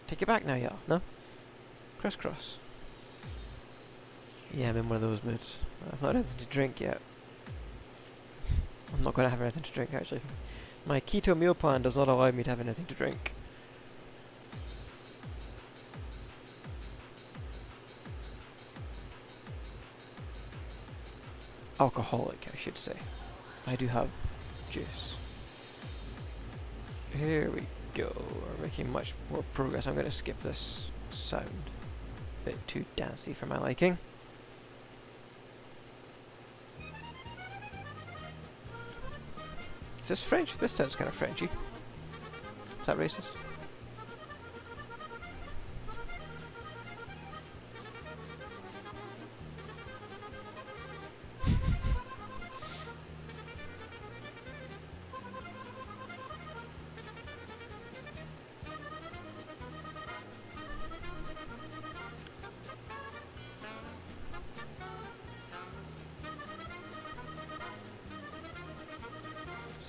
Take it back now, y'all. No? Crisscross. Yeah, I'm in one of those moods. I've not had anything to drink yet. I'm not going to have anything to drink, actually. My keto meal plan does not allow me to have anything to drink. Alcoholic, I should say. I do have juice. Here we go. We're making much more progress. I'm going to skip this sound. A bit too dancey for my liking. Is this French? This sounds kind of Frenchy. Is that racist?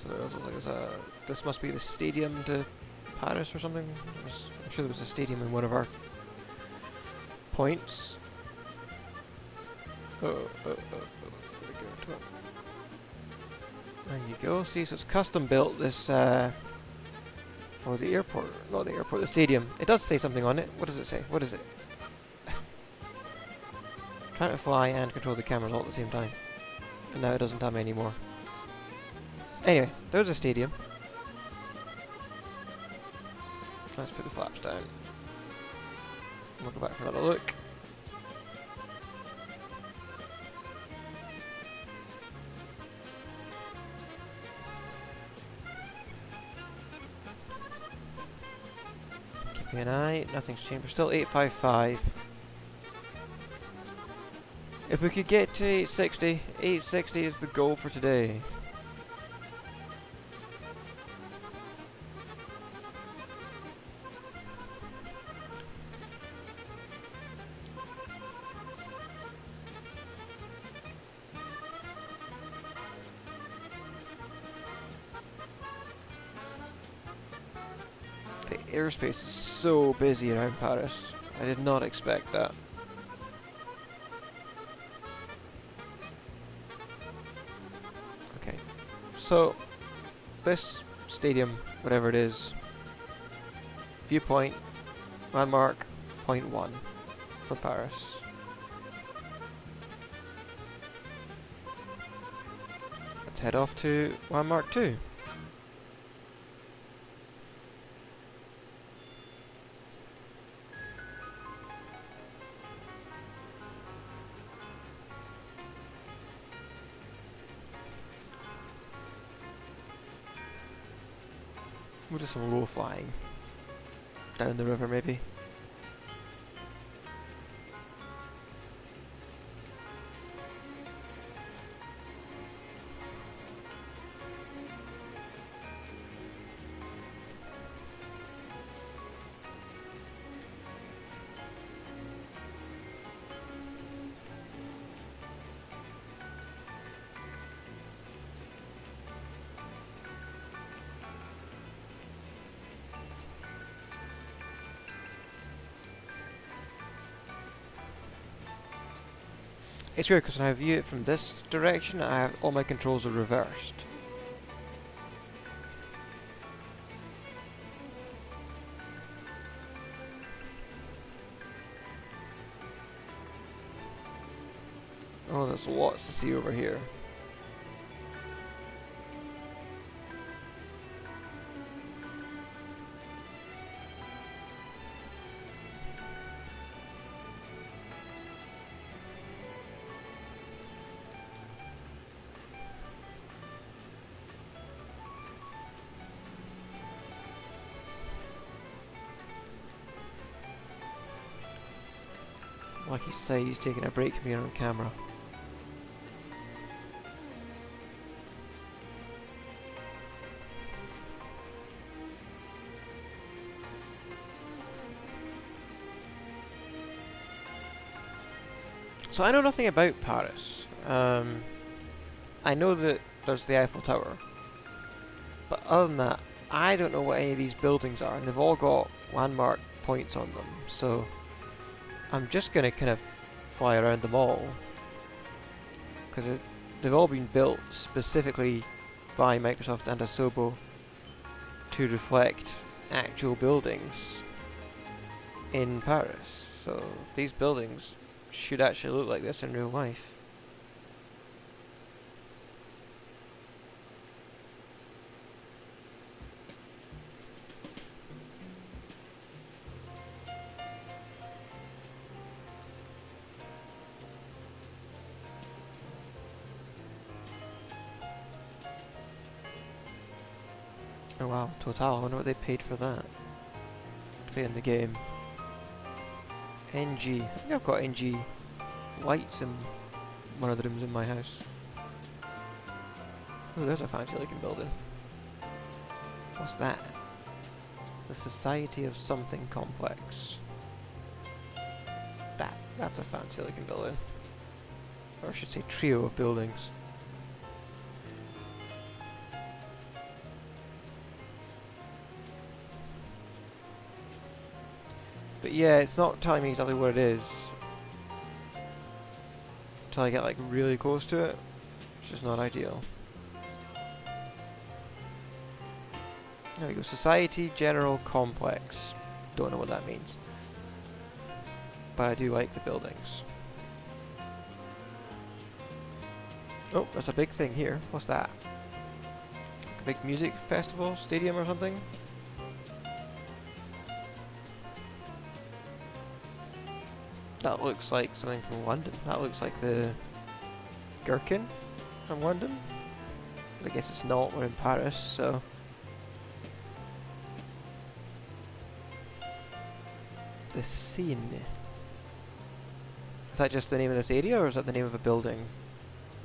So there's a. This must be the stadium to Paris or something. I'm sure there was a stadium in one of our points. There you go. See, so it's custom built. This for the airport, not the airport, the stadium. It does say something on it. What does it say? What is it? Trying to fly and control the cameras all at the same time. And now it doesn't tell me anymore. Anyway, there's a stadium. Let's put the flaps down. We'll go back for another look. Keeping an eye, nothing's changed. We're still 855. If we could get to 860, 860 is the goal for today. The airspace is so busy around Paris. I did not expect that. Okay, so this stadium, whatever it is, viewpoint, landmark, point 1 for Paris. Let's head off to landmark 2. We'll do some low flying. Down the river, maybe. It's weird because when I view it from this direction, I have all my controls are reversed. Oh, there's lots to see over here. Like he say, he's taking a break from being on camera. So I know nothing about Paris. I know that there's the Eiffel Tower. But other than that, I don't know what any of these buildings are, and they've all got landmark points on them. So I'm just going to kind of fly around them all, because they've all been built specifically by Microsoft and Asobo to reflect actual buildings in Paris. So these buildings should actually look like this in real life. Oh wow, Total, I wonder what they paid for that. To play in the game. NG. I think I've got NG lights in one of the rooms in my house. Oh, there's a fancy looking building. What's that? The Society of Something Complex. That's a fancy looking building. Or I should say trio of buildings. But yeah, it's not telling me exactly what it is until I get like really close to it, which is not ideal. There we go, Society General Complex. Don't know what that means. But I do like the buildings. Oh, there's a big thing here. What's that? A big music festival, stadium or something? That looks like something from London. That looks like the Gherkin from London. But I guess it's not, we're in Paris, so... The scene. Is that just the name of this area, or is that the name of a building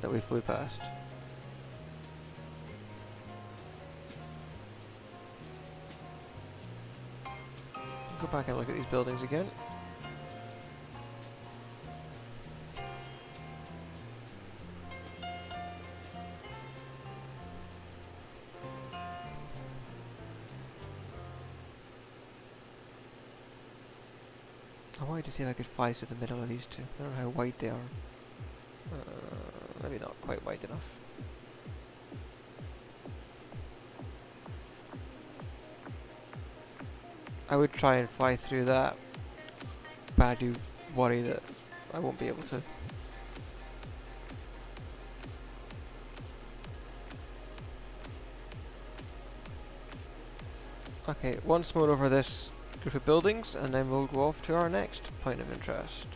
that we flew past? Go back and look at these buildings again. I wanted to see if I could fly through the middle of these two. I don't know how wide they are. Maybe not quite wide enough. I would try and fly through that, but I do worry that I won't be able to. Okay, once more over this group of buildings, and then we'll go off to our next point of interest.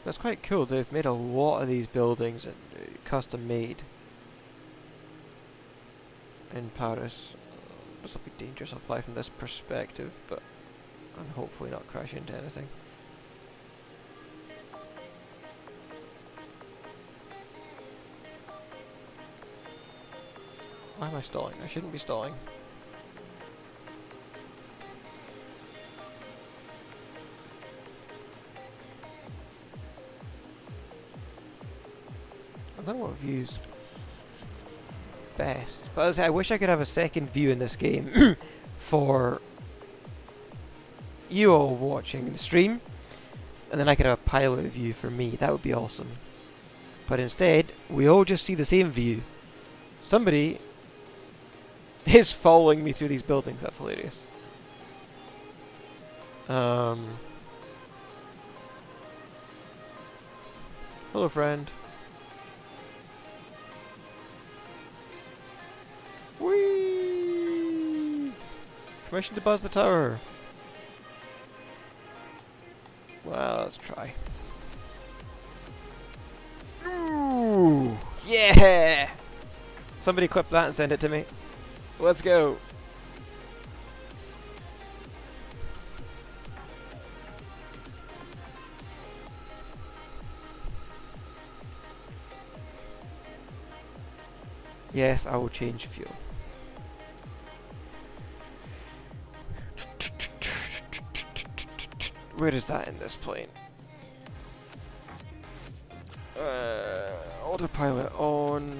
That's quite cool. They've made a lot of these buildings and custom made in Paris. This will be dangerous. I'll fly from this perspective, but and hopefully not crash into anything. Why am I stalling? I shouldn't be stalling. I don't know what view's best, but as I say, I wish I could have a second view in this game for you all watching the stream, and then I could have a pilot view for me. That would be awesome. But instead, we all just see the same view. Somebody is following me through these buildings. That's hilarious. Hello, friend. Whee! Permission to buzz the tower. Well, let's try. Ooh! Yeah! Somebody clip that and send it to me. Let's go. Yes, I will change fuel. Where is that in this plane? Autopilot on.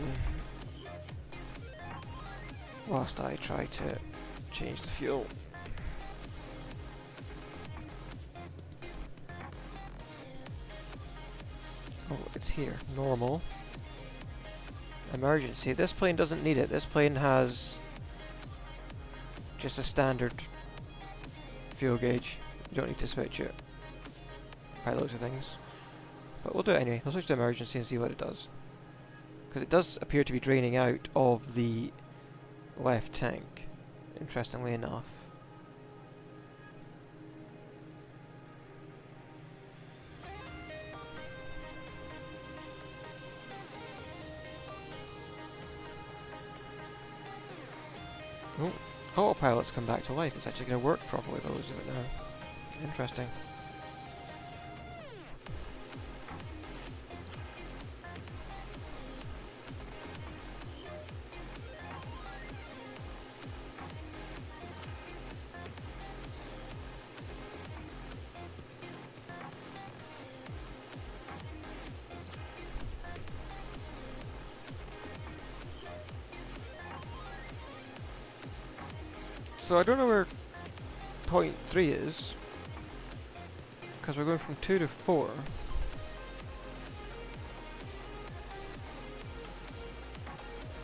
Whilst I try to change the fuel. Oh, it's here. Normal. Emergency. This plane doesn't need it. This plane has just a standard fuel gauge. You don't need to switch it by loads of things. But we'll do it anyway. We'll switch to emergency and see what it does. Because it does appear to be draining out of the left tank, interestingly enough. Oh, autopilot's come back to life. It's actually going to work properly by the looks of it now. Interesting. So I don't know where point 3 is, because we're going from 2 to 4.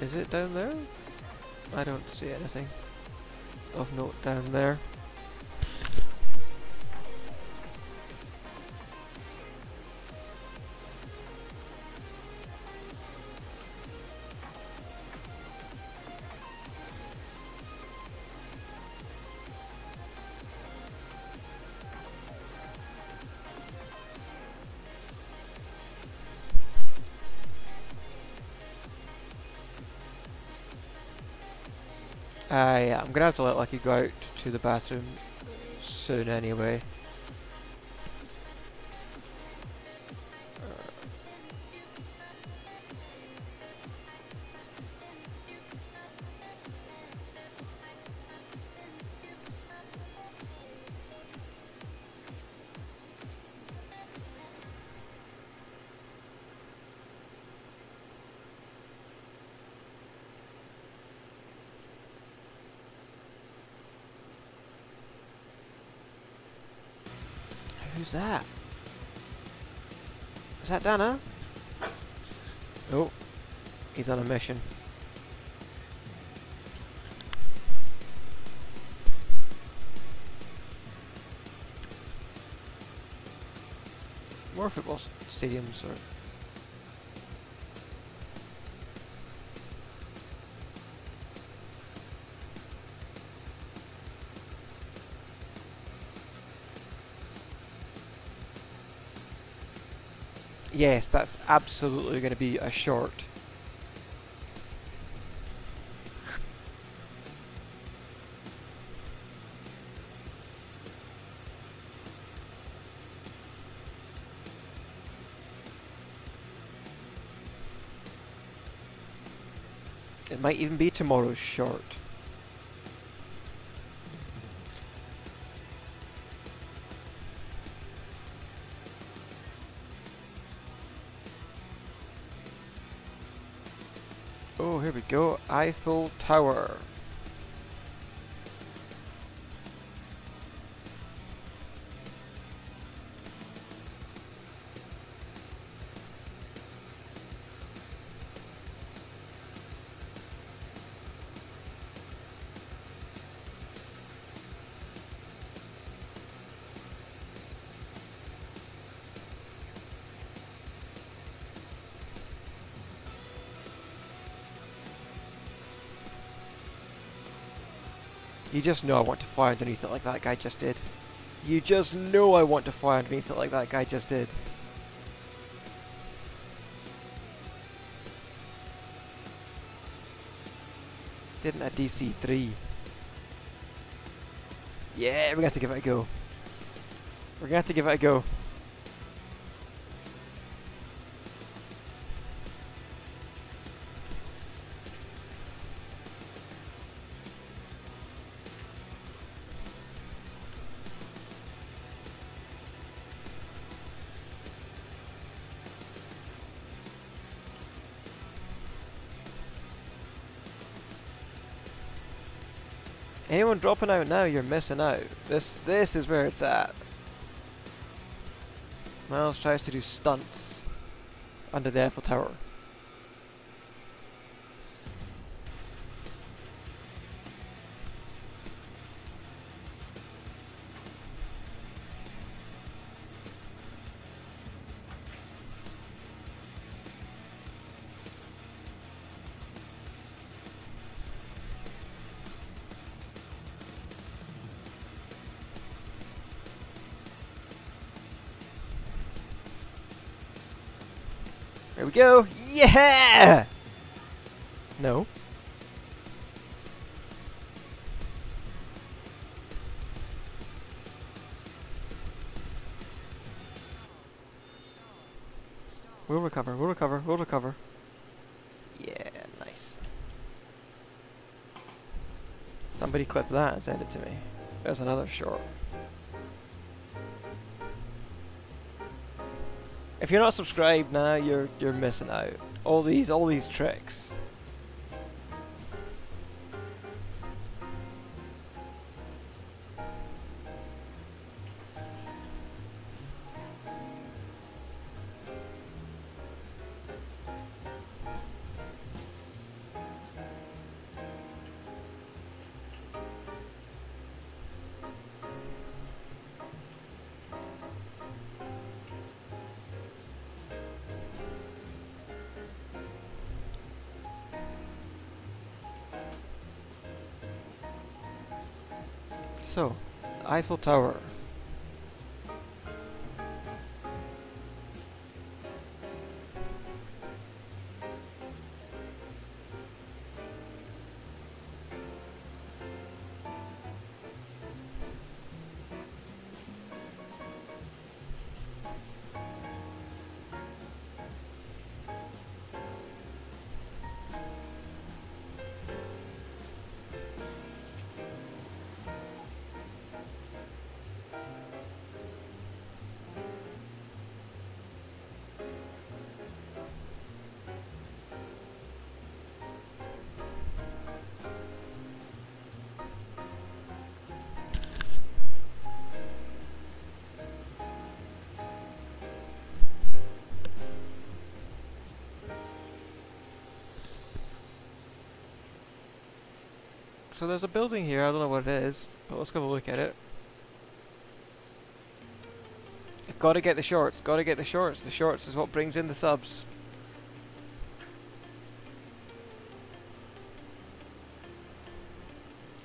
Is it down there? I don't see anything of note down there. Yeah, I'm gonna have to let Lucky go out to the bathroom soon anyway. Who's that? Is that Dana? Oh, he's on a mission. More football stadiums, or yes, that's absolutely going to be a short. It might even be tomorrow's short. Oh, here we go. Eiffel Tower. You just know I want to fly underneath it like that guy just did. You just know I want to fly underneath it like that guy just did. Didn't a DC-3. Yeah, we're gonna have to give it a go. We're gonna have to give it a go. Anyone dropping out now, you're missing out. This is where it's at. Miles tries to do stunts under the Eiffel Tower. There we go. Yeah! No. We'll recover, we'll recover, we'll recover. Yeah, nice. Somebody clip that and send it to me. There's another short. If you're not subscribed now, you're missing out. All these tricks. So, Eiffel Tower. So there's a building here, I don't know what it is, but let's go have a look at it. Gotta get the shorts, gotta get the shorts. The shorts is what brings in the subs.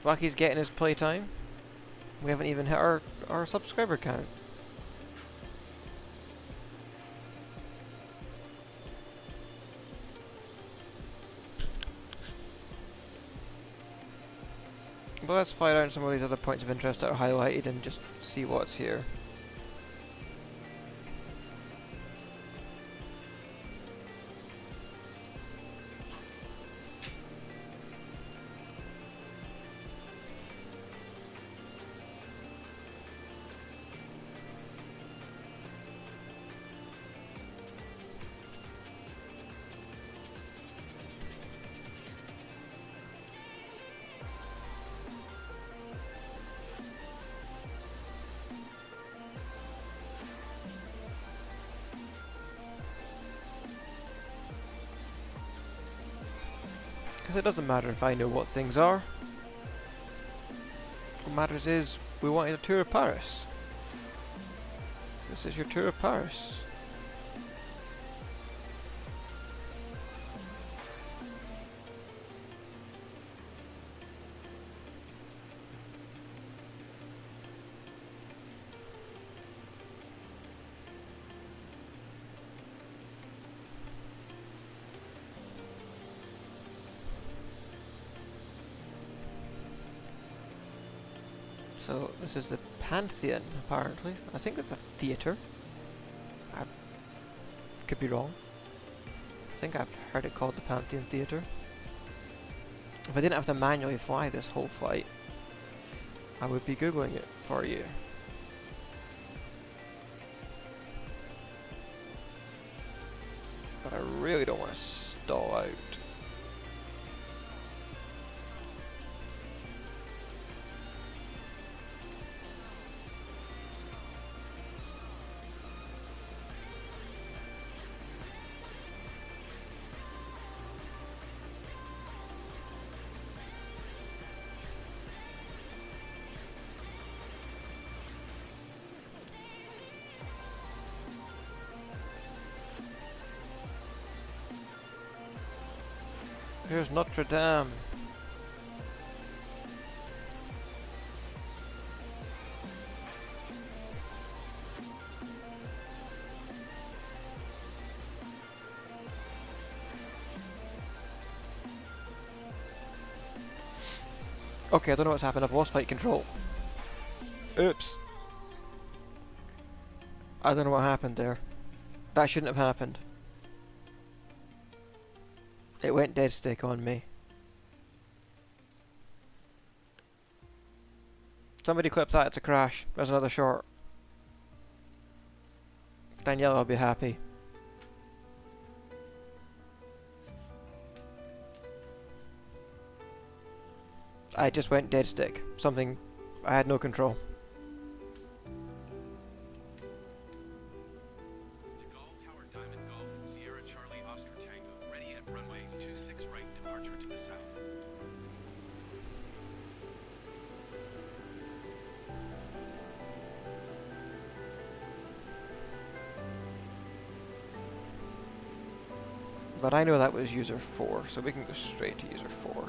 Lucky's getting his playtime. We haven't even hit our subscriber count. But let's find out some of these other points of interest that are highlighted and just see what's here. Because it doesn't matter if I know what things are. What matters is we wanted a tour of Paris. This is your tour of Paris. So this is the Pantheon, apparently. I think it's a theatre. I could be wrong. I think I've heard it called the Pantheon Theatre. If I didn't have to manually fly this whole flight, I would be googling it for you. But I really don't want to stall out. Here's Notre Dame. Okay, I don't know what's happened. I've lost flight control. Oops. I don't know what happened there. That shouldn't have happened. It went dead stick on me. Somebody clip that, it's a crash. There's another short. Danielle will be happy. I just went dead stick. Something, I had no control. But I know that was user 4, so we can go straight to user 4.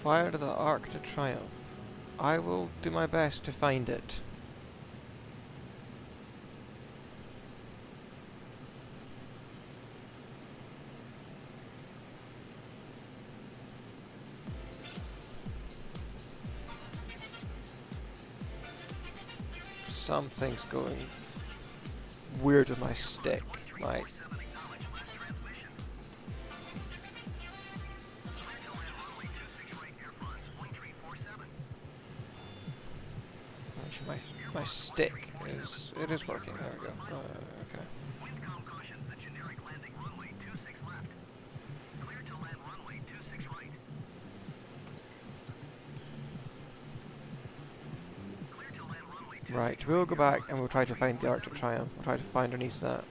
Fire to the Arc de Triomphe. I will do my best to find it. Something's going weird with my stick. Actually, my stick is working. There we go. Okay. Right, we'll go back and we'll try to find the Arc de Triomphe. We'll try to find underneath that.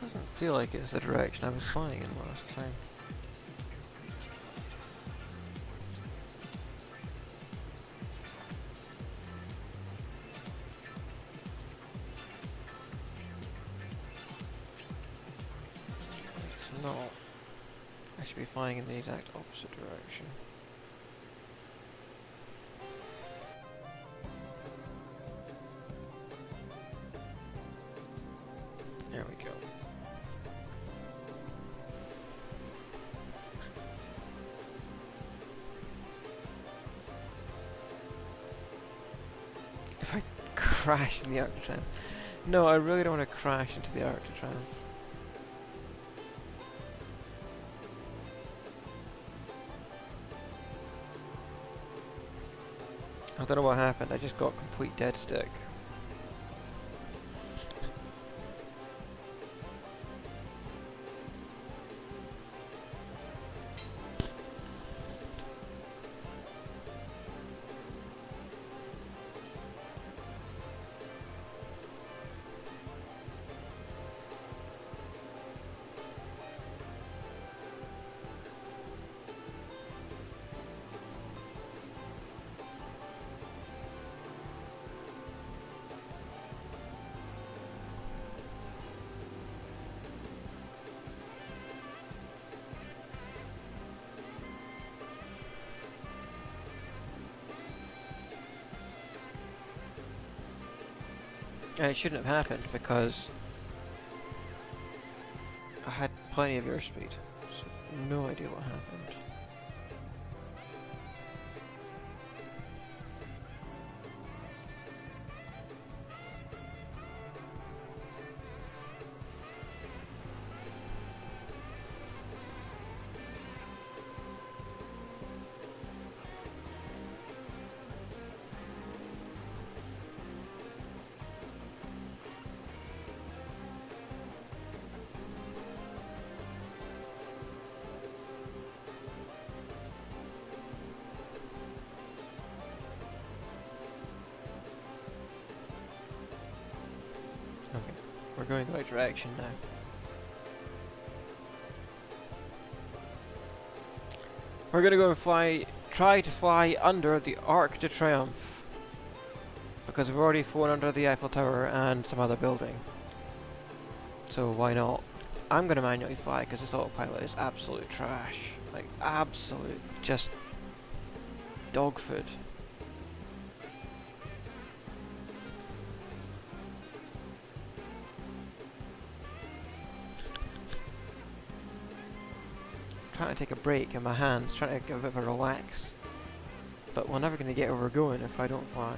Doesn't feel like it's the direction I was flying in last time. It's not. I should be flying in the exact opposite direction. There we go. If I crash in the Arc de Triomphe. No, I really don't want to crash into the Arc de Triomphe. I don't know what happened, I just got complete dead stick. And it shouldn't have happened because I had plenty of airspeed. So no idea what happened. going the right direction now. We're gonna go and try to fly under the Arc de Triomphe. Because we've already flown under the Eiffel Tower and some other building. So why not? I'm gonna manually fly because this autopilot is absolute trash. Like, absolute, just dog food. Trying to take a break in my hands, trying to get a bit of a relax. But we're never going to get where we're going if I don't fly.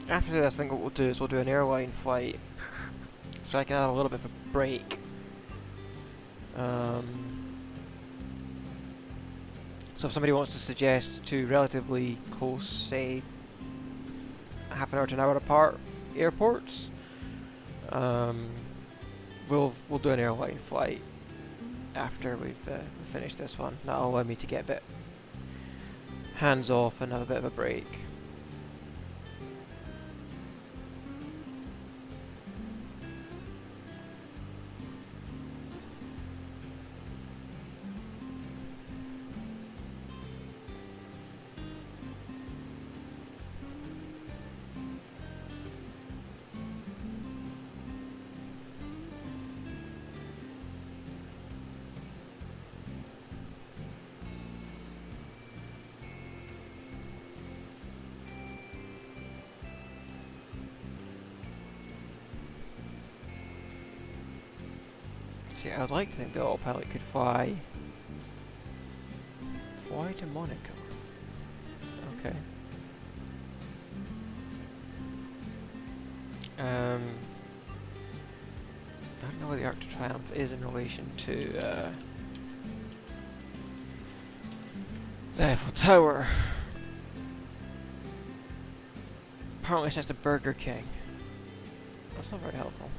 After this, I think what we'll do is we'll do an airline flight, so I can have a little bit of a break. So if somebody wants to suggest two relatively close, say half an hour to an hour apart airports, we'll do an airline flight after we've finished this one. That'll allow me to get a bit hands off and have a bit of a break. See, I'd like to think the autopilot could fly to Monaco. Okay. I don't know where the Arc de Triomphe is in relation to the Eiffel Tower. Apparently it's just a Burger King. That's not very helpful.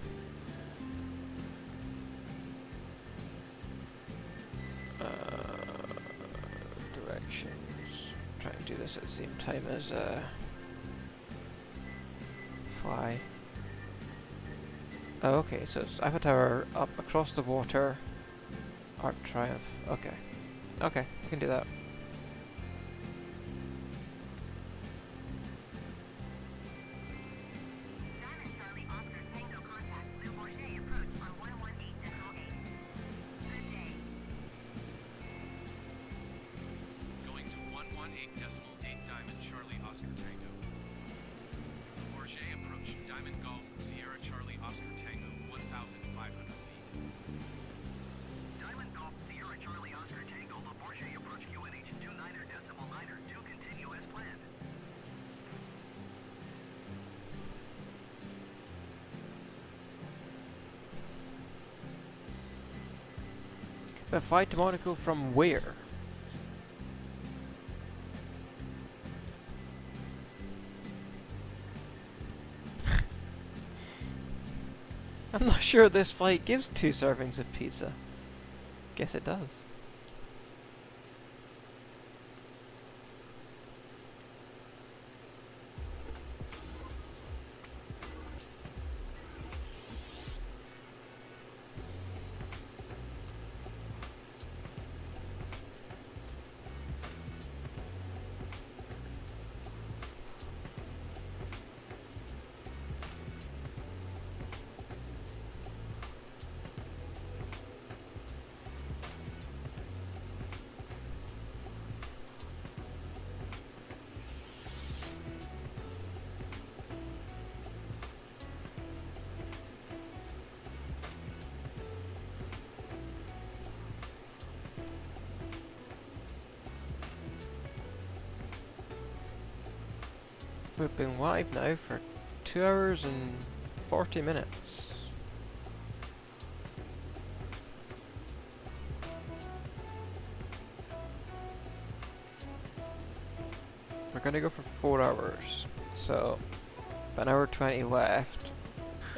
Directions. Try and do this at the same time as fly. Oh, okay, so it's Eiffel Tower up across the water. Arc de Triomphe. Okay. Okay, I can do that. Going to 118.8 Diamond Charlie Oscar Tango. Bourget approach, Diamond Golf, Sierra Charlie Oscar Tango, 1,500 feet. Diamond Golf Sierra Charlie Oscar Tango, the Bourget approach QNH 29er.9er to continue as planned. But fly to Monaco from where? I'm not sure this flight gives 2 servings of pizza. Guess it does. We've been live now for 2 hours and 40 minutes. gonna go for 4 hours. So, about an hour 20 left.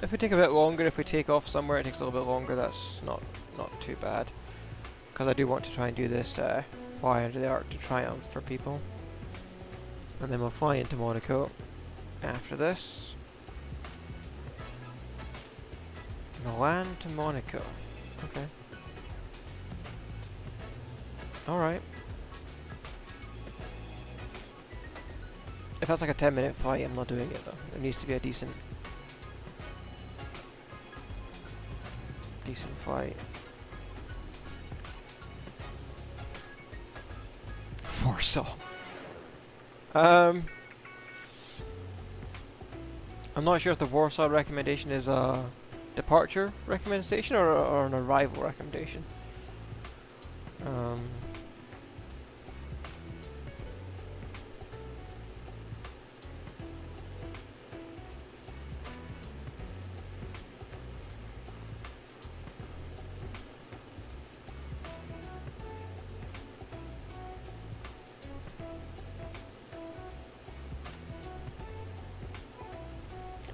If we take a bit longer, if we take off somewhere, it takes a little bit longer. That's not too bad. Because I do want to try and do this fly under the Arc de Triomphe for people. And then we'll fly into Monaco after this. Milan to Monaco. Okay. Alright. If that's like a 10-minute flight, I'm not doing it though. There needs to be a decent flight. Warsaw. I'm not sure if the Warsaw recommendation is a departure recommendation or an arrival recommendation.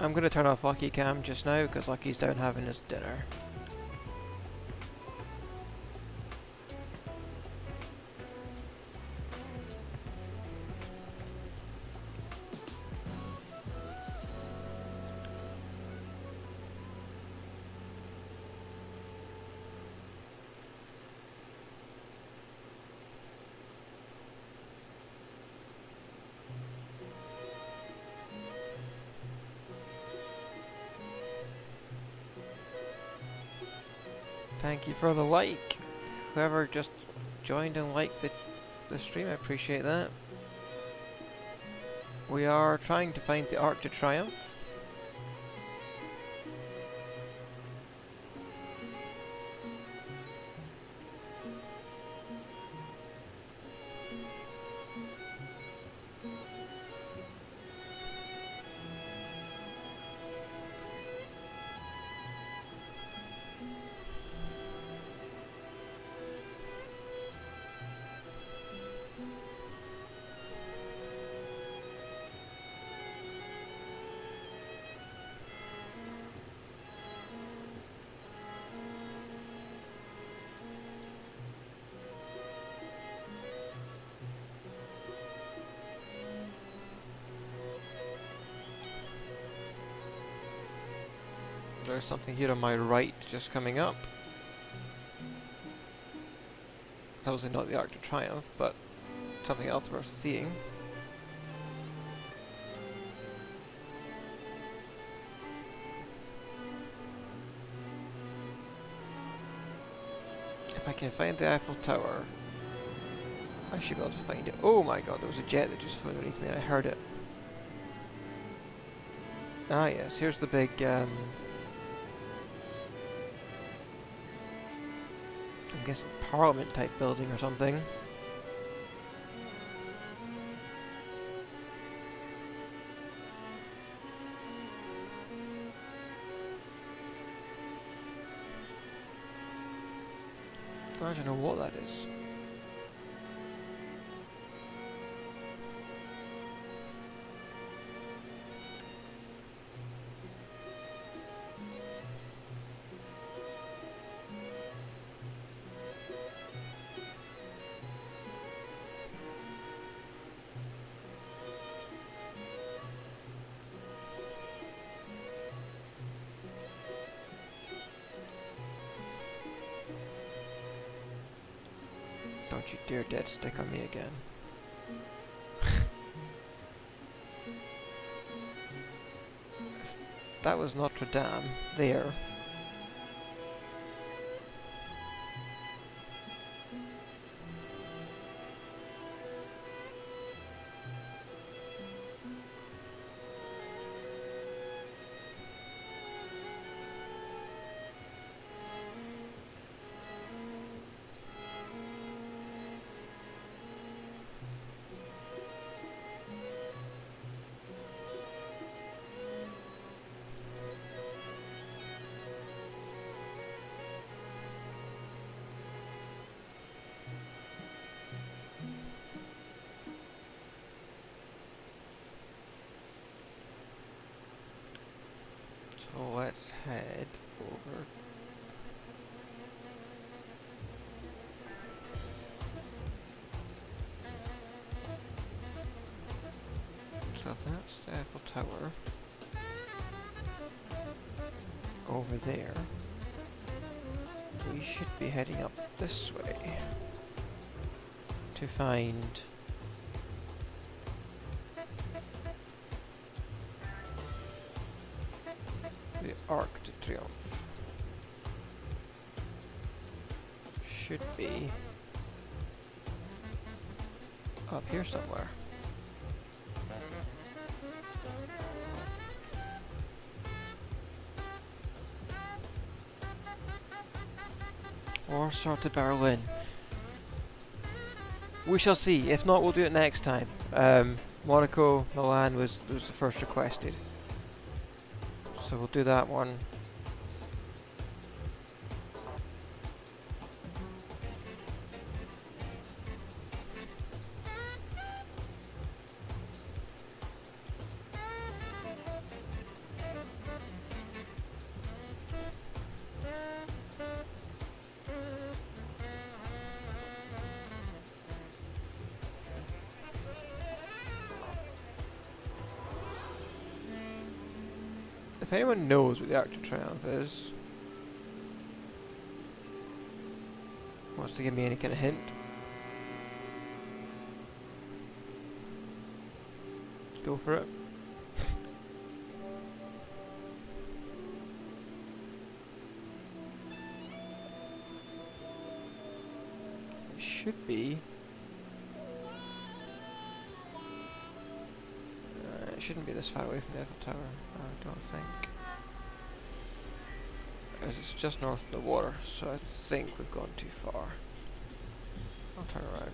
I'm gonna turn off Lucky Cam just now because Lucky's down having his dinner. Thank you for the like. Whoever just joined and liked the stream, I appreciate that. We are trying to find the Arc de Triomphe. There's something here on my right just coming up. It's obviously not the Arc de Triomphe, but something else worth seeing. If I can find the Eiffel Tower, I should be able to find it. Oh my god, there was a jet that just flew underneath me and I heard it. Ah yes, here's the big I'm guessing Parliament type building or something. I don't know what that is. Don't you dare dead stick on me again. That was Notre Dame there. So let's head over. So that's the Eiffel Tower over there. We should be heading up this way to find the Arc de Triomphe. Should be up here somewhere. Or start to Berlin. We shall see. If not, we'll do it next time. Monaco, Milan was the first requested. So we'll do that one. If anyone knows what the Arc de Triomphe is, wants to give me any kind of hint, go for it. It should be. It shouldn't be this far away from the Eiffel Tower, I don't think. As it's just north of the water, so I think we've gone too far. I'll turn around.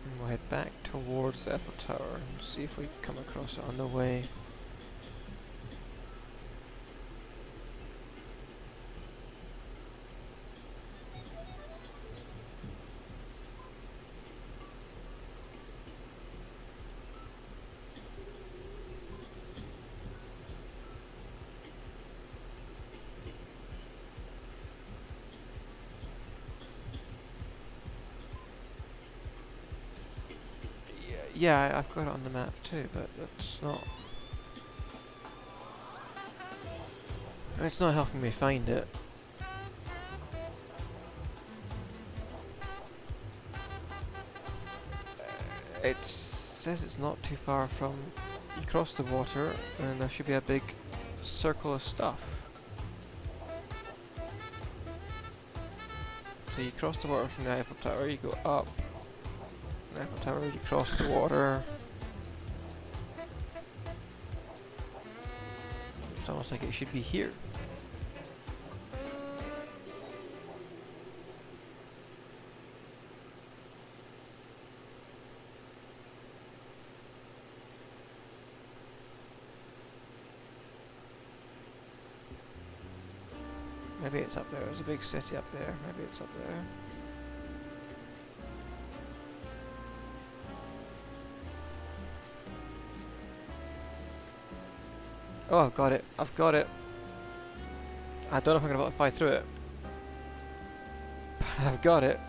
And we'll head back towards the Eiffel Tower and see if we come across it on the way. Yeah, I've got it on the map too, but that's not... It's not helping me find it. It says it's not too far from... You cross the water and there should be a big circle of stuff. So you cross the water from the Eiffel Tower, you go up. The Eiffel Tower, you cross the water. It's almost like it should be here. Maybe it's up there. There's a big city up there. Maybe it's up there. Oh, I've got it. I've got it. I don't know if I'm going to be able to fly through it. But I've got it.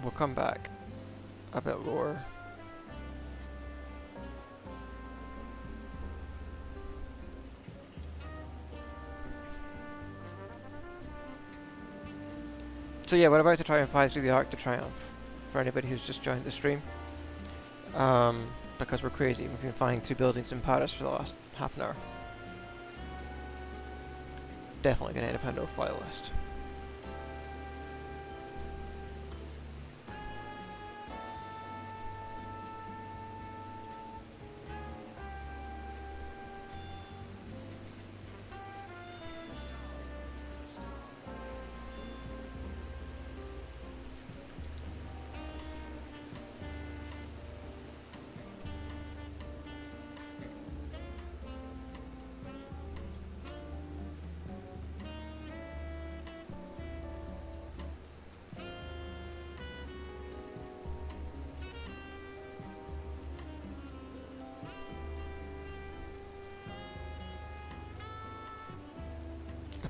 We'll come back a bit lower. So yeah, we're about to try and fly through the Arc de Triomphe, for anybody who's just joined the stream. Because we're crazy, we've been flying through buildings in Paris for the last half an hour. Definitely going to end up on a no-fly list.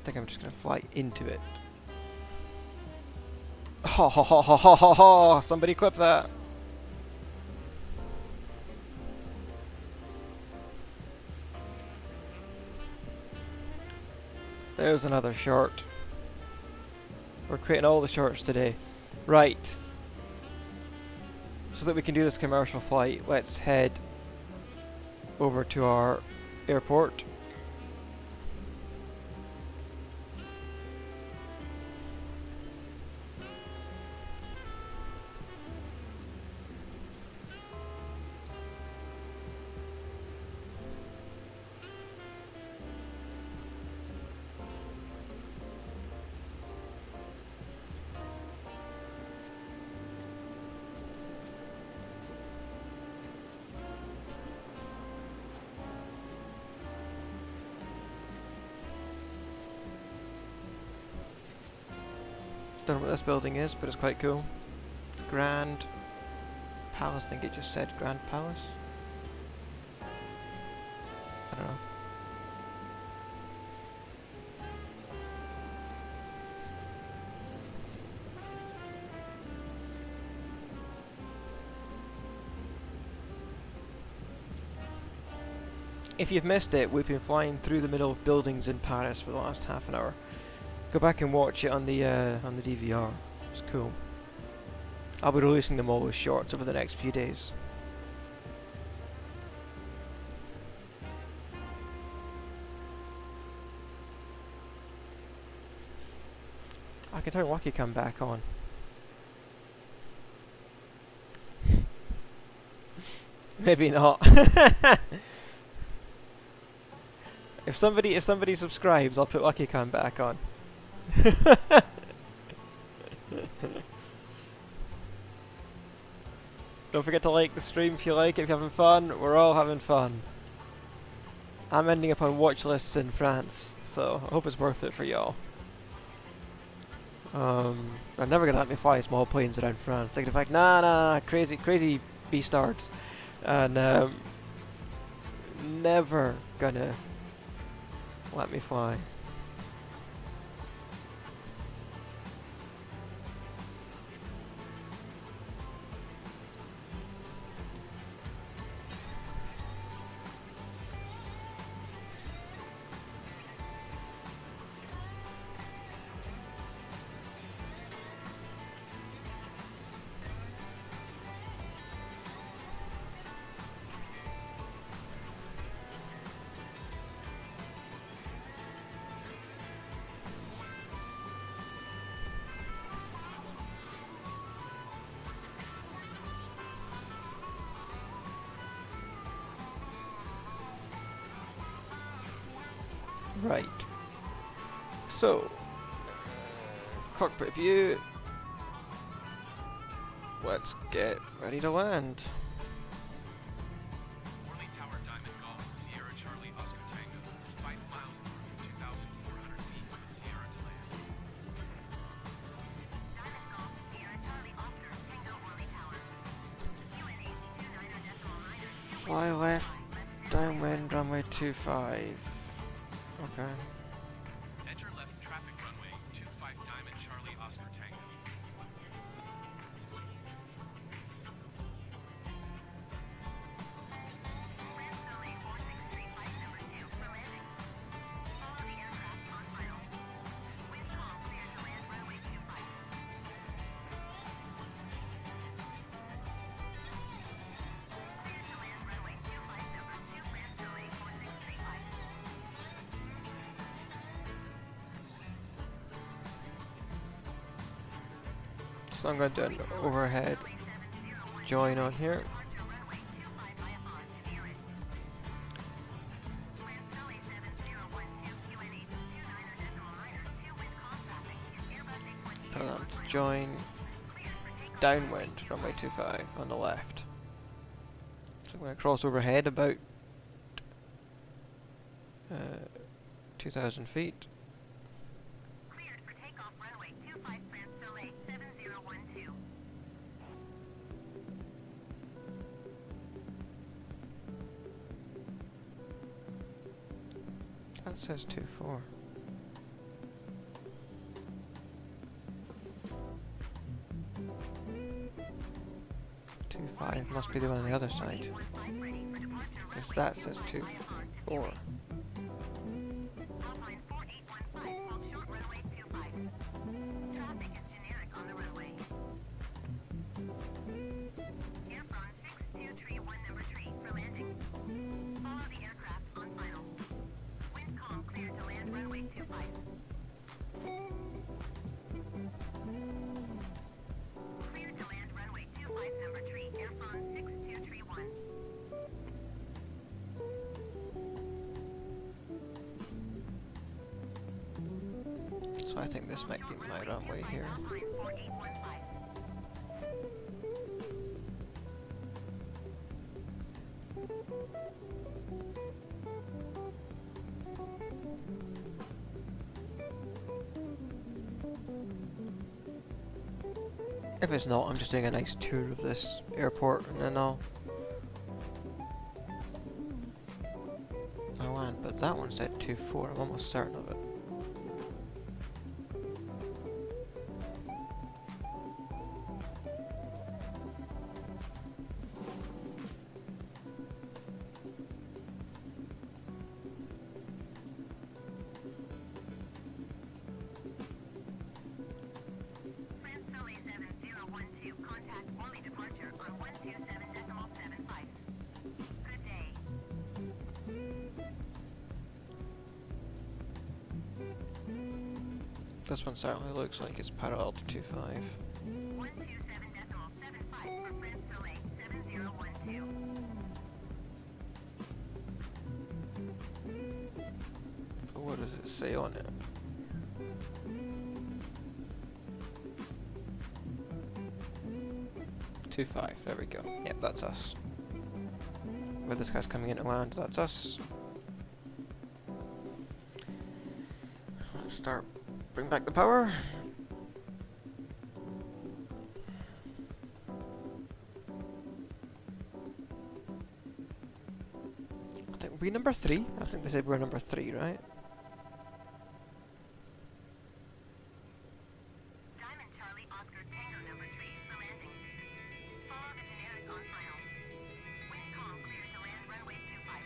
think I'm just gonna fly into it. Ho ho ho ho ho ho ho! Somebody clip that! There's another short. We're creating all the shorts today. Right. So that we can do this commercial flight, let's head over to our airport. Don't know what this building is, but it's quite cool. Grand Palace, I think it just said Grand Palace. I don't know. If you've missed it, we've been flying through the middle of buildings in Paris for the last half an hour. Go back and watch it on the DVR. It's cool. I'll be releasing them all as shorts over the next few days. I can turn Wacky Cam back on. Maybe not. If somebody subscribes, I'll put Wacky Cam back on. Don't forget to like the stream if you like it, if you're having fun. We're all having fun. I'm ending up on watch lists in France, so I hope it's worth it for y'all. They're never gonna let me fly small planes around France. They're gonna be like, nah, crazy beastards. And never gonna let me fly. Right. So, cockpit view. Let's get ready to land. Orly Tower Diamond Golf, Sierra Charlie Oscar Tango. It's 5 miles north, 2,400 feet with Sierra to land. Diamond Golf, Sierra Charlie Oscar, Tango Orly Tower. UNH 29.9. Fly left, downwind, runway 25. Okay. Enter left traffic runway, 25 Diamond Charlie Oscar Tango. Landslide 463 flight number 2 for landing. Follow the aircraft on final. Wind call clear to land runway 25. Clear to land runway 25 number 2 landslide 4635. So I'm going to do an overhead join on here. Tell them to join downwind, runway 25 on the left. So I'm going to cross overhead about 2,000 feet. Cleared for takeoff runway 25 France Soleil 7012. That says 24. 25 must be the one on the other side. Because that says 24. Alpine 4815, hold short runway 25. Traffic is generic on the runway. Air France 6231 number 3 for landing. Follow the aircraft on final. Wind calm clear to land runway 25. Clear to land runway 25 number 3 Air France 6231. So I think this might be my runway here. Alpine 4815. If it's not, I'm just doing a nice tour of this airport and then I'll land. But that one said 24, I'm almost certain of it. France Sully 7012, contact Orly departure on 127.75. Good day. This one certainly looks like it's parallel to 25. 127.75 for France Sully 7012. But what does it say on it? Two five. There we go. Yep, that's us. Where this guy's coming in to land, that's us. Let's start. Bring back the power. I think we're number 3. I think they said we're number 3, right? Diamond Charlie Oscar Tango number 3 for landing. Follow the generic on final. Wind calm clear to land runway 25.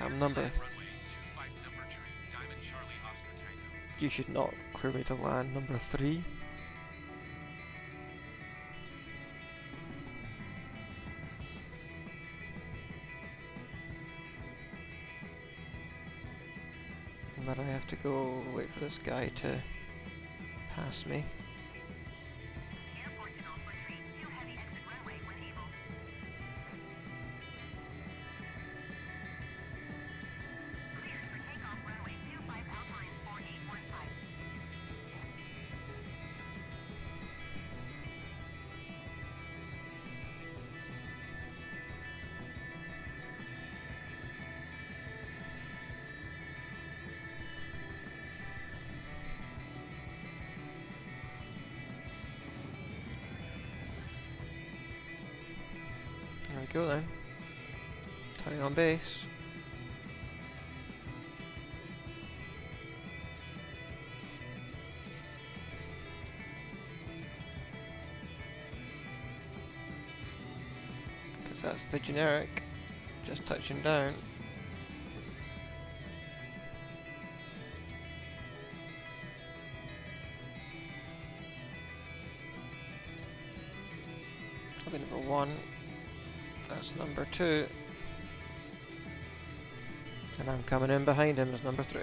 I'm number. Runway 25 number 3, Diamond Charlie Oscar Tango. You should not clear me to land number 3. But I have to go wait for this guy to pass me. Airport signal for 3, 2 heavy exit runway when able. Cleared for takeoff runway 25 Alpine 4815. There we go then. Turning on base. Because that's the generic. Just touching down. Okay, number 1. That's number 2. And I'm coming in behind him as number 3.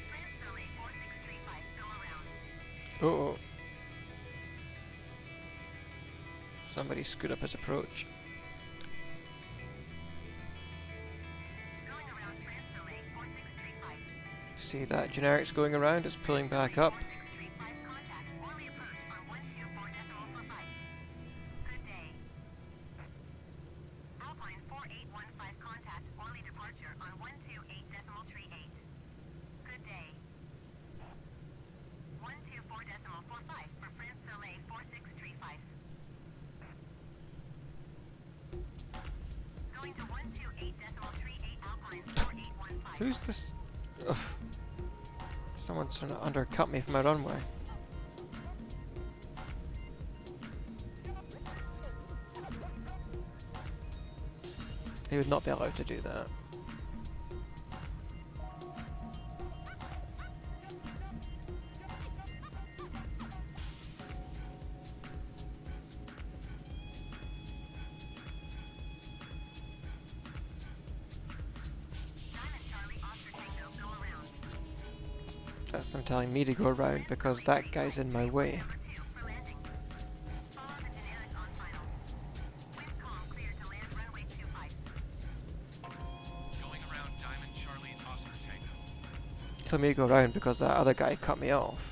France Sully 4635 still around. Oh. Somebody screwed up his approach. Going around France Sully 4635. See that generic's going around, it's pulling back up. 4635 contact Orly approach on 124.45. Good day. Who's this? Ugh. Someone's trying to undercut me from my runway. He would not be allowed to do that. That's them telling me to go around because that guy's in my way. Going around Diamond Charlie Oscar Tango. Tell me to go around because that other guy cut me off.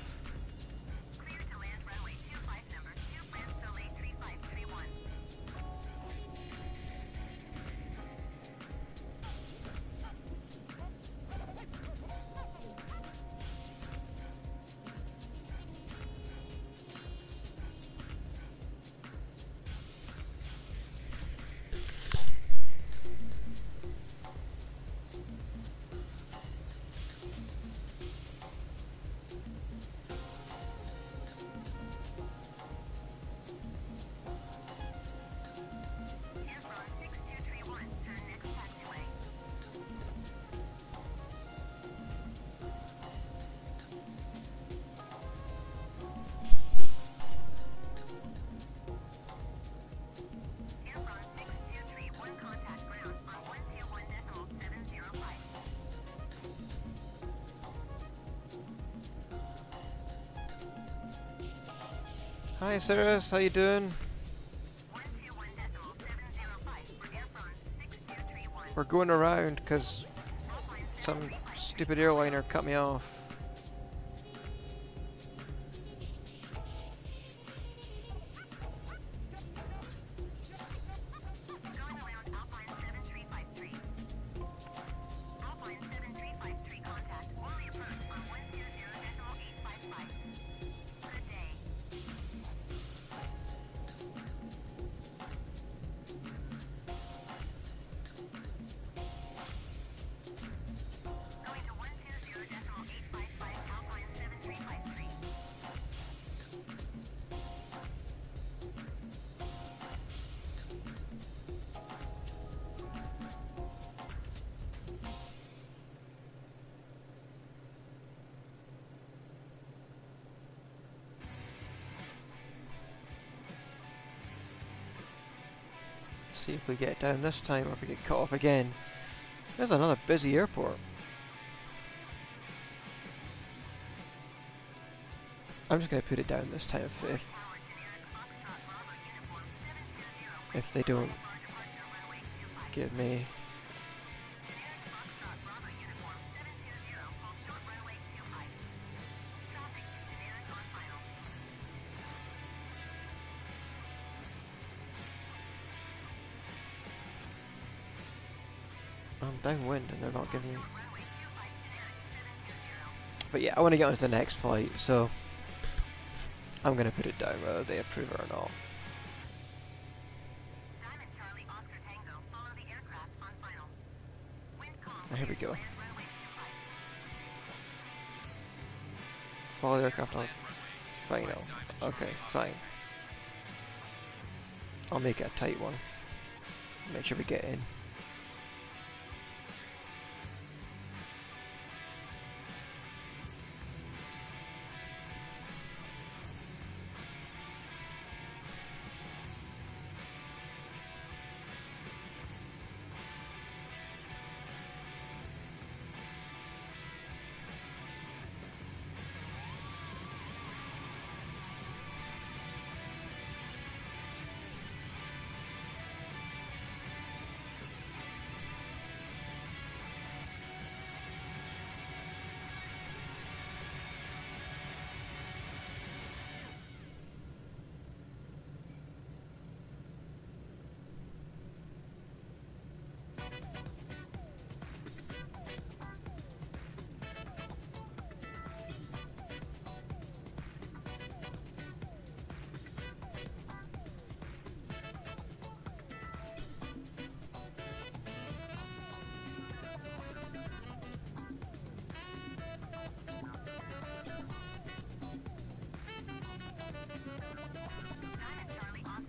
Hi Cyrus, how you doing? We're going around because some stupid airliner cut me off. See if we get down this time or if we get cut off again. There's another busy airport. I'm just going to put it down this time if they don't give me... I'm downwind and they're not giving me... But yeah, I want to get on to the next flight, so I'm going to put it down whether they approve it or not. Oh, here we go. Follow the aircraft on final. Okay, fine. I'll make it a tight one. Make sure we get in.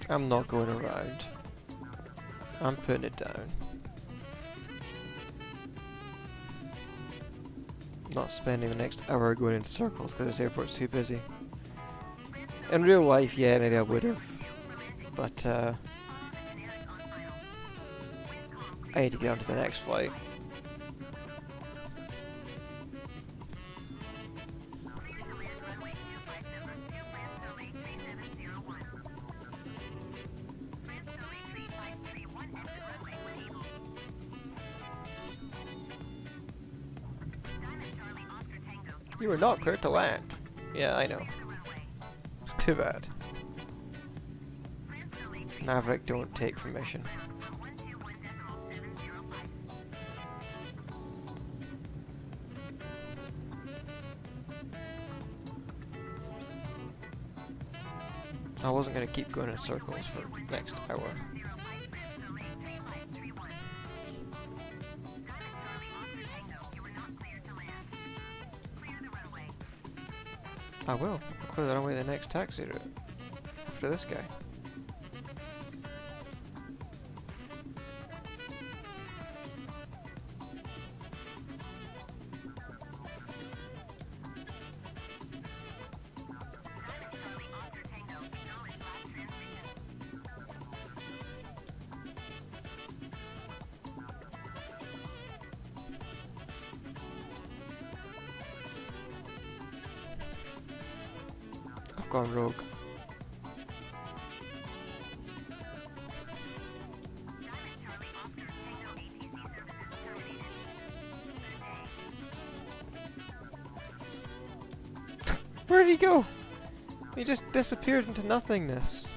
I'm not going around. I'm putting it down. Not spending the next hour going in circles because this airport's too busy. In real life, yeah, maybe I would have. But, I need to get on to the next flight. You were not cleared to land. Yeah, I know. Too bad. Maverick, don't take permission. I wasn't going to keep going in circles for the next hour. I will. I'll clear the runway the next taxi route. After this guy. I've gone rogue. Where did he go? He just disappeared into nothingness.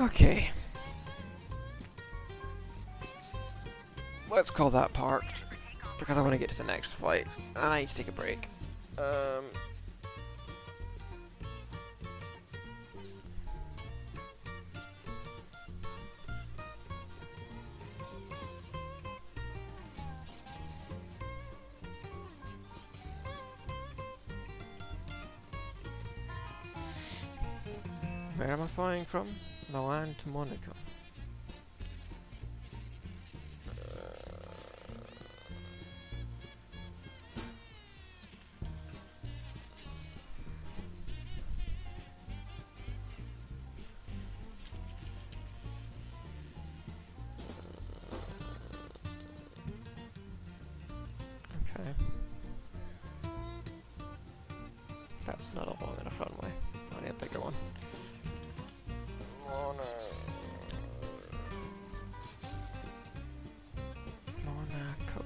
Okay. Let's call that parked, because I want to get to the next flight, and I need to take a break. Where am I flying from? Milan to Monaco. Okay. That's not a long enough runway. I need a bigger one. Monaco.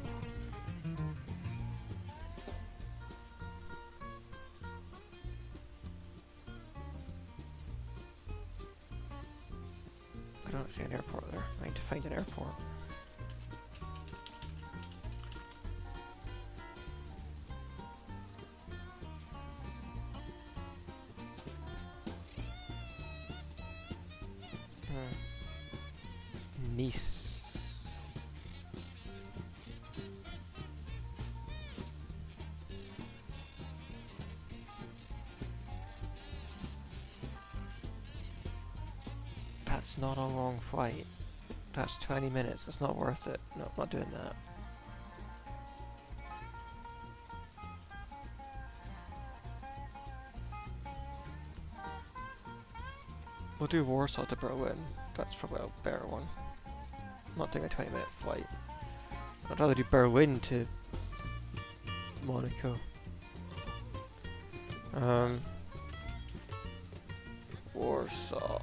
I don't see an airport there. I need to find an airport. Nice. That's not a long flight. That's 20 minutes. That's not worth it. No, I'm not doing that. We'll do Warsaw to Berlin. That's probably a better one. I'm not doing a 20-minute flight. I'd rather do Berlin to Monaco. Warsaw.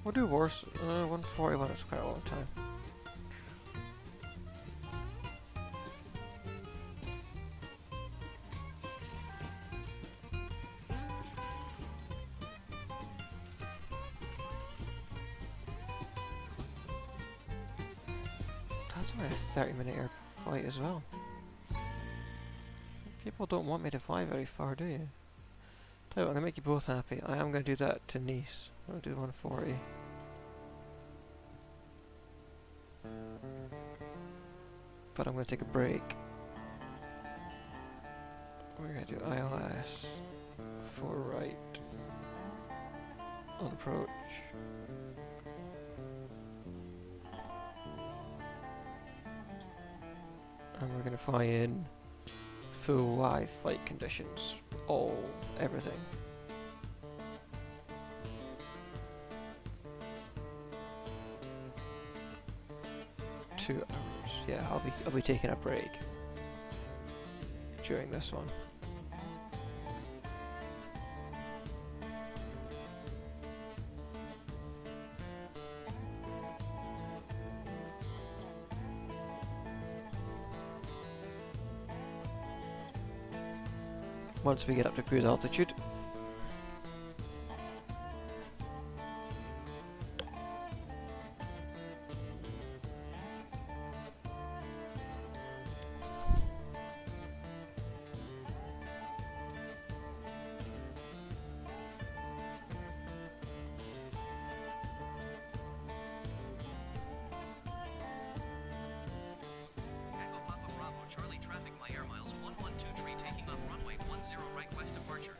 We'll do worse. 141 is quite a long time. That's only a 30-minute air flight as well. People don't want me to fly very far, do you? Tell you what, I'm gonna make you both happy. I am gonna do that to Nice. I'll do 140. But I'm gonna take a break. We're gonna do ILS. 4 right. On approach. And we're gonna fly in full live flight conditions. Everything. 2 hours. Yeah, I'll be taking a break during this one. Once we get up to cruise altitude. Echo Papa Bravo Charlie traffic MyAirMyles 1123 taking off runway 10 right west departure.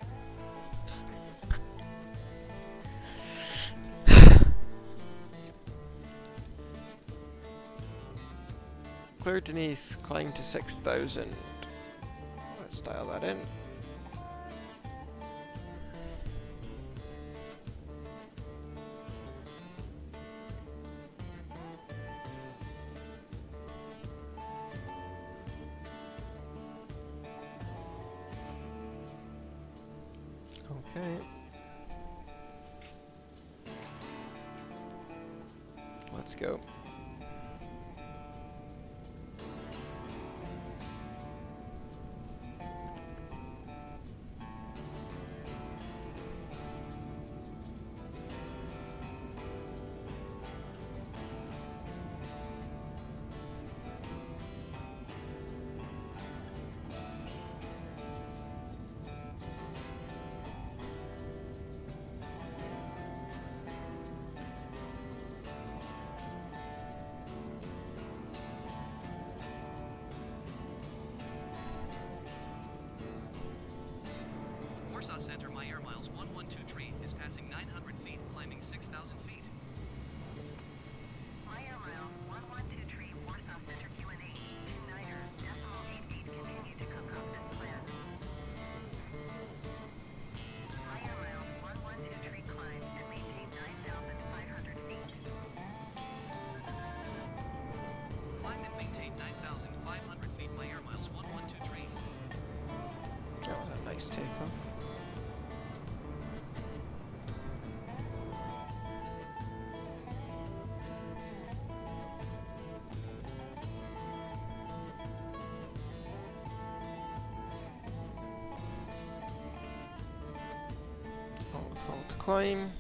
Clear Denise, climb to 6,000. Let's dial that in. Okay. Let's go. Warsaw Center MyAirMyles 1123 is passing 900 feet, climbing 6,000 feet. MyAirMyles 1123 Warsaw Center QNH 29er decimal 88 continue to cook up as planned. MyAirMyles 1123 climb and maintain 9,500 feet. Climb and maintain 9,500 feet MyAirMyles 1123. That was a nice takeoff. Hold to climb.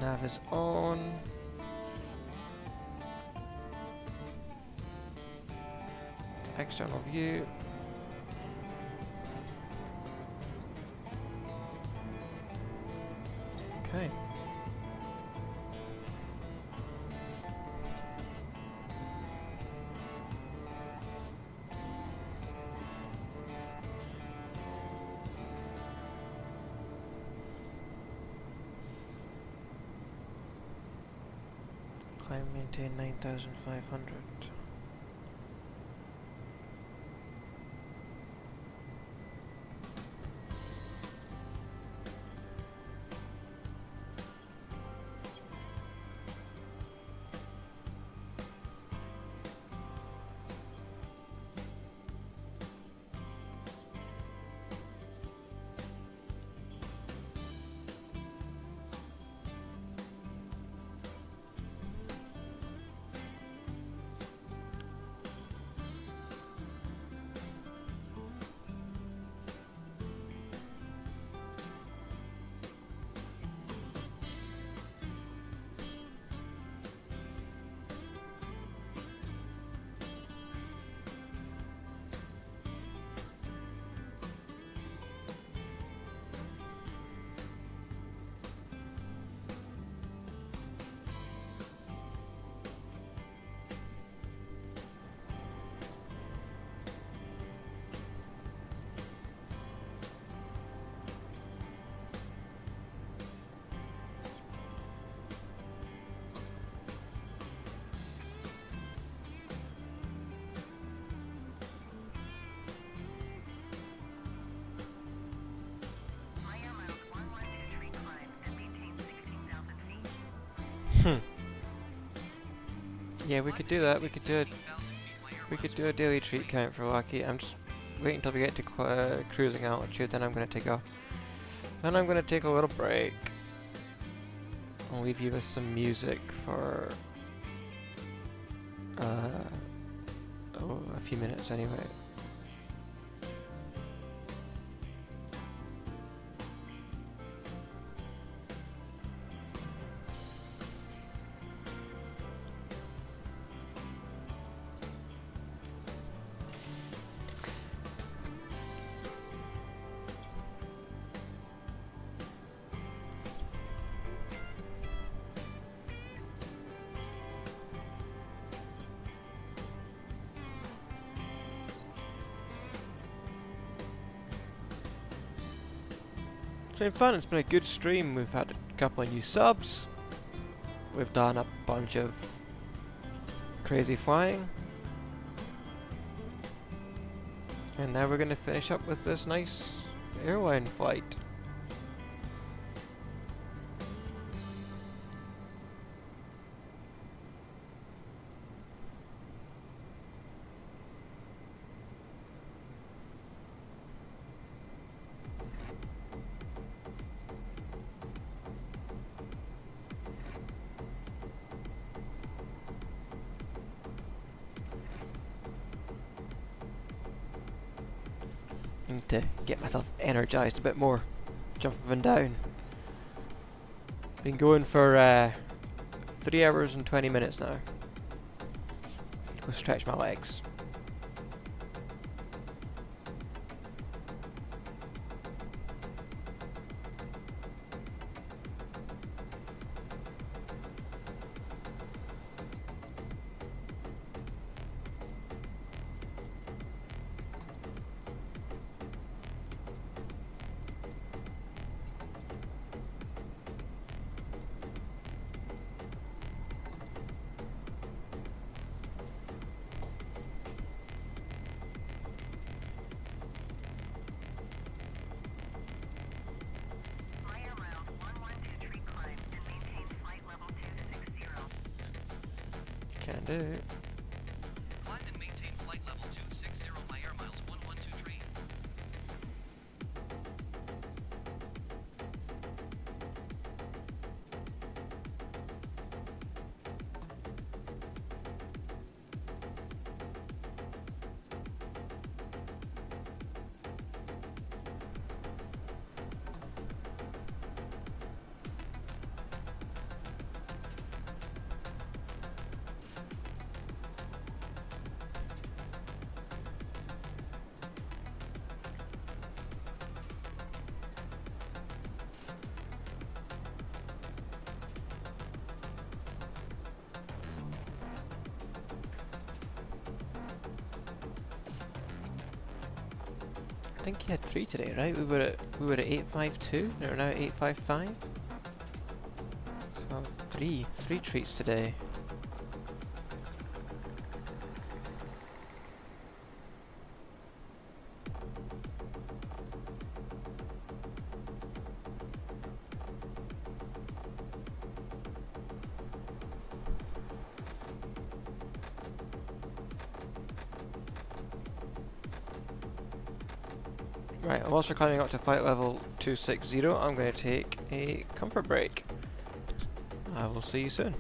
Nav is on. External view. Okay. Climb, maintain 9,500. Yeah, we could do that. We could do a daily treat count for Lucky. I'm just waiting until we get to cruising altitude, then I'm gonna take off. Then I'm gonna take a little break. I'll leave you with some music for a few minutes anyway. It's been fun, it's been a good stream. We've had a couple of new subs. We've done a bunch of crazy flying. And now we're gonna finish up with this nice airline flight. Need to get myself energized a bit more. Jump up and down. Been going for 3 hours and 20 minutes now. Go stretch my legs. MyAirMyles 112 tree climb and maintain flight level 260. Can do. Climb and maintain flight level 260 MyAirMyles 112 tree. I think you had 3 today, right? We were at 852, and we're now at 855. So three treats today. Right, whilst we're climbing up to flight level 260, I'm going to take a comfort break. I will see you soon.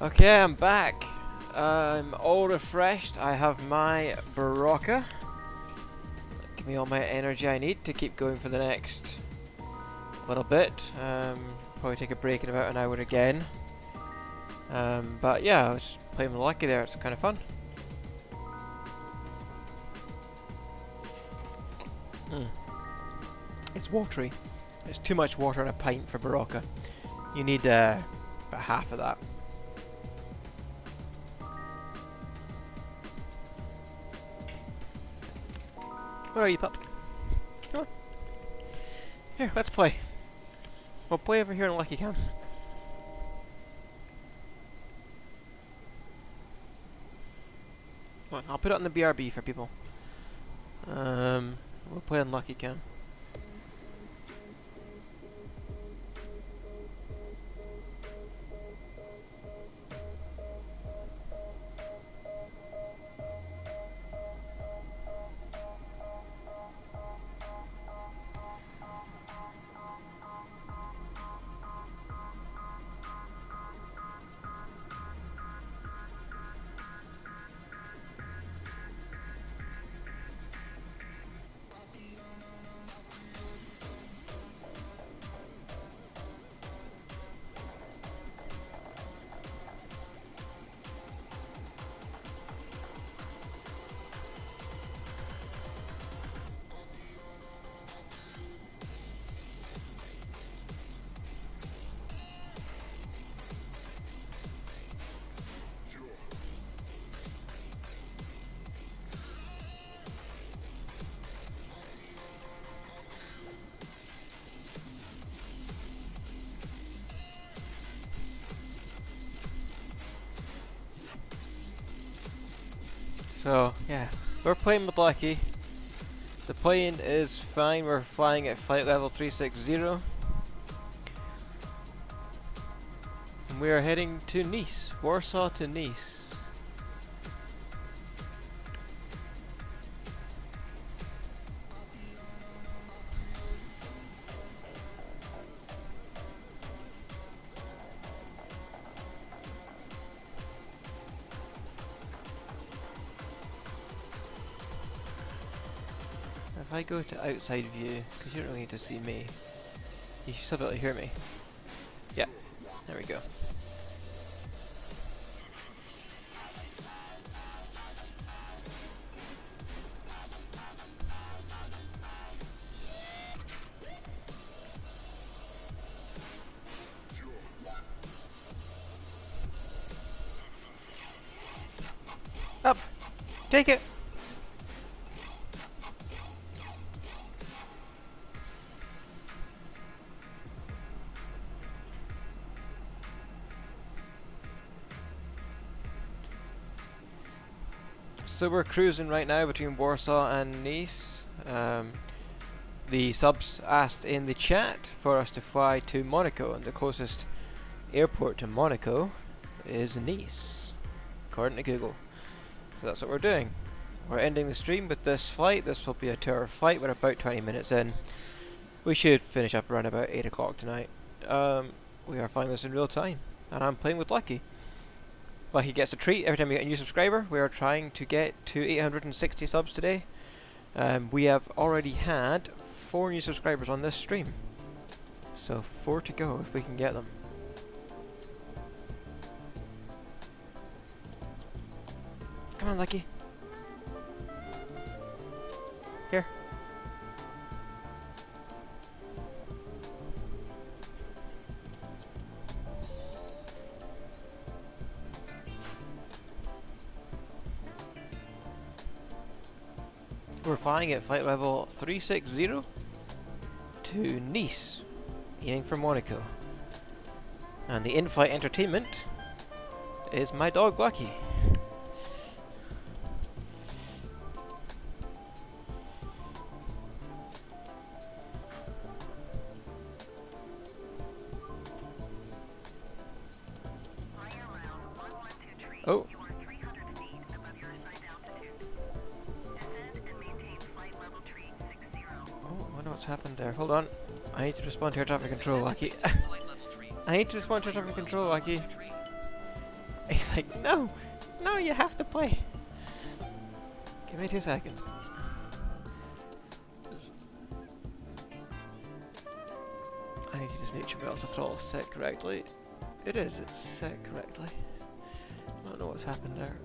Okay, I'm back. I'm all refreshed. I have my Barocca. Give me all my energy I need to keep going for the next little bit. Probably take a break in about an hour again. But yeah, I was playing with Lucky there. It's kind of fun. It's watery. It's too much water in a pint for Barocca. You need about half of that. Where are you, pup? Come on. Here, let's play. We'll play over here in Lucky Cam. Come on, I'll put it on the BRB for people. We'll play on Lucky Cam. So, yeah, we're playing with Lucky. The plane is fine, we're flying at flight level 360. And we are heading to Nice, Warsaw to Nice. If I go to outside view, because you don't really need to see me, you should still be able to hear me. Yeah, there we go. Up! Take it! So we're cruising right now between Warsaw and Nice. The subs asked in the chat for us to fly to Monaco, and the closest airport to Monaco is Nice, according to Google. So that's what we're doing. We're ending the stream with this flight. This will be a 2-hour flight. We're about 20 minutes in. We should finish up around about 8 o'clock tonight. We are flying this in real time, and I'm playing with Lucky. Lucky gets a treat every time we get a new subscriber. We are trying to get to 860 subs today. We have already had 4 new subscribers on this stream. So 4 to go if we can get them. Come on, Lucky. Here. We're flying at flight level 360 to Nice, aiming for Monaco. And the in-flight entertainment is my dog Lucky. Oh. Oh, I wonder what's happened there. Hold on. I need to respond to air traffic control, Lucky. I need to respond to air traffic control, Lucky. He's like, no! No, you have to play! Give me 2 seconds. I need to just make sure my auto throttle is set correctly. It is, it's set correctly. I don't know what's happened there.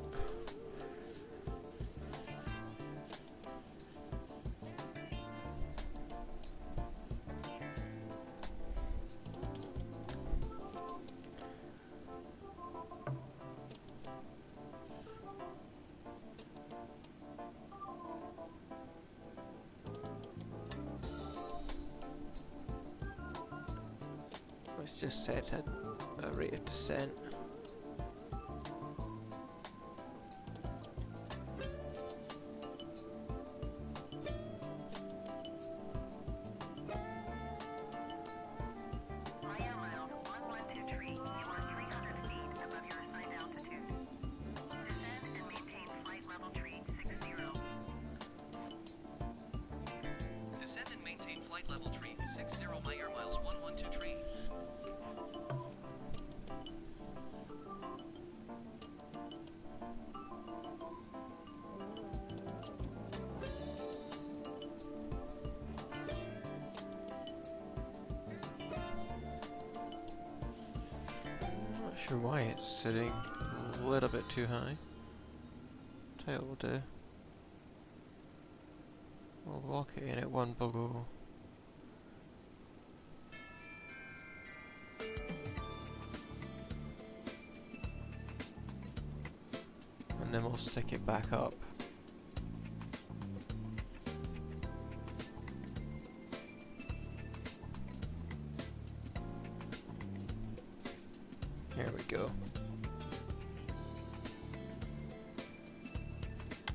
Let's just set a rate of descent. MyAirMyles 112 tree. You are 300 feet above your assigned altitude. Descend and maintain flight level tree 60. Descend and maintain flight level tree 60 MyAirMyles 112 tree. I'm not sure why it's sitting a little bit too high. Tell you what we'll do. We'll lock it in at 1 pogo. And then we'll stick it back up. Here we go.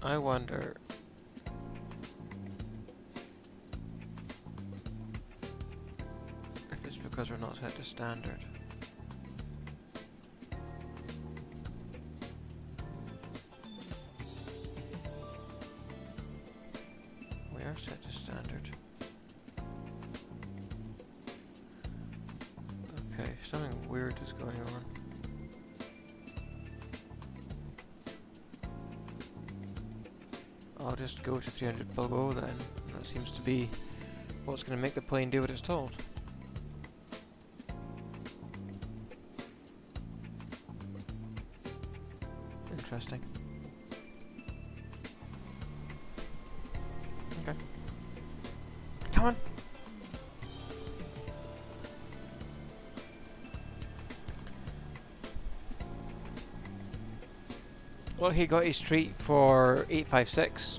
I wonder if it's because we're not set to standard. We are set to standard. Okay, something weird is going on. I'll just go to 300 below then. That seems to be what's going to make the plane do what it's told. Interesting. Okay. Come on! Well, he got his treat for 856.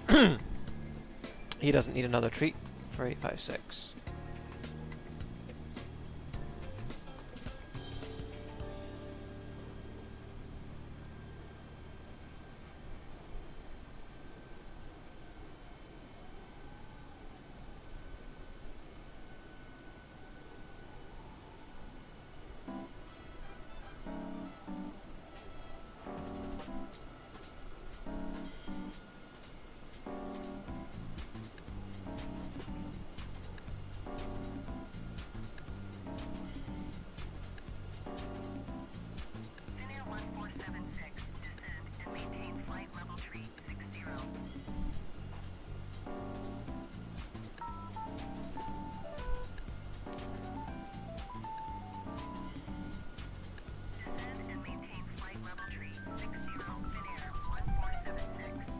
He doesn't need another treat for 856. Linear 1476. Descend and maintain flight level tree 60. Descend and maintain flight level tree 60. Linear 1476.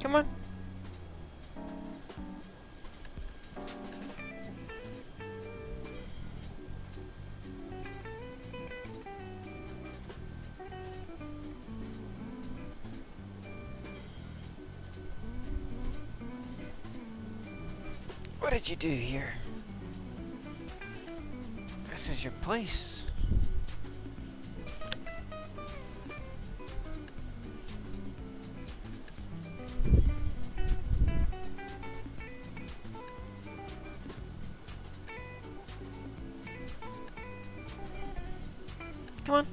Come on! What did you do here? This is your place. Come on.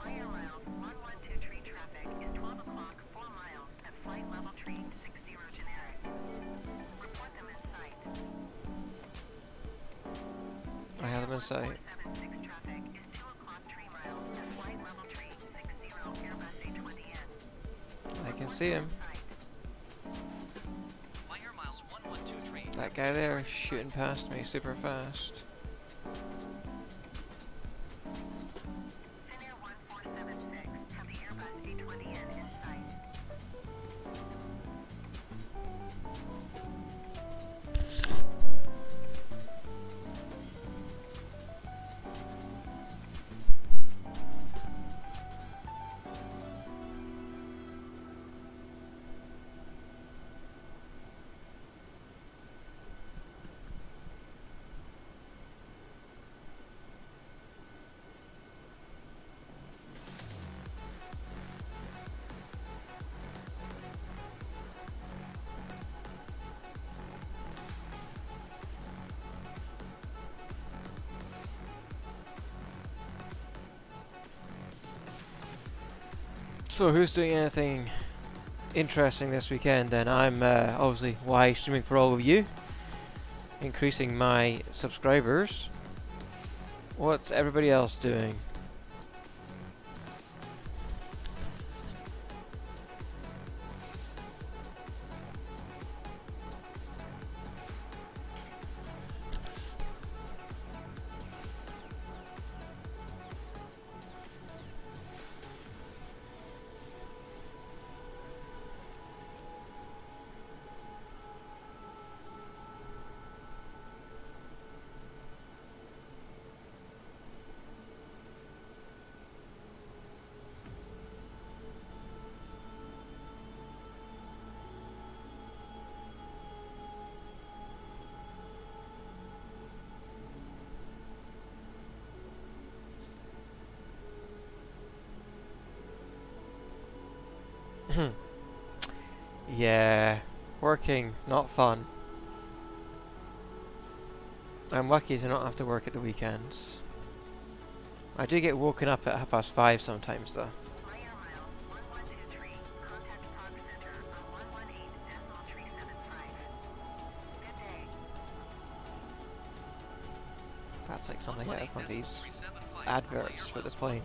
MyAirMyles 112 traffic is 12 o'clock, 4 miles at flight level tree 60 generic. Report them in sight. I have them in sight. 476 traffic is 2 o'clock, 3 miles at flight level tree 60 Airbus A20N. I can see him. MyAirMyles 112 train. That guy there is shooting past me super fast. Finnair 1476 have the Airbus A20N in sight. So who's doing anything interesting this weekend then? I'm obviously live streaming for all of you, increasing my subscribers. What's everybody else doing? Yeah, working, not fun. I'm lucky to not have to work at the weekends. I do get woken up at 5:30 sometimes though. MyAirMyles 1123, contact Park Center on 118.375. Good day. That's like something out of one of these adverts for the plane.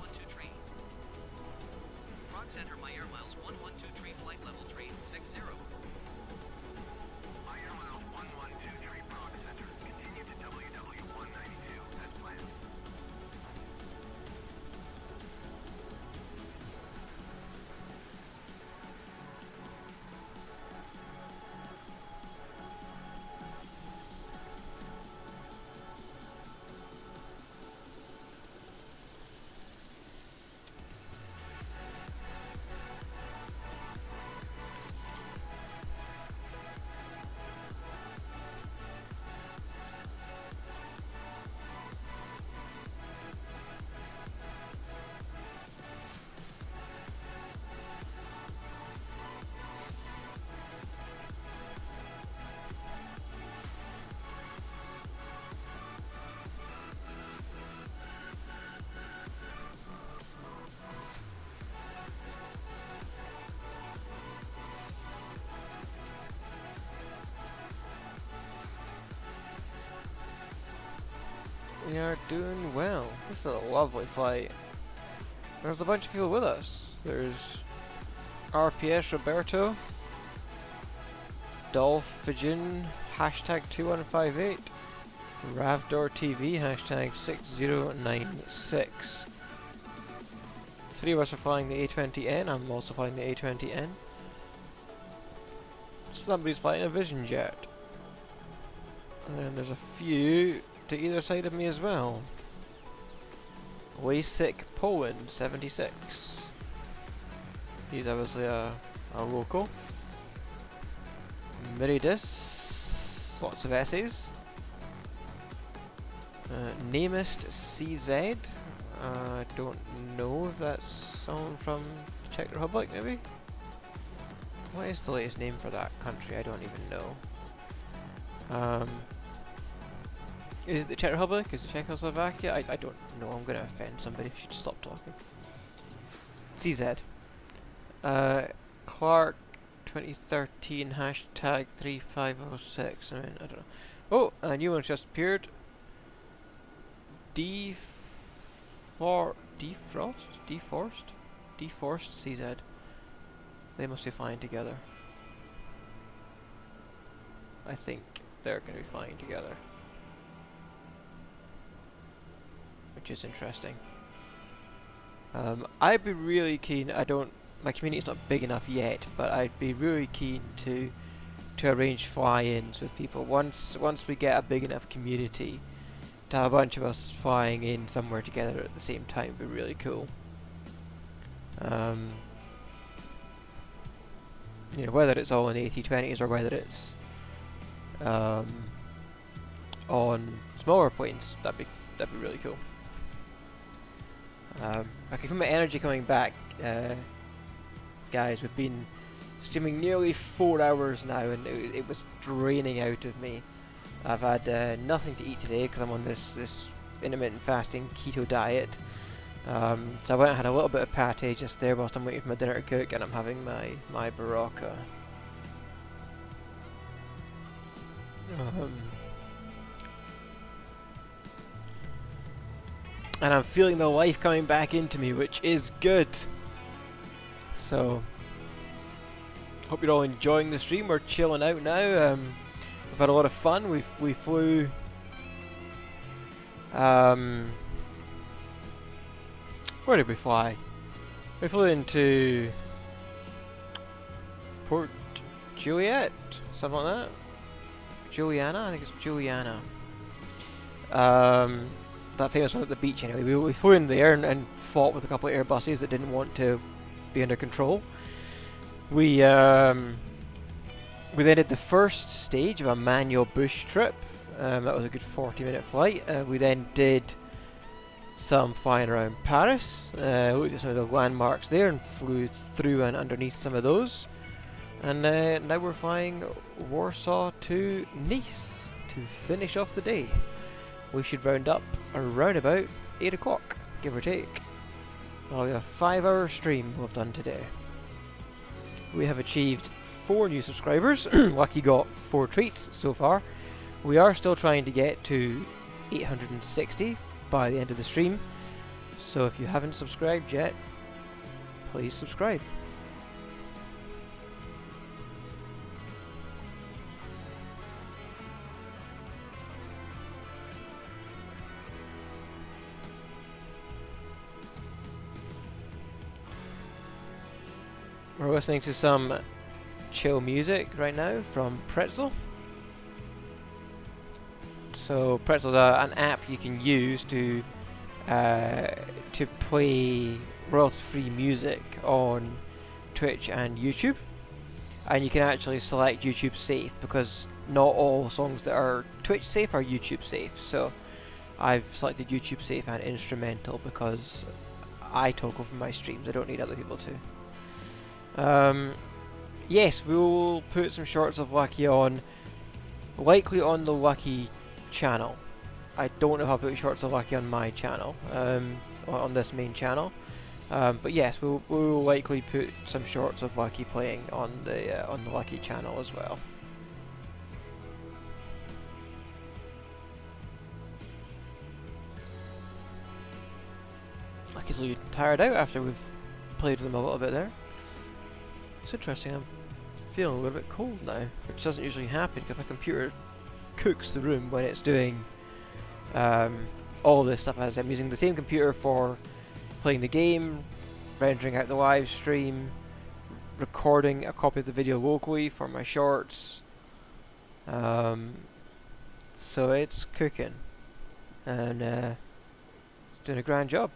Rock Center MyAirMyles 1123 flight level train 60. MyAirMyles 1123, Park Center. Continue to WW192 as planned. We are doing well. This is a lovely flight. There's a bunch of people with us. There's RPS Roberto, Dolphijin, hashtag 2158, Ravdor TV, hashtag 6096. Three of us are flying the A20N. I'm also flying the A20N. Somebody's flying a Vision Jet. And then there's a few to either side of me as well. Waysick Poland 76. He's obviously a local. Miridis, lots of S's. Namist CZ. I don't know if that's Someone from the Czech Republic, maybe? What is the latest name for that country? I don't even know. Is it the Czech Republic? Is it Czechoslovakia? I don't know. I'm gonna offend somebody. Should stop talking. CZ. Clark 2013 hashtag 3506. I mean, I don't know. Oh, a new one's just appeared. Deforced CZ. They must be flying together. I think they're going to be flying together, which is interesting. I'd be really keen. My community's not big enough yet, but I'd be really keen to arrange fly-ins with people once we get a big enough community. To have a bunch of us flying in somewhere together at the same time would be really cool. You know, whether it's all in A320s or whether it's on smaller planes, that'd be really cool. Okay, from my energy coming back, guys, we've been streaming nearly 4 hours now, and it was draining out of me. I've had nothing to eat today because I'm on this intermittent fasting keto diet. So I went and had a little bit of pate just there whilst I'm waiting for my dinner to cook, and I'm having my Barocca. And I'm feeling the life coming back into me, which is good. So, hope you're all enjoying the stream. We're chilling out now. We've had a lot of fun. We flew. Where did we fly? We flew into Port Juliet, something like that. Juliana, I think it's Juliana. That famous one at the beach. Anyway, we flew in there and fought with a couple of Airbuses that didn't want to be under control. We then did the first stage of a manual bush trip. That was a good 40-minute flight. We then did some flying around Paris, looked at some of the landmarks there and flew through and underneath some of those. And now we're flying Warsaw to Nice to finish off the day. We should round up around about 8 o'clock, give or take. Well, we have a 5-hour stream we've done today. We have achieved 4 new subscribers. Lucky got 4 treats so far. We are still trying to get to 860 by the end of the stream. So if you haven't subscribed yet, please subscribe. We're listening to some chill music right now from Pretzel. So Pretzel's an app you can use to play royalty-free music on Twitch and YouTube, and you can actually select YouTube safe because not all songs that are Twitch safe are YouTube safe. So I've selected YouTube safe and instrumental because I toggle from my streams. I don't need other people to. Yes, we will put some shorts of Lucky on, likely on the Lucky channel. I don't know how to put shorts of Lucky on my channel, on this main channel. But yes, we'll likely put some shorts of Lucky playing on the Lucky channel as well. Lucky's a little tired out after we've played with him a little bit there. It's interesting, I'm feeling a little bit cold now, which doesn't usually happen because my computer cooks the room when it's doing all this stuff. As I'm using the same computer for playing the game, rendering out the live stream, recording a copy of the video locally for my shorts. So it's cooking, and it's doing a grand job.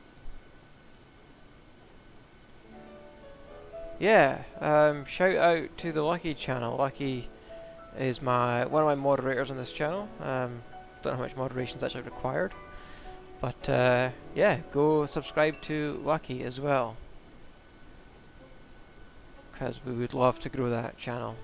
Yeah, shout out to the Lucky channel. Lucky is one of my moderators on this channel. Don't know how much moderation is actually required, but yeah, go subscribe to Lucky as well. because we would love to grow that channel.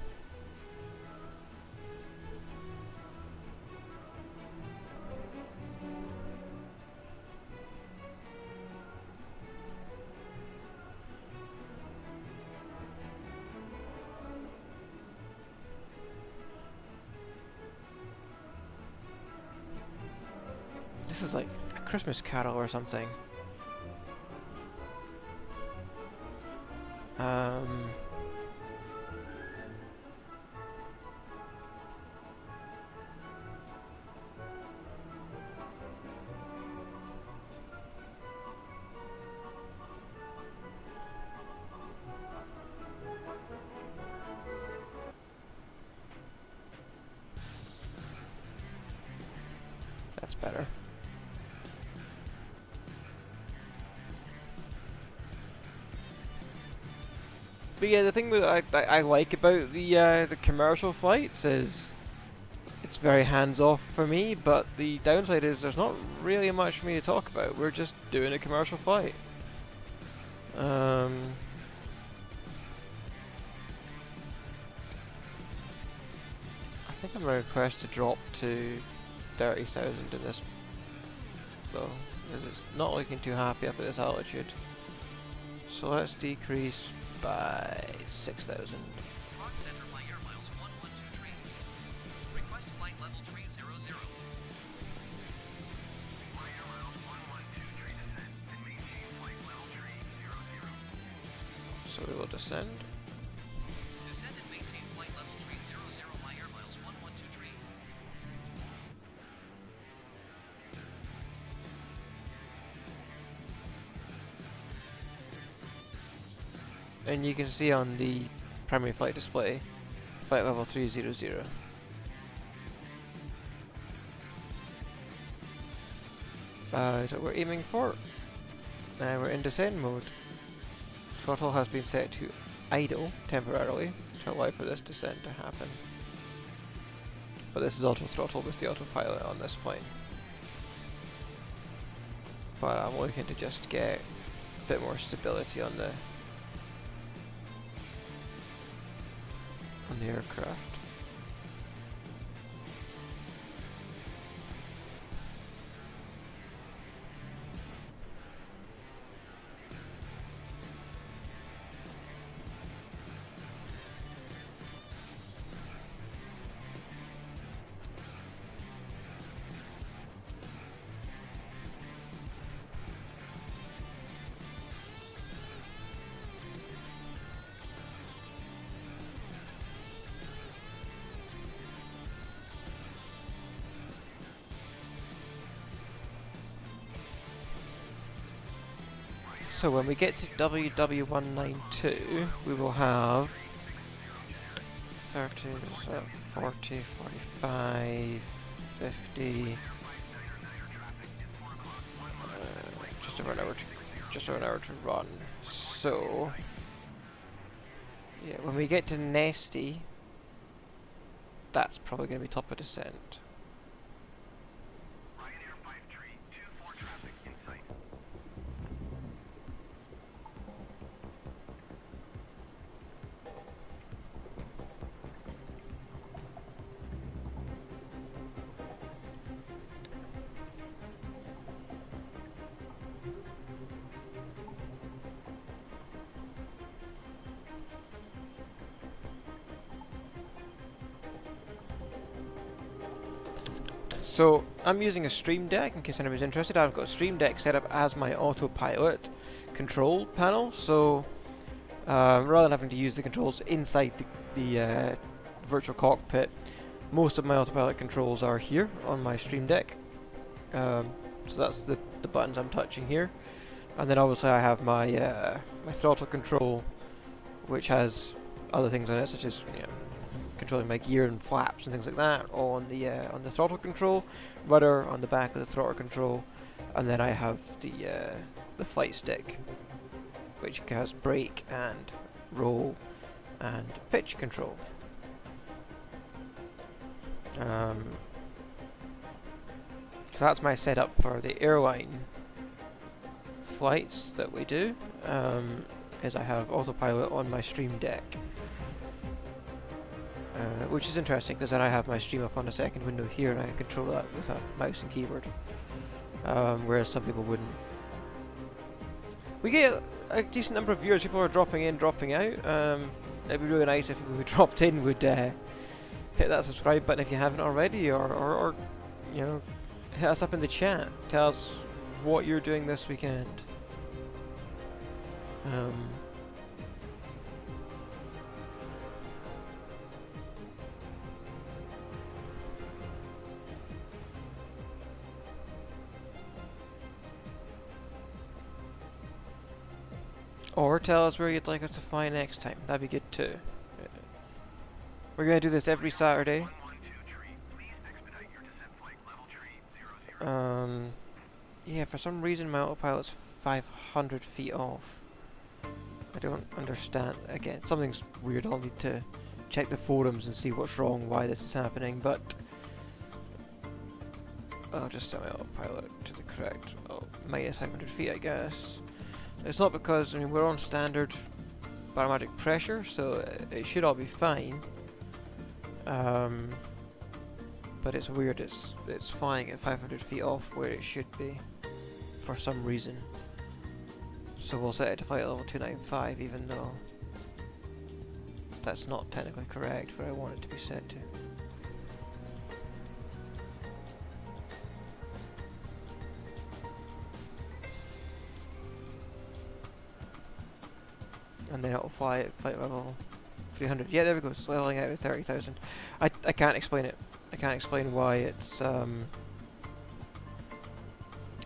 This is like a Christmas Carol or something. That's better. But yeah, the thing I like about the commercial flights is it's very hands off for me. But the downside is there's not really much for me to talk about. We're just doing a commercial flight. I think I'm gonna request to drop to 30,000 in this, though, because it's not looking too happy up at this altitude. So let's decrease by 6,000. Prague Center MyAirMyles 1123. Request flight level 300. MyAirMyles 1123 descent and maintain flight level 300. So we will descend. Descend and maintain flight level 300 MyAirMyles 1123. And you can see on the primary flight display, flight level 300. So we're aiming for, and we're in descend mode. Throttle has been set to idle temporarily to allow for this descent to happen. But this is auto throttle with the autopilot on this plane. But I'm looking to just get a bit more stability on the aircraft. So when we get to WW192, we will have 30, 40, 45, 50, just over an hour to run. So yeah, when we get to Nesty, that's probably going to be top of descent. Ryanair 5324 traffic in sight. So I'm using a Stream Deck in case anybody's interested. I've got a Stream Deck set up as my autopilot control panel. So rather than having to use the controls inside the virtual cockpit, most of my autopilot controls are here on my Stream Deck. So that's the buttons I'm touching here, and then obviously I have my my throttle control, which has other things on it, such as controlling my gear and flaps and things like that, all on the throttle control, rudder on the back of the throttle control, and then I have the flight stick, which has brake and roll and pitch control. So that's my setup for the airline flights that we do. is I have autopilot on my Stream Deck. Which is interesting because then I have my stream up on a second window here and I can control that with a mouse and keyboard. Whereas some people wouldn't. We get a decent number of viewers. People are dropping in, dropping out. It'd be really nice if people who dropped in would hit that subscribe button if you haven't already, or you know, hit us up in the chat. Tell us what you're doing this weekend. Or tell us where you'd like us to fly next time. That'd be good too. We're gonna do this every Saturday. Yeah, for some reason my autopilot's 500 feet off. I don't understand. Again, something's weird. I'll need to check the forums and see what's wrong, why this is happening, but I'll just set my autopilot to the correct, minus 500 feet, I guess. It's not because, I mean, we're on standard barometric pressure, so it should all be fine. But it's weird, it's flying at 500 feet off where it should be, for some reason. So we'll set it to flight level 295, even though that's not technically correct where I want it to be set to. And then it'll fly at flight level 300. Yeah, there we go. It's leveling out at 30,000. I can't explain it. I can't explain why it's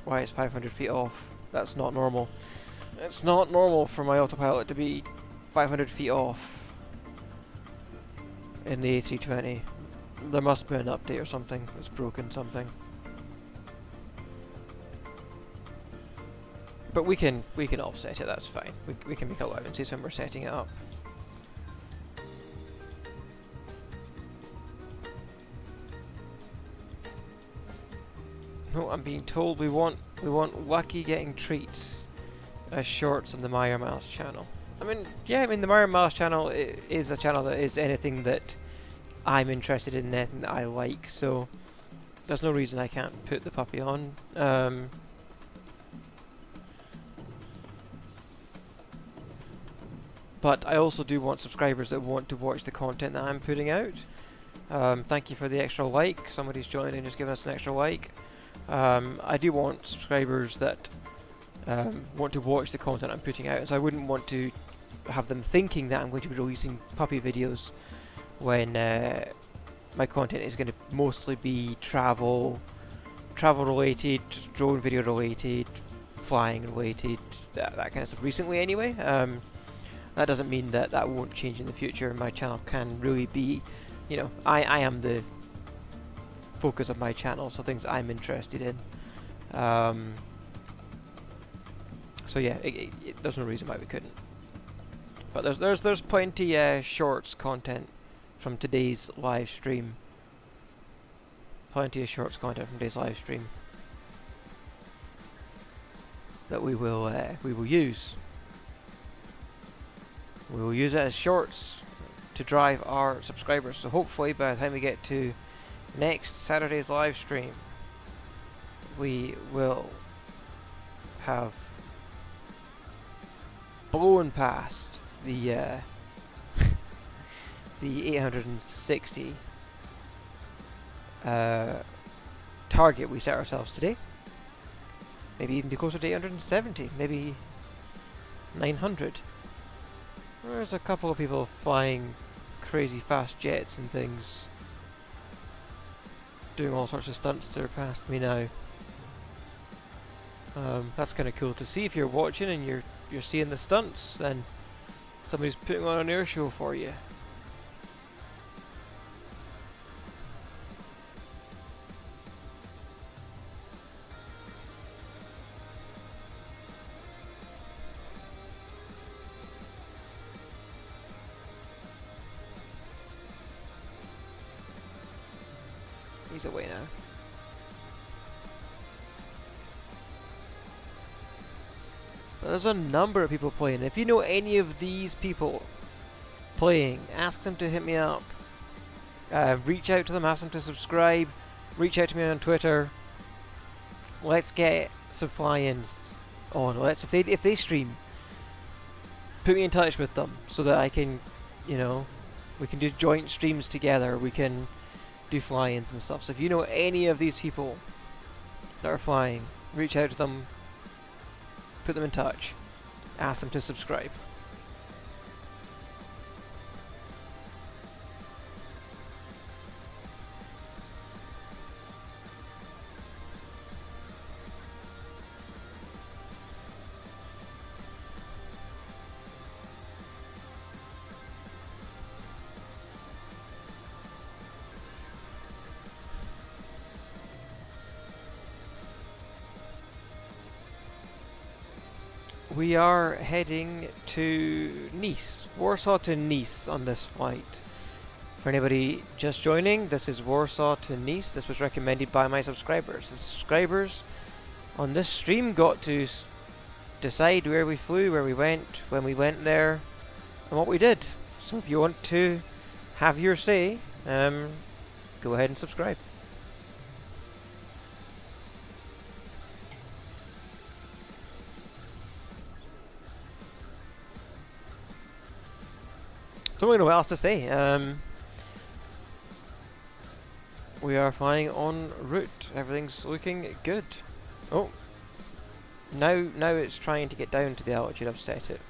500 feet off. That's not normal. It's not normal for my autopilot to be 500 feet off in the A320. There must be an update or something that's broken something. But we can offset it, that's fine. We can make allowances when we're setting it up. No, I'm being told we want Lucky getting treats as shorts on the MyAirMyles channel. I mean, yeah, I mean the MyAirMyles channel is a channel that is anything that I'm interested in, anything that I like, so there's no reason I can't put the puppy on. But I also do want subscribers that want to watch the content that I'm putting out. Thank you for the extra like. Somebody's joined and just given us an extra like. I do want subscribers that want to watch the content I'm putting out, so I wouldn't want to have them thinking that I'm going to be releasing puppy videos when my content is going to mostly be travel related, drone video related, flying related, that kind of stuff. Recently anyway. That doesn't mean that that won't change in the future. My channel can really be, you know, I am the focus of my channel, so things I'm interested in. So yeah, there's no reason why we couldn't. But there's plenty shorts content from today's live stream. Plenty of shorts content from today's live stream that we will use. We will use it as shorts to drive our subscribers. So hopefully by the time we get to next Saturday's live stream, we will have blown past the the 860 target we set ourselves today. Maybe even be closer to 870, maybe 900. There's a couple of people flying crazy fast jets and things, doing all sorts of stunts that are past me now. That's kind of cool to see. If you're watching and you're seeing the stunts, then somebody's putting on an air show for you. He's away now. But there's a number of people playing. If you know any of these people playing, ask them to hit me up. Reach out to them, ask them to subscribe. Reach out to me on Twitter. Let's get some fly-ins on. If they stream, put me in touch with them so that I can, you know, we can do joint streams together. We can do fly-ins and stuff. So if you know any of these people that are flying, reach out to them, put them in touch, ask them to subscribe. We are heading to Nice, Warsaw to Nice on this flight. For anybody just joining, this is Warsaw to Nice. This was recommended by my subscribers. The subscribers on this stream got to decide where we flew, where we went, when we went there, and what we did. So if you want to have your say, go ahead and subscribe. Don't really know what else to say. We are flying en route. Everything's looking good. Oh, now it's trying to get down to the altitude I've set it.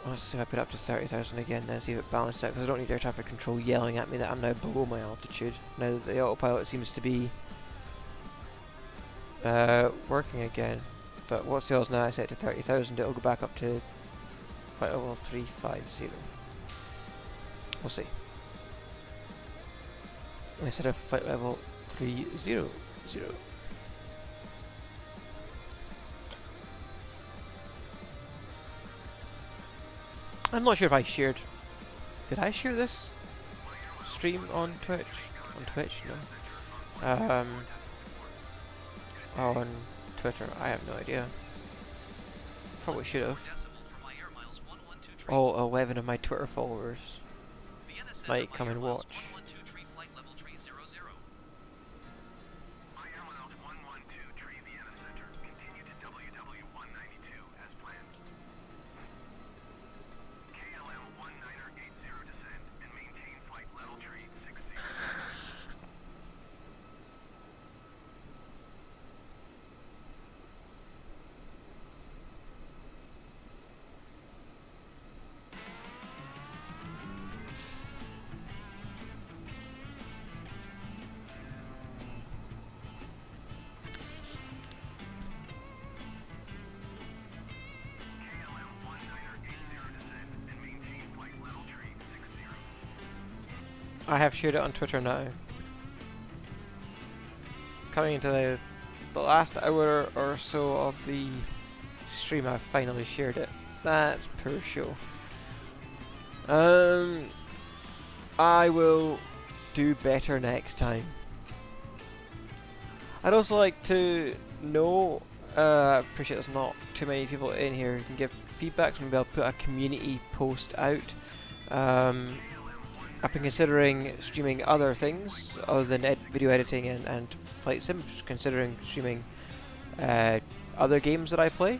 Let's see if I put it up to 30,000 again, then see if it balances out, because I don't need air traffic control yelling at me that I'm now below my altitude. Now that the autopilot seems to be working again. But what's the odds now I set it to 30,000, it'll go back up to flight level 350. We'll see. I set a flight level 300. I'm not sure if I shared. Did I share this stream on Twitch? On Twitch, no. On Twitter, I have no idea. Probably should have. All 11 of my Twitter followers might come and watch. MyAirMyles 112 Vienna Center. Continue to WW192 as planned. KLM 1980 descend and maintain flight level tree 60. I have shared it on Twitter now. Coming into the last hour or so of the stream, I've finally shared it. That's poor show. I will do better next time. I'd also like to know, I appreciate there's not too many people in here who can give feedback, so maybe I'll put a community post out. I've been considering streaming other things other than video editing and flight sims, considering streaming other games that I play.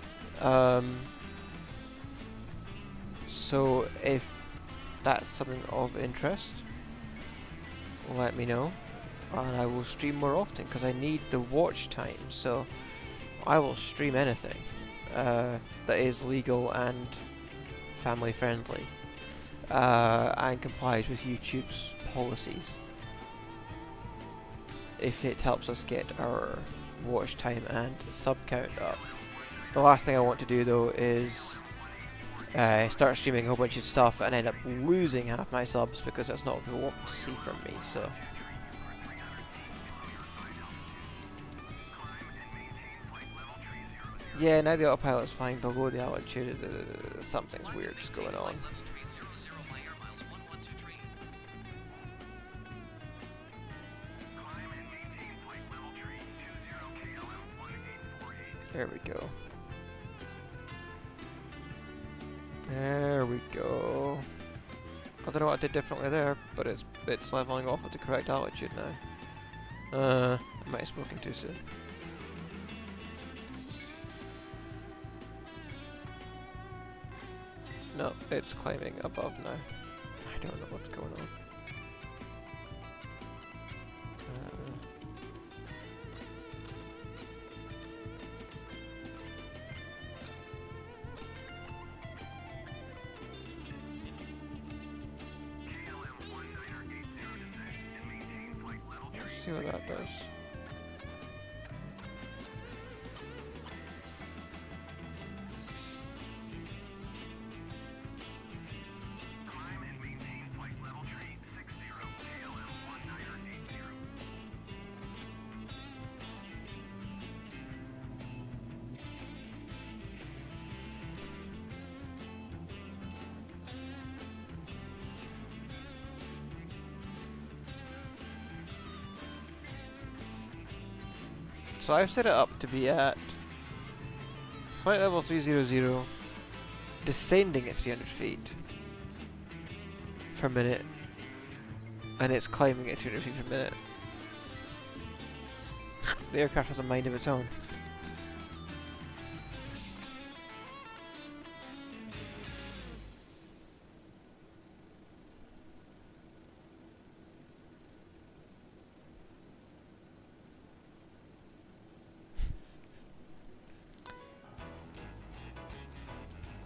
So if that's something of interest, let me know and I will stream more often, because I need the watch time. So I will stream anything that is legal and family friendly. And complies with YouTube's policies, if it helps us get our watch time and sub count up. The last thing I want to do though is start streaming a whole bunch of stuff and end up losing half my subs, because that's not what people want to see from me. So yeah, now the autopilot's flying below the altitude. Something's weird is going on. There we go. There we go. I don't know what I did differently there, but it's leveling off at the correct altitude now. I might have spoken too soon. No, it's climbing above now. I don't know what's going on. Let's see what that does. So I've set it up to be at flight level 300, descending at 300 feet per minute, and it's climbing at 200 feet per minute. The aircraft has a mind of its own.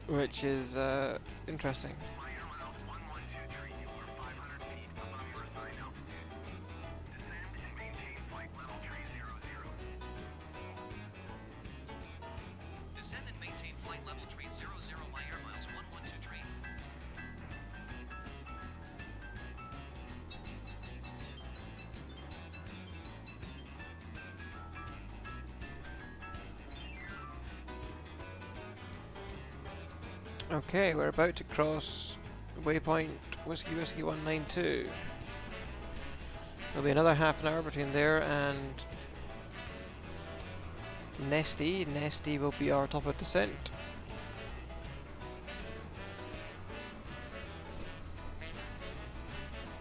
Which is interesting. MyAirMyles 1123, you are 500 feet above your assigned altitude. Descend and maintain flight level 300. Descend and maintain flight level 300 MyAirMyles 1123. Okay, we're about to cross waypoint Whiskey Whiskey 192. There'll be another half an hour between there and Nesty. Nesty will be our top of descent.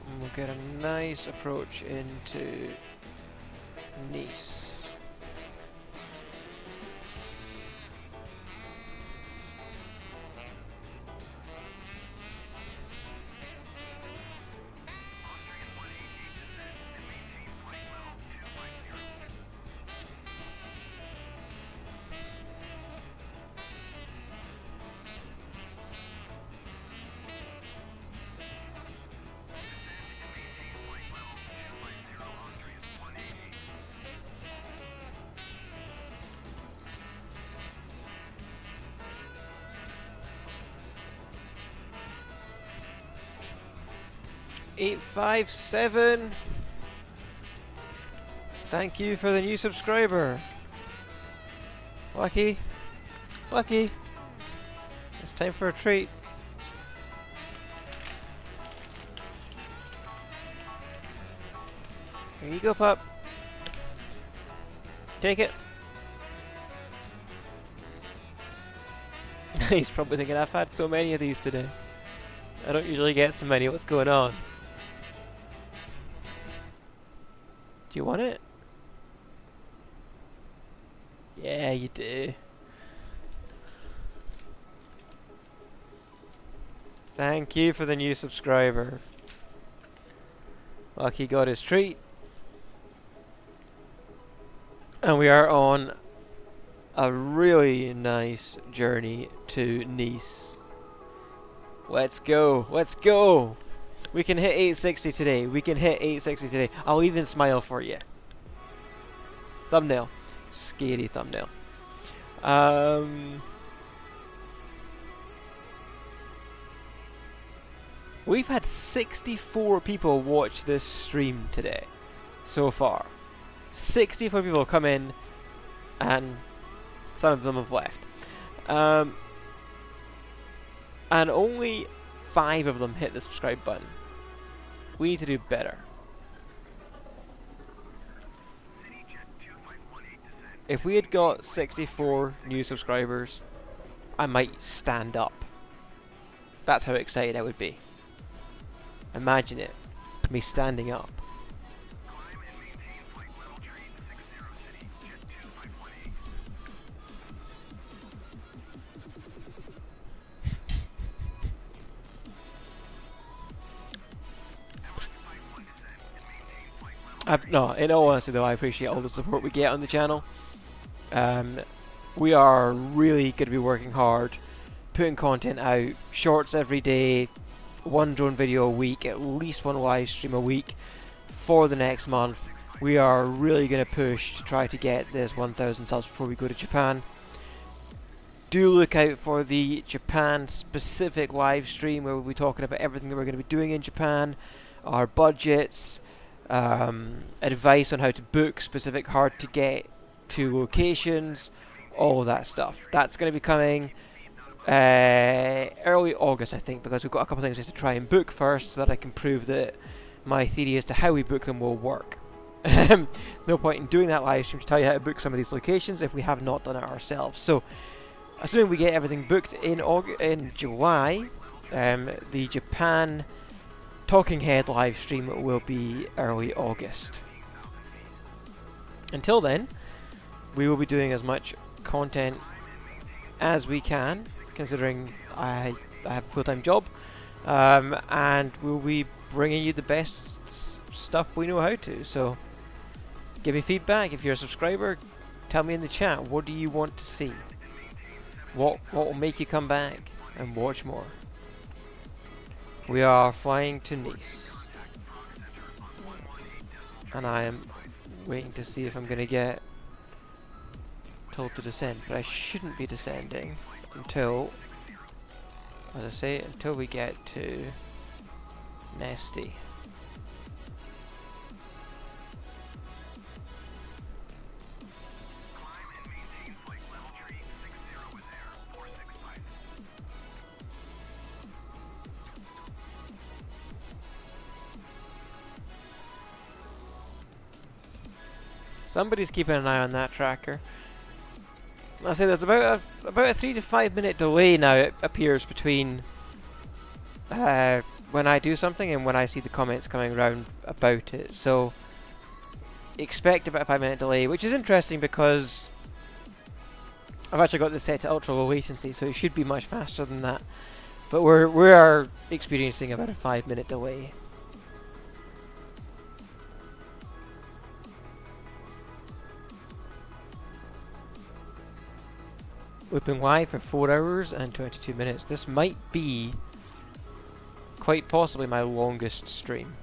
And we'll get a nice approach into Nice. $857. Thank you for the new subscriber. Lucky. Lucky. It's time for a treat. Here you go, pup. Take it. He's probably thinking, I've had so many of these today. I don't usually get so many. What's going on? Do you want it? Yeah, you do. Thank you for the new subscriber. Lucky got his treat. And we are on a really nice journey to Nice. Let's go. Let's go. We can hit 860 today. We can hit 860 today. I'll even smile for you. Thumbnail. Scary thumbnail. We've had 64 people watch this stream today. So far. 64 people come in. And some of them have left. And only 5 of them hit the subscribe button. We need to do better. CityJet 2518 descent. if we had got 64 new subscribers, I might stand up. That's how excited I would be. Imagine it, me standing up. No, in all honesty though, I appreciate all the support we get on the channel. We are really going to be working hard, putting content out, shorts every day, one drone video a week, at least one live stream a week for the next month. We are really going to push to try to get this 1,000 subs before we go to Japan. Do look out for the Japan specific live stream where we'll be talking about everything that we're going to be doing in Japan, our budgets, advice on how to book specific hard to get to locations, all of that stuff. That's going to be coming early August, I think, because we've got a couple of things we have to try and book first so that I can prove that my theory as to how we book them will work. No point in doing that live stream to tell you how to book some of these locations if we have not done it ourselves. So assuming we get everything booked in July, the Japan Talking Head live stream will be early August. Until then, we will be doing as much content as we can, considering I have a full-time job, and we'll be bringing you the best stuff we know how to. So give me feedback. If you're a subscriber, tell me in the chat, what do you want to see? What will make you come back and watch more? We are flying to Nice, and I am waiting to see if I'm going to get told to descend, but I shouldn't be descending until, as I say, until we get to Nesty. Somebody's keeping an eye on that tracker. I say there's about a 3 to 5 minute delay now, it appears, between when I do something and when I see the comments coming around about it. So expect about a 5 minute delay, which is interesting because I've actually got this set to ultra low latency, so it should be much faster than that. But we are experiencing about a 5 minute delay. We've been live for 4 hours and 22 minutes. This might be quite possibly my longest stream.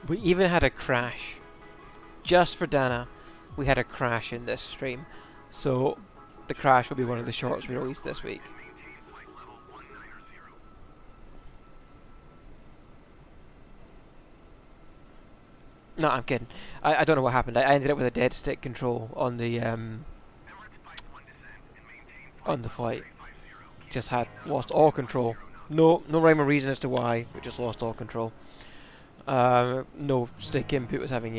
We even had a crash. Just for Dana, we had a crash in this stream. So the crash will be one of the shorts we release this week. No, I'm kidding. I don't know what happened. I ended up with a dead stick control on the flight. Just had lost all control. No rhyme or reason as to why. We just lost all control. No stick input was having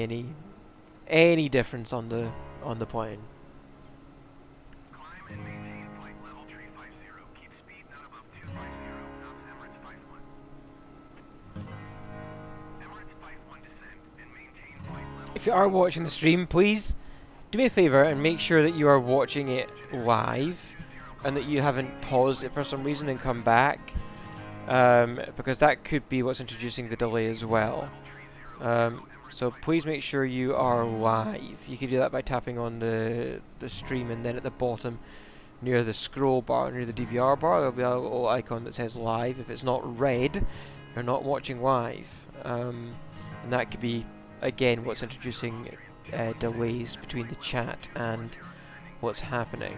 any difference on the plane. If you are watching the stream, please do me a favour and make sure that you are watching it live and that you haven't paused it for some reason and come back. Because that could be what's introducing the delay as well. So please make sure you are live. You can do that by tapping on the stream, and then at the bottom near the scroll bar, near the DVR bar, there'll be a little icon that says live. If it's not red, you're not watching live. And that could be, again, what's introducing delays between the chat and what's happening.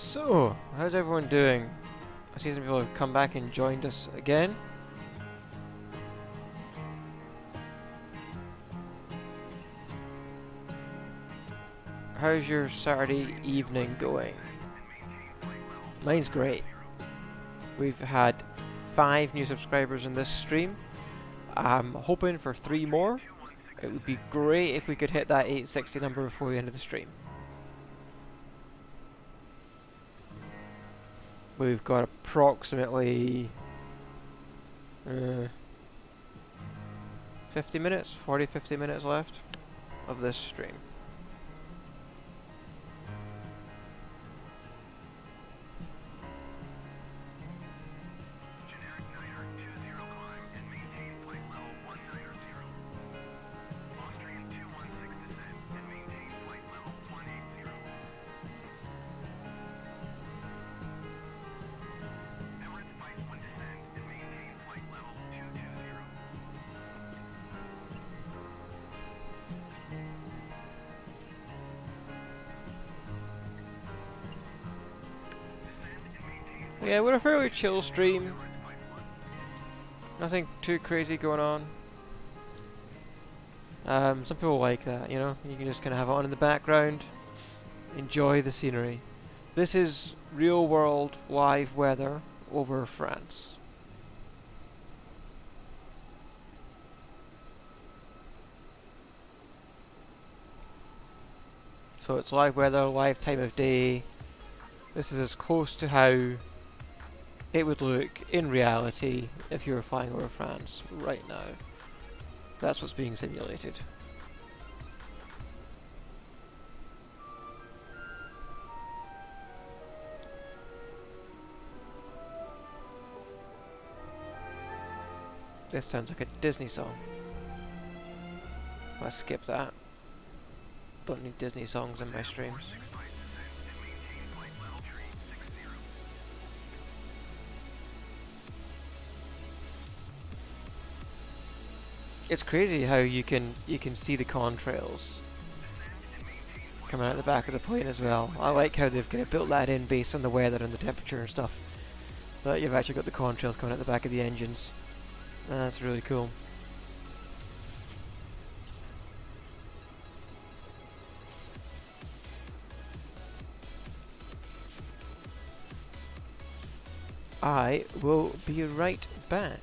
So, how's everyone doing? I see some people have come back and joined us again. How's your Saturday evening going? Mine's great. We've had 5 new subscribers in this stream. I'm hoping for 3 more. It would be great if we could hit that 860 number before the end of the stream. We've got approximately 50 minutes, 50 minutes left of this stream. Yeah, we're a fairly chill stream. Nothing too crazy going on. Some people like that, you know? You can just kind of have it on in the background, enjoy the scenery. This is real world live weather over France. So it's live weather, live time of day. This is as close to how it would look in reality if you were flying over France right now. That's what's being simulated. This sounds like a Disney song. Let's skip that. Don't need Disney songs in my streams. It's crazy how you can see the contrails coming out the back of the plane as well. I like how they've kind of built that in based on the weather and the temperature and stuff. That you've actually got the contrails coming out the back of the engines. That's really cool. I will be right back.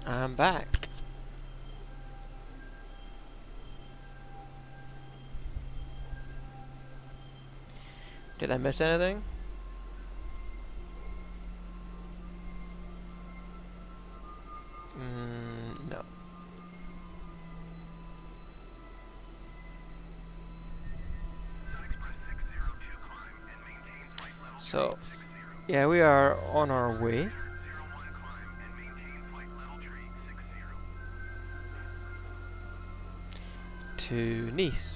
I'm back. Did I miss anything? No. So, yeah, we are on our way. To Nice.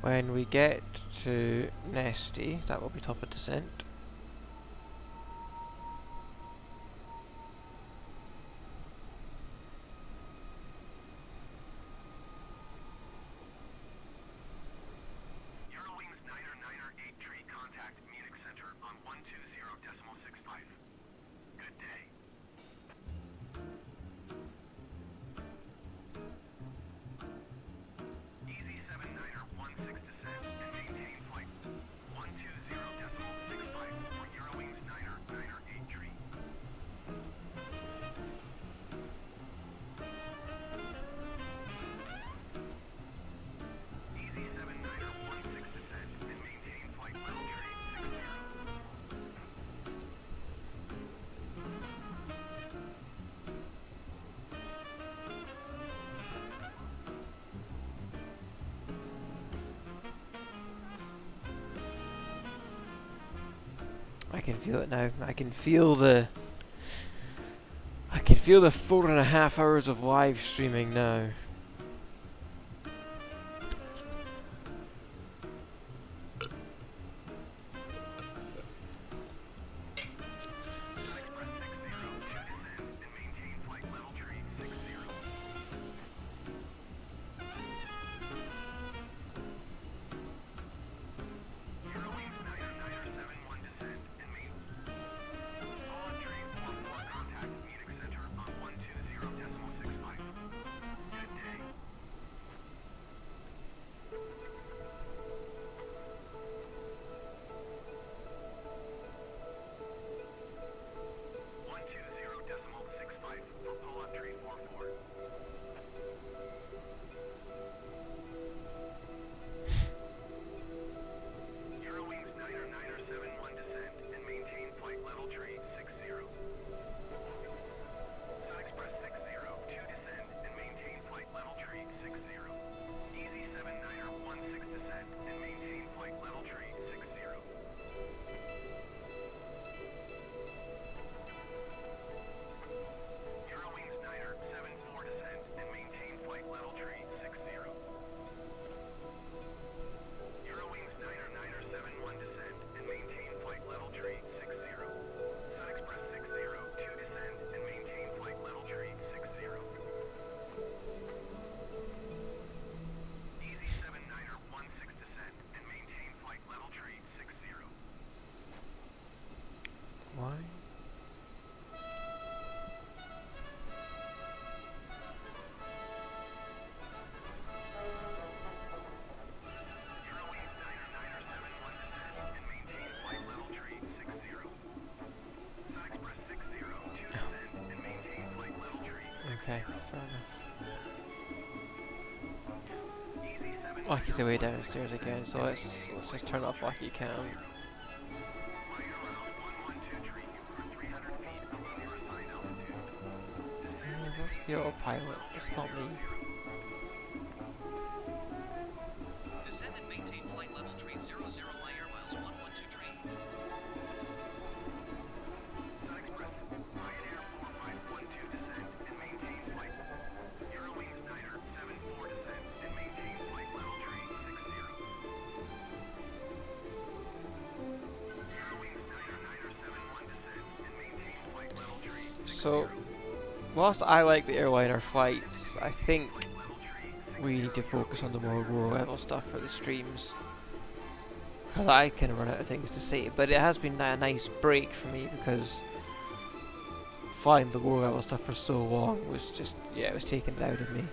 When we get to Nesty, that will be top of descent. I can feel it now. I can feel the 4.5 hours of live streaming now. Why? Okay, fair enough. Lucky's away downstairs again, so let's just turn off Lucky Cam. That's the autopilot, it's not me. Descend and maintain flight level tree 00. So, whilst I like the airliner flights, I think we need to focus on the more lower level stuff for the streams. Because I can run out of things to say, but it has been a nice break for me because flying the lower level stuff for so long was just, yeah, it was taking it out of me.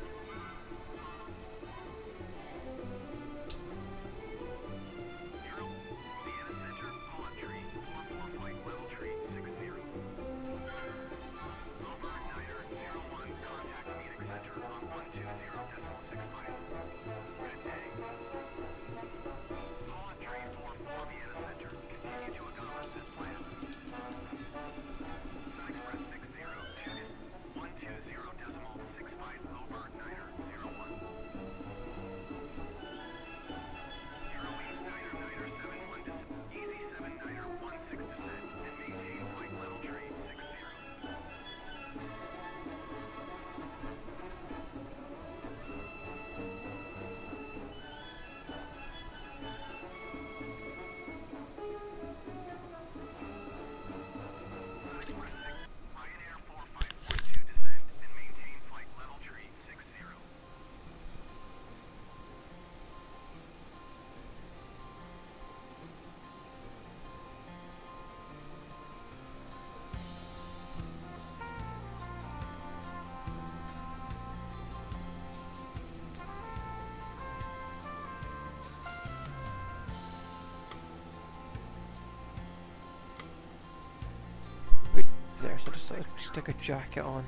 There, so just stick a jacket on.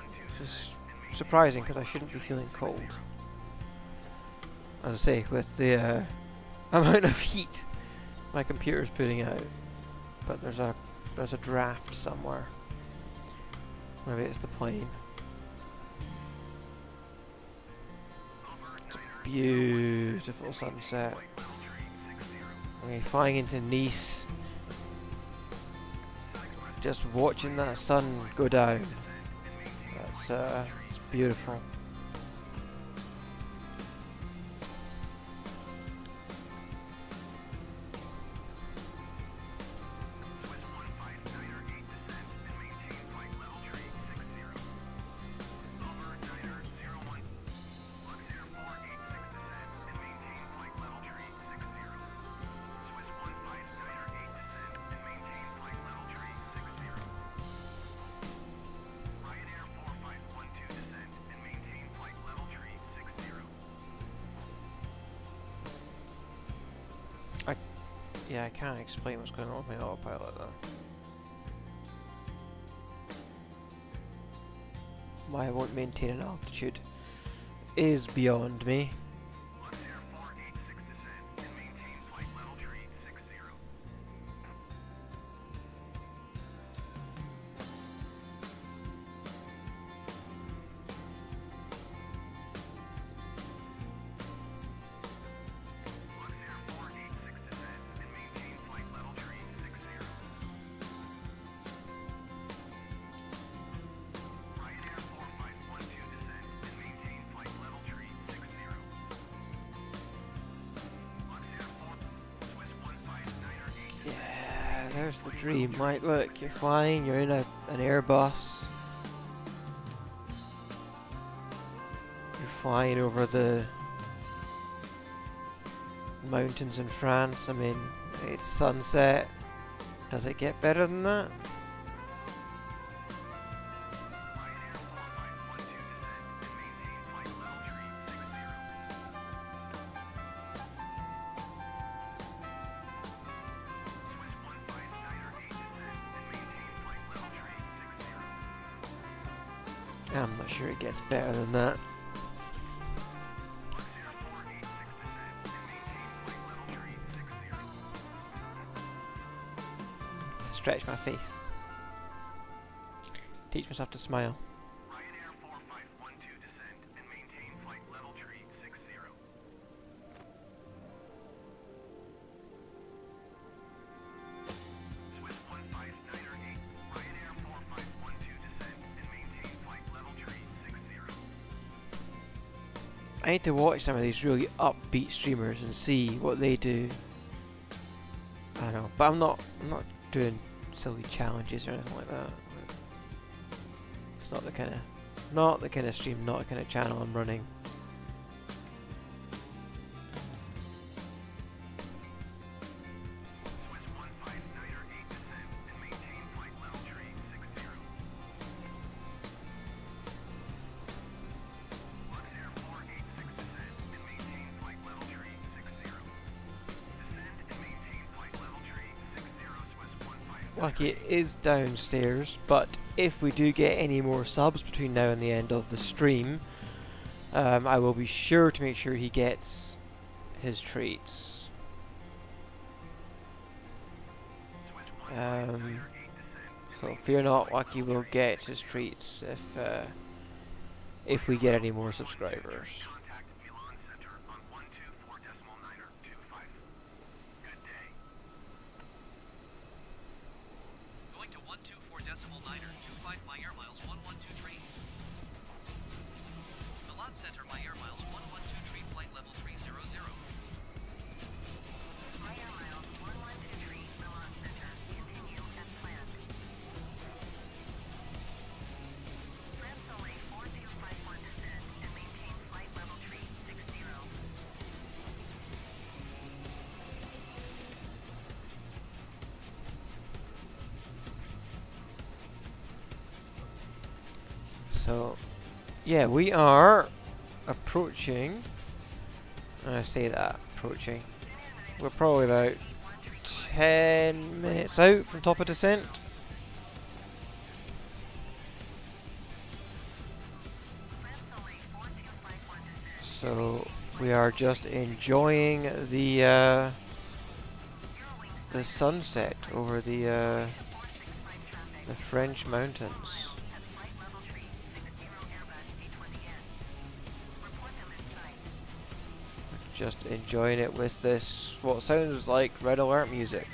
Which is surprising because I shouldn't be feeling cold. As I say, with the amount of heat my computer's putting out. But there's a draft somewhere. Maybe it's the plane. It's a beautiful sunset. Okay, flying into Nice. Just watching that sun go down. That's it's beautiful. Yeah, I can't explain what's going on with my autopilot though. Why I won't maintain an altitude is beyond me. There's the dream, right? Look, you're flying, you're in an Airbus. You're flying over the mountains in France. I mean, it's sunset. Does it get better than that? I'm not sure it gets better than that. Stretch my face. Teach myself to smile. I need to watch some of these really upbeat streamers and see what they do. I don't know, but I'm not doing silly challenges or anything like that. It's not the kind of stream, not the kind of channel I'm running. Wacky is downstairs, but if we do get any more subs between now and the end of the stream, I will be sure to make sure he gets his treats. So fear not, Wacky will get his treats if we get any more subscribers. Going to 124.925 MyAirMyles 112 train. Milan Center MyAirMyles 112 tree flight level 300. MyAirMyles 112 Milan Center. Continue as planned. France only 4251 descend and maintain flight level 360. So, yeah, we are approaching. I say that, approaching. We're probably about 10 minutes out from top of descent. So we are just enjoying the sunset over the French mountains. Just enjoying it with this, what sounds like red alert music.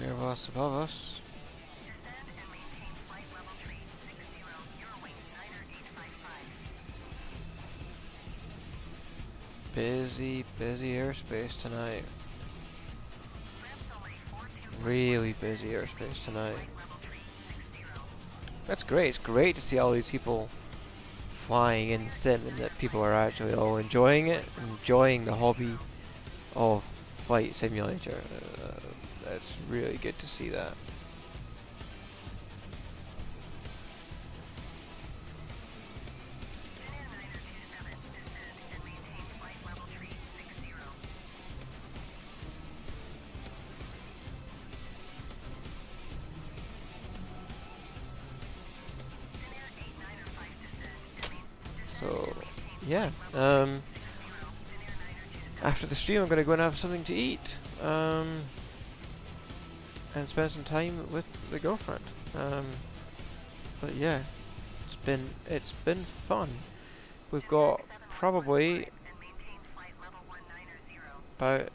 Airbus above us. Busy airspace tonight. Really busy airspace tonight. That's great. It's great to see all these people flying in sim and that people are actually all enjoying it, enjoying the hobby of Flight Simulator. That's really good to see that. So, yeah. After the stream, I'm going to go and have something to eat. And spend some time with the girlfriend. But yeah, it's been fun. We've got probably about,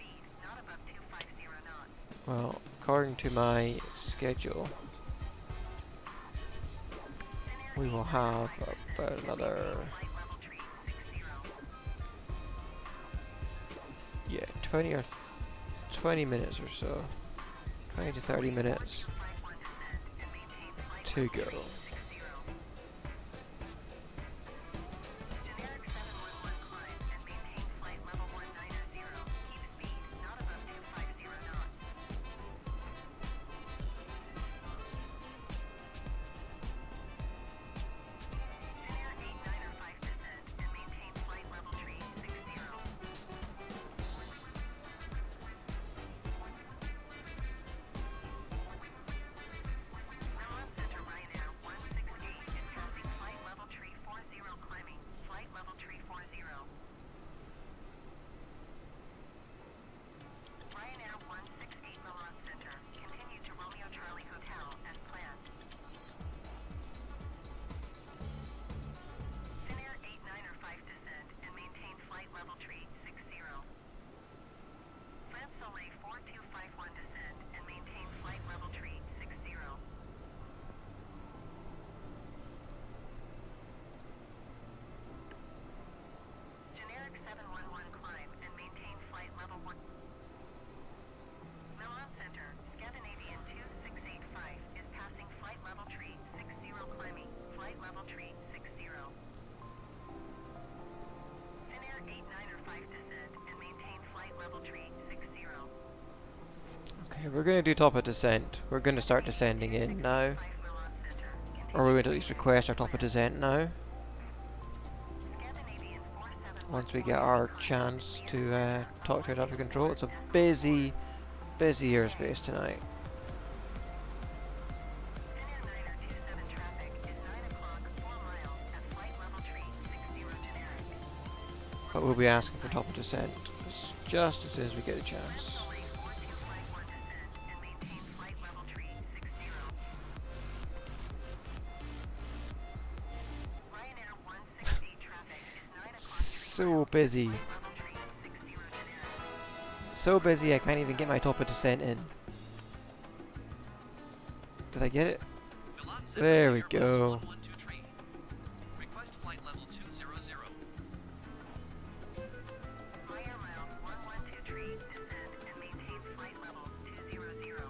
well, according to my schedule, we will have about another 20 minutes or so. 20 to 30 minutes to go. Okay, we're going to do top of descent. We're going to start descending in now. Or we're going to at least request our top of descent now. Once we get our chance to talk to air traffic control. It's a busy, busy airspace tonight. But we'll be asking for top of descent just as soon as we get a chance. So busy. So busy I can't even get my top of descent in. Did I get it? There we go. Request flight level 200. MyAirMyles 112 tree, descend and maintain flight level 200.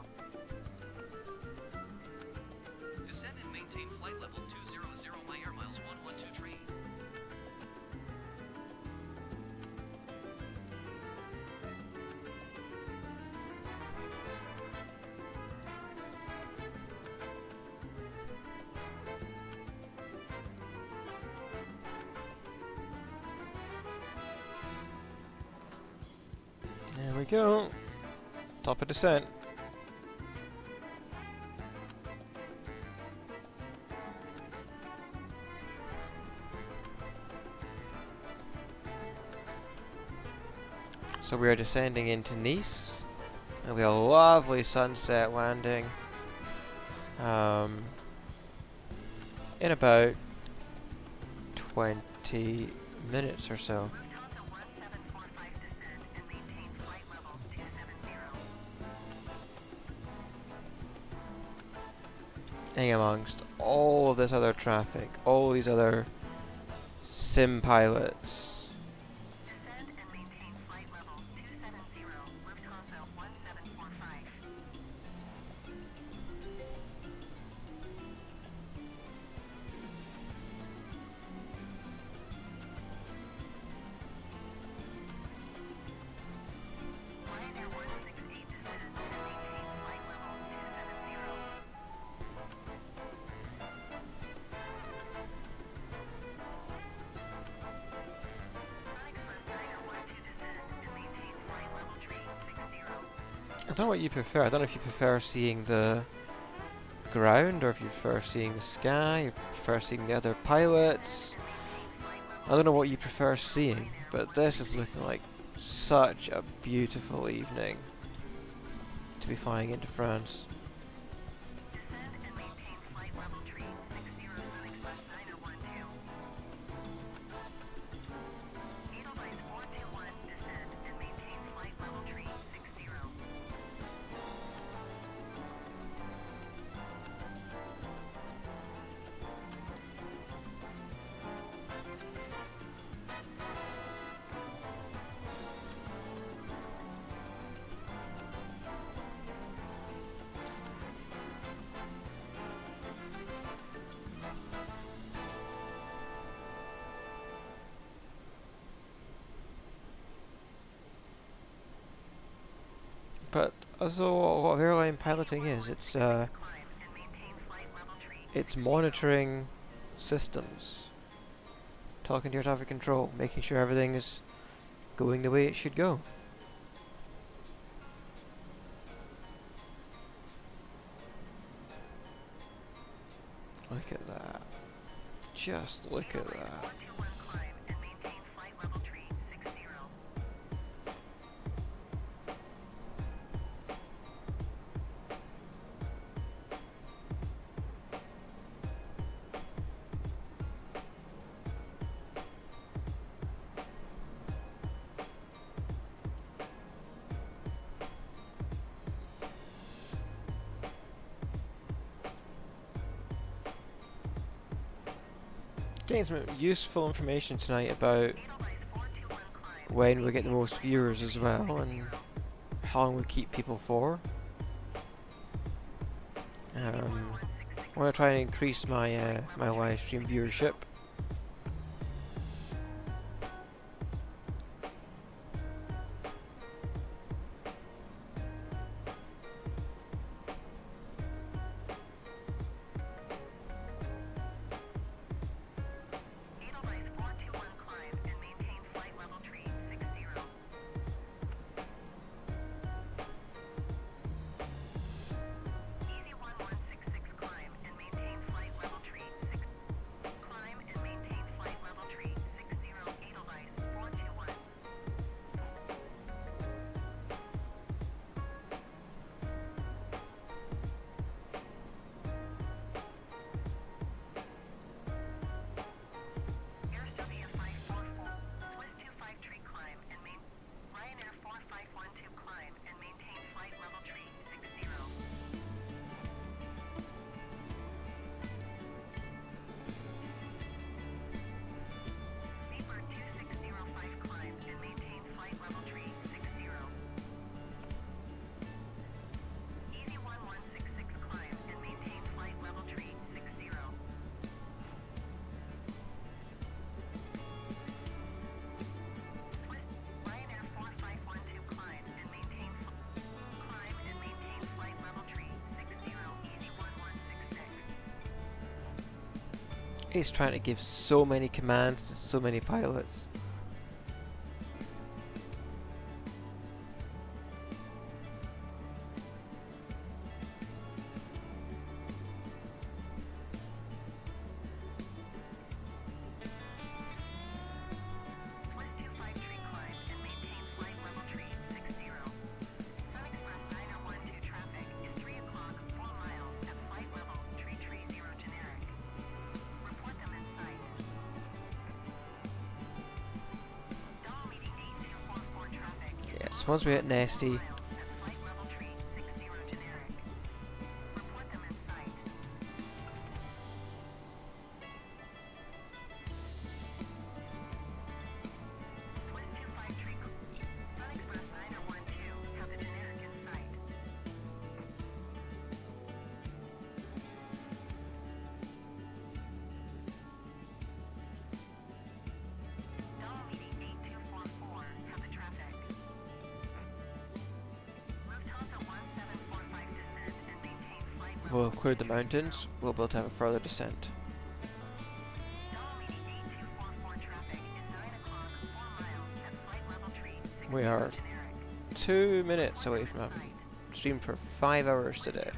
Descend and maintain flight level 200 MyAirMyles 112 tree. There we go. Top of descent. So we are descending into Nice. And we have a lovely sunset landing. In about 20 minutes or so. Lufthansa 1745 descend and maintain flight level 270. And amongst all of this other traffic, all these other sim pilots. Descend and maintain flight level 270, Lufthansa 1745. Ryanair 168 descend and maintain flight level 270. I don't know what you prefer. I don't know if you prefer seeing the ground or if you prefer seeing the sky, you prefer seeing the other pilots. I don't know what you prefer seeing, but this is looking like such a beautiful evening to be flying into France. Descend and maintain flight level 360 Sunexpress 9012. Edelweiss 421 descend and maintain flight level 360. But also what airline piloting is, it's Climb and maintain flight level 360. it's monitoring systems, talking to your traffic control, making sure everything is going the way it should go. Look at that. Just look at that. 421 climb and maintain flight level 360. Getting some useful information tonight about Edelweiss 421 climb. when we get the most viewers as well and how long we keep people for. I want to try and increase my my live stream viewership. It's trying to give so many commands to so many pilots. Yes, once we hit Nasty, we'll have cleared the mountains, we'll be able to have a further descent. We are 2 minutes away from having streamed for 5 hours today.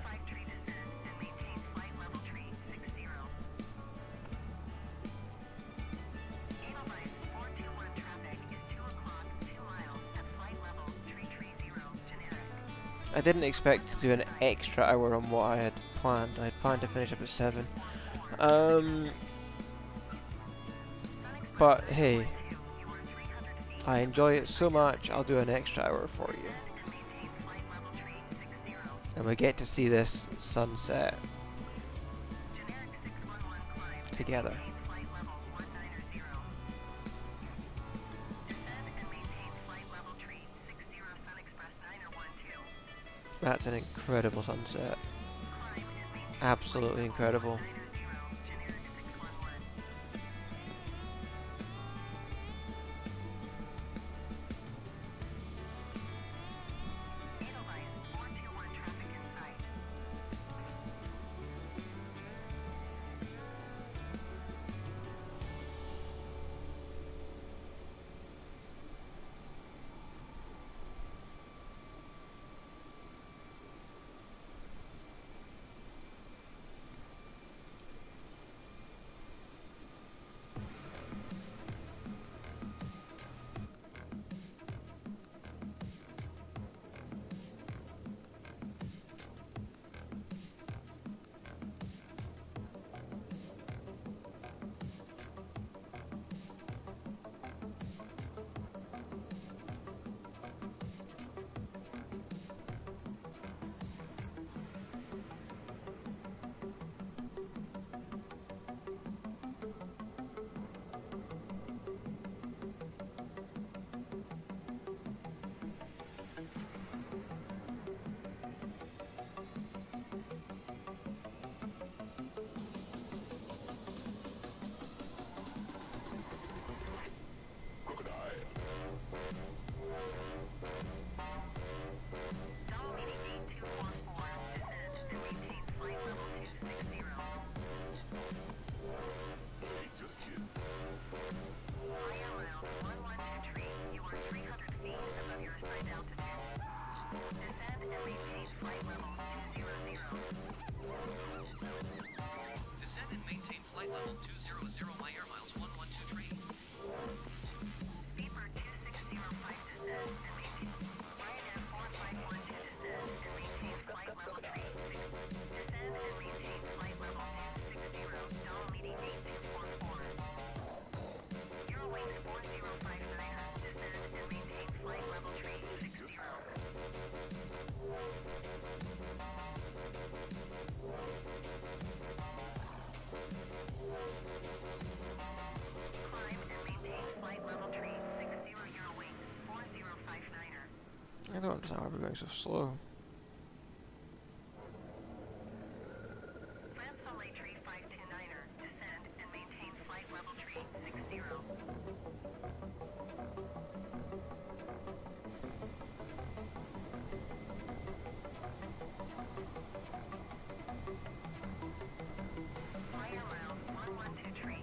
I didn't expect to do an extra hour on what I had planned. I had planned to finish up at 7. But hey, I enjoy it so much, I'll do an extra hour for you. And we get to see this sunset together. That's an incredible sunset. Absolutely incredible. Descend and maintain flight level 200 MyAirMyles 1123. Beaver 2605 descend and maintain. Ryanair 4512 descend and maintain flight level 3. Descend and maintain flight level 260. Dom meeting 8244. Eurowings 4059er descend and maintain flight level 360. Climb and maintain flight level 360 Eurowings 4059er. I don't understand why we're going so slow. France Soleil 3529er descend and maintain flight level 360. MyAirMyles 1123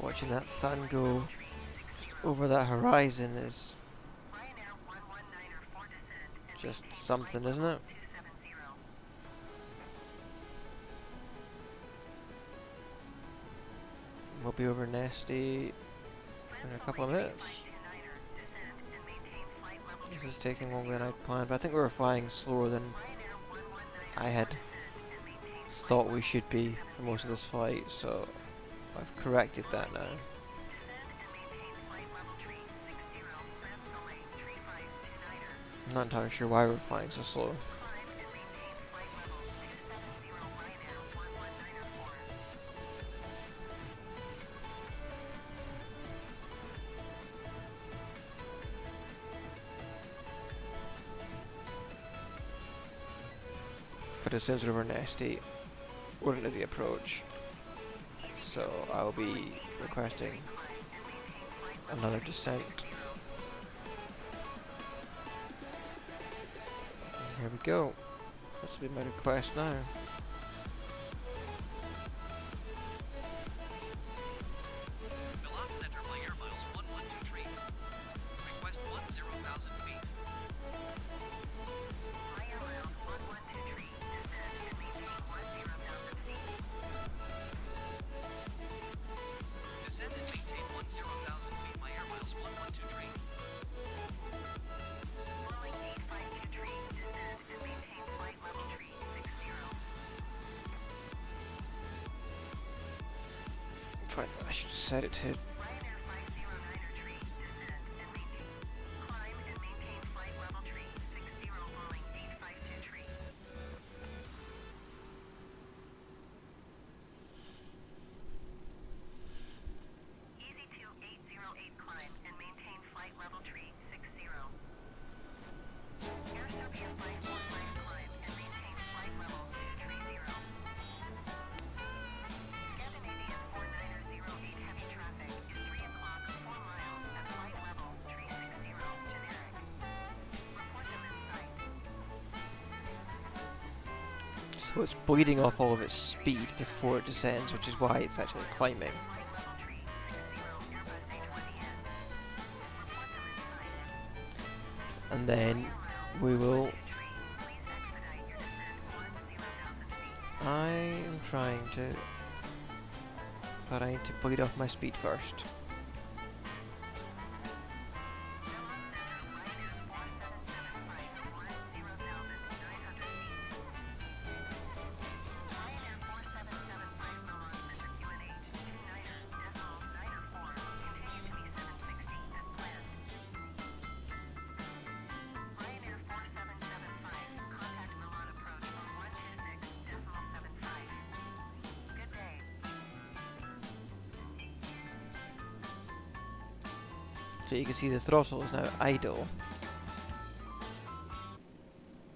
Watching that sun go over that horizon is just something, isn't it? We'll be over Nesty in a couple of minutes. This is taking longer than I'd planned, but I think we were flying slower than I had thought we should be for most of this flight, so I've corrected that now. I'm not entirely sure why we're flying so slow. But as soon as we're over Nesty, we're into the approach. So I'll be requesting another descent. And here we go. This will be my request now. The launch center, MyAirMyles 1123. Request 10,000 feet. MyAirMyles 1123, descend and maintain 10,000 feet. Descend and maintain 10,000 feet. MyAirMyles 1123. Following 852 tree, descend and maintain flight level tree 60. Fine, I should set it to Ryanair 509er tree, descend and maintain. Climb and maintain flight level tree 60 following 852 tree. Easy 2808 climb and maintain flight level tree 60. Air Sophia 545 climb and maintain flight level 230. Scandinavian 4908 heavy traffic is 3 o'clock 4 miles at flight level 360 generic. Report them in sight. so it's bleeding off all of its speed before it descends, which is why it's actually climbing. Flight level tree 60 Airbus A20N. Report them in sight. And then we will. Tree, please expedite your descent 10,000 feet. I am trying to, but I need to bleed off my speed first. So you can see the throttle is now idle.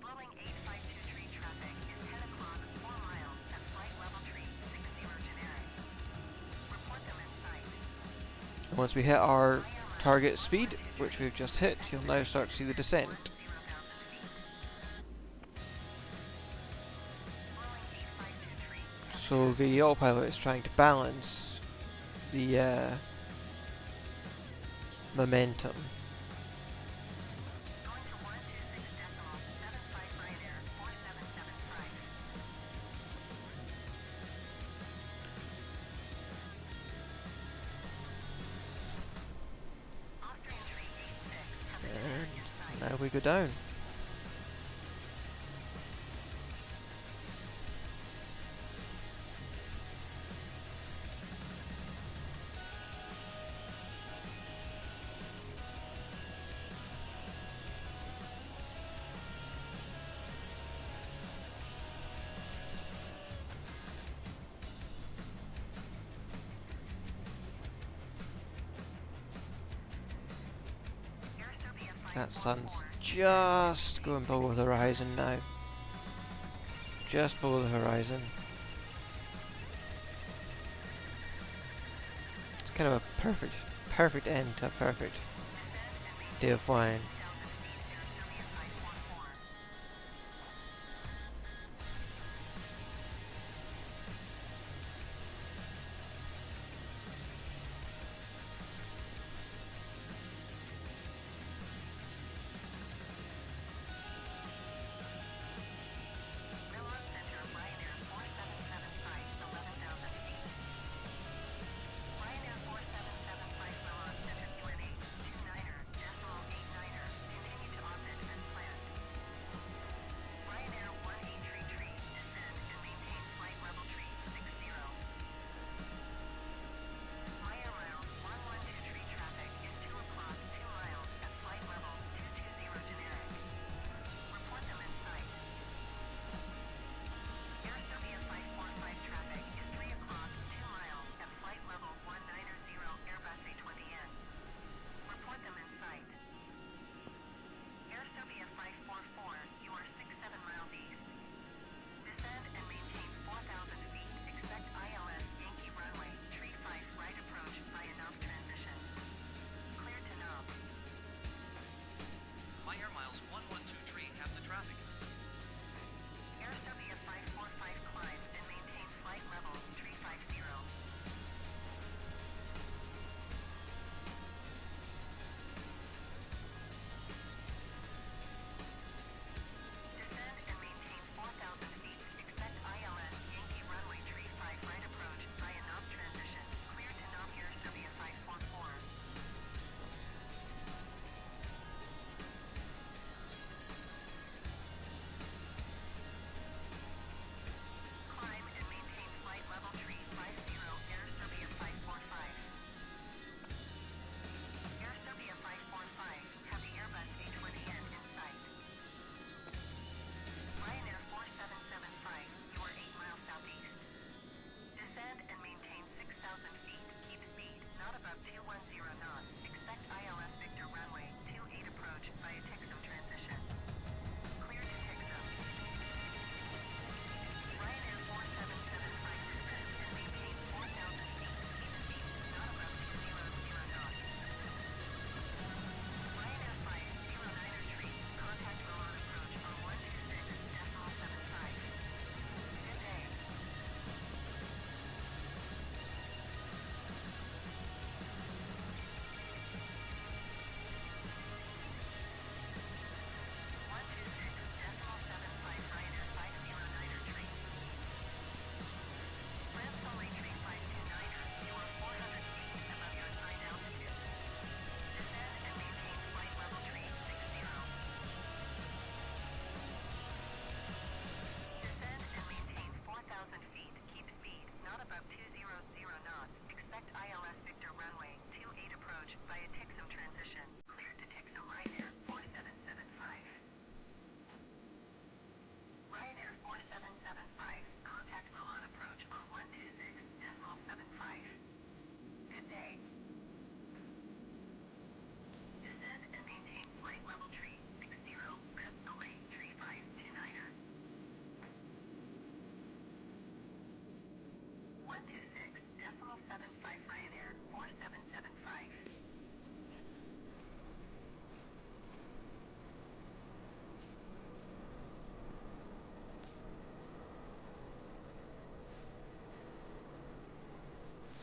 Blowing 852 tree traffic is 10 o'clock 4 miles at flight level tree 60 generic. Report them in sight. And once we hit our target speed, which we've just hit, you'll now start to see the descent. 0,000 feet. Blowing 852 tree. So the autopilot is trying to balance the momentum. Going to 126.75 Ryanair 4775. Austrian tree 86 coming And now we go down. That sun's just going below the horizon now. Just below the horizon. It's kind of a perfect end to a perfect day of flying.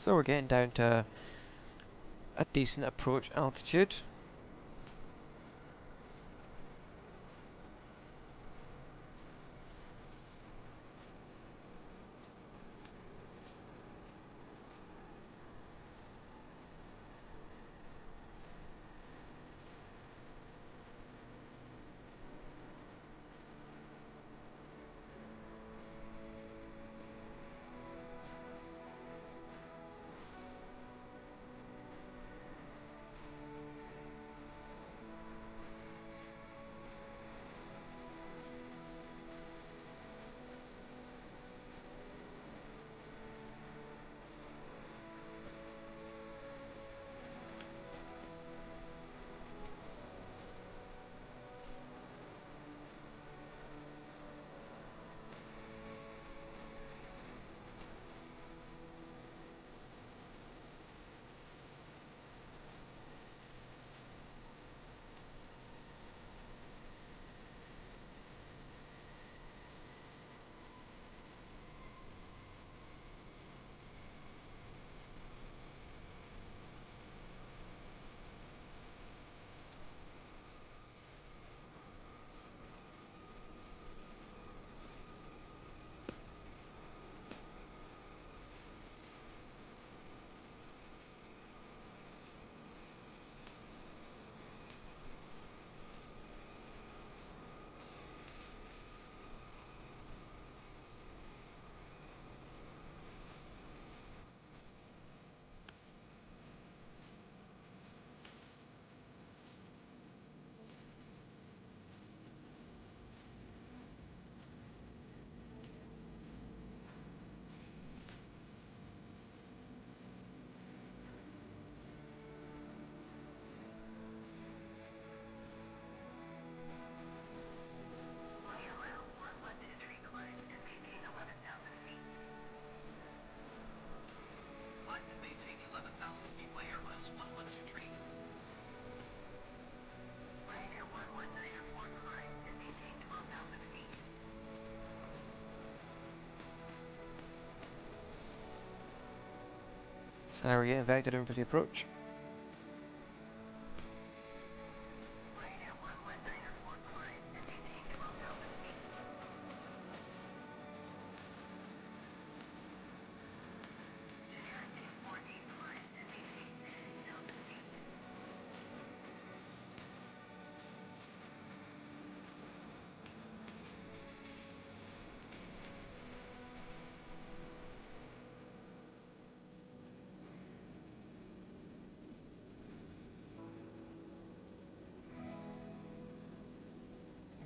So we're getting down to a decent approach altitude. MyAirMyles 1123 climb and maintain 11,000 feet. Climb and maintain 11,000 feet by air miles 1123. Ryanair 11904 climb and maintain 12,000 feet. So now we're getting vectored in for the approach. Ryanair 11904 climb and maintain 12,000 feet. Generic 248 climb and maintain 16,000 feet.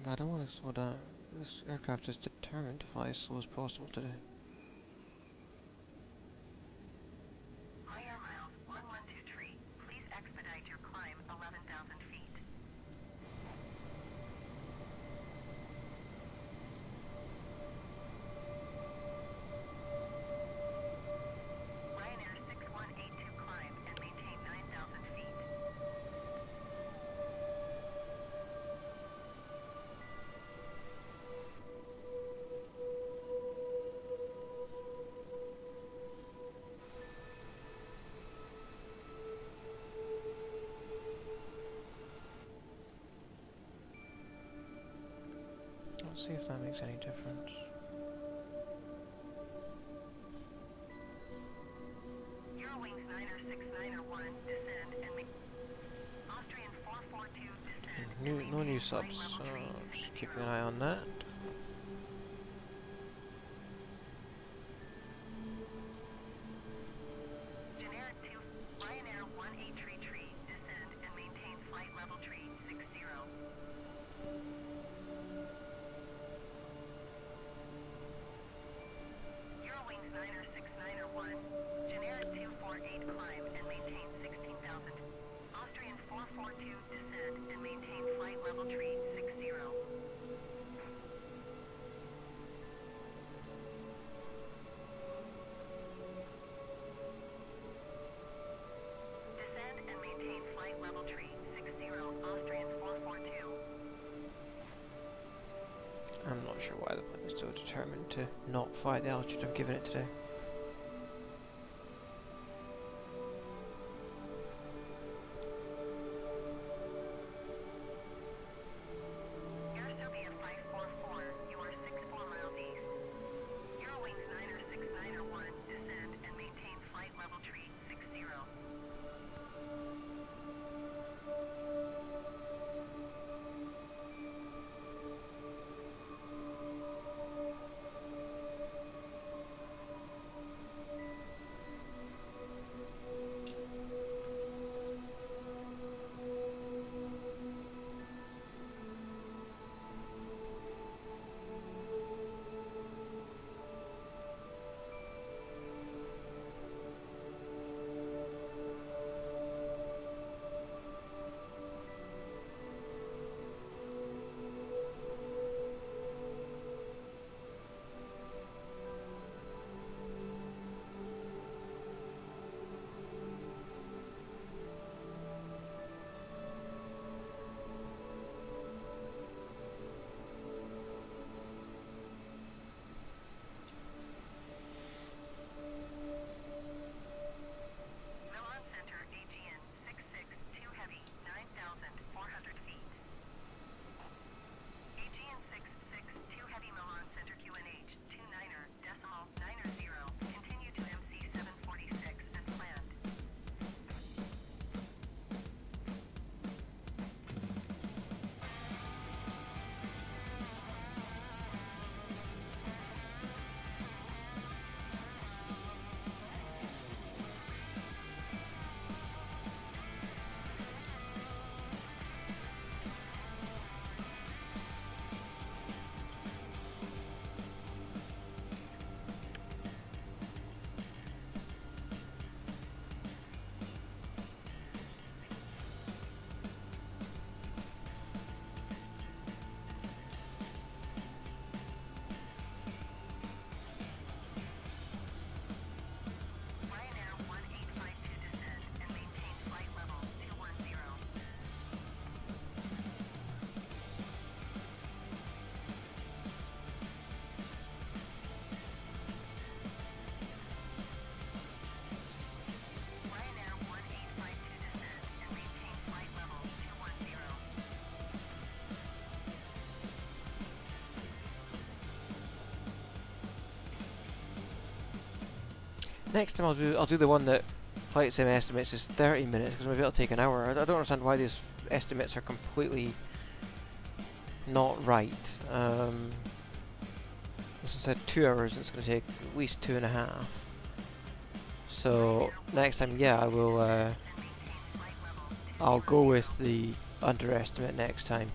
But I don't want to slow down. This aircraft is determined to fly as slow as possible today. MyAirMyles 1123, please expedite your climb 11,000 feet. Ryanair 6182 climb and maintain 9,000 feet. Let's see if that makes any difference. Eurowings 96901 descend and make Austrian 442 descend and No maintain new flight subs, so level 360. just keeping an eye on that. Generic 2 Ryanair 1833 descend and maintain flight level 360. Eurowings 96901 Generic 248 climb and maintain 16,000. Austrian 442 descend and maintain flight level 360. Descend and maintain flight level 360 Austrian 442. I'm not sure why the plane is so determined to not fly the altitude I've given it today. Next time I'll do the one that flight sim estimates is 30 minutes because maybe it'll take an hour. I don't understand why these estimates are completely not right. This one said 2 hours and it's going to take at least 2.5. So next time, yeah, I will. I'll go with the underestimate next time.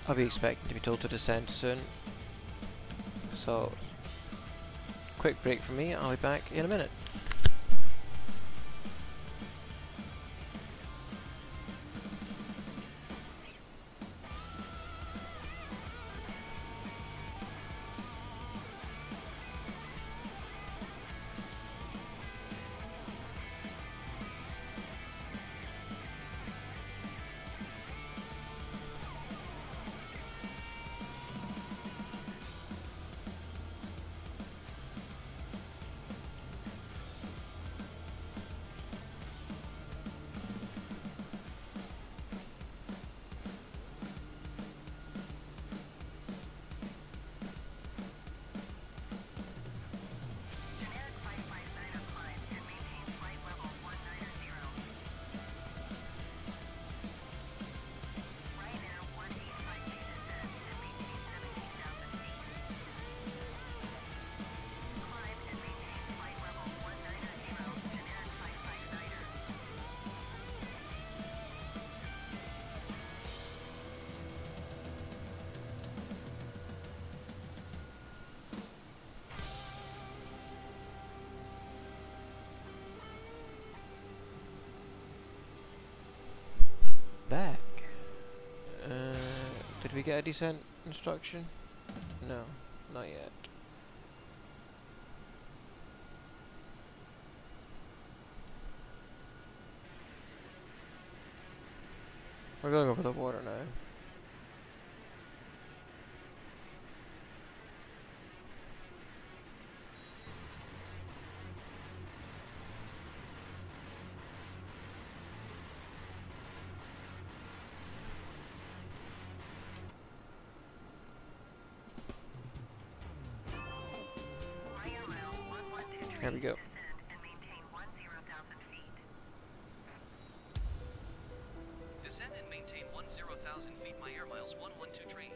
I'll be expecting to be told to descend soon. So, quick break from me, I'll be back in a minute. Back. Did we get a descent instruction? No, not yet. We're going over the water now. There we go. Descend and maintain 10,000 feet. MyAirMyles 112 train.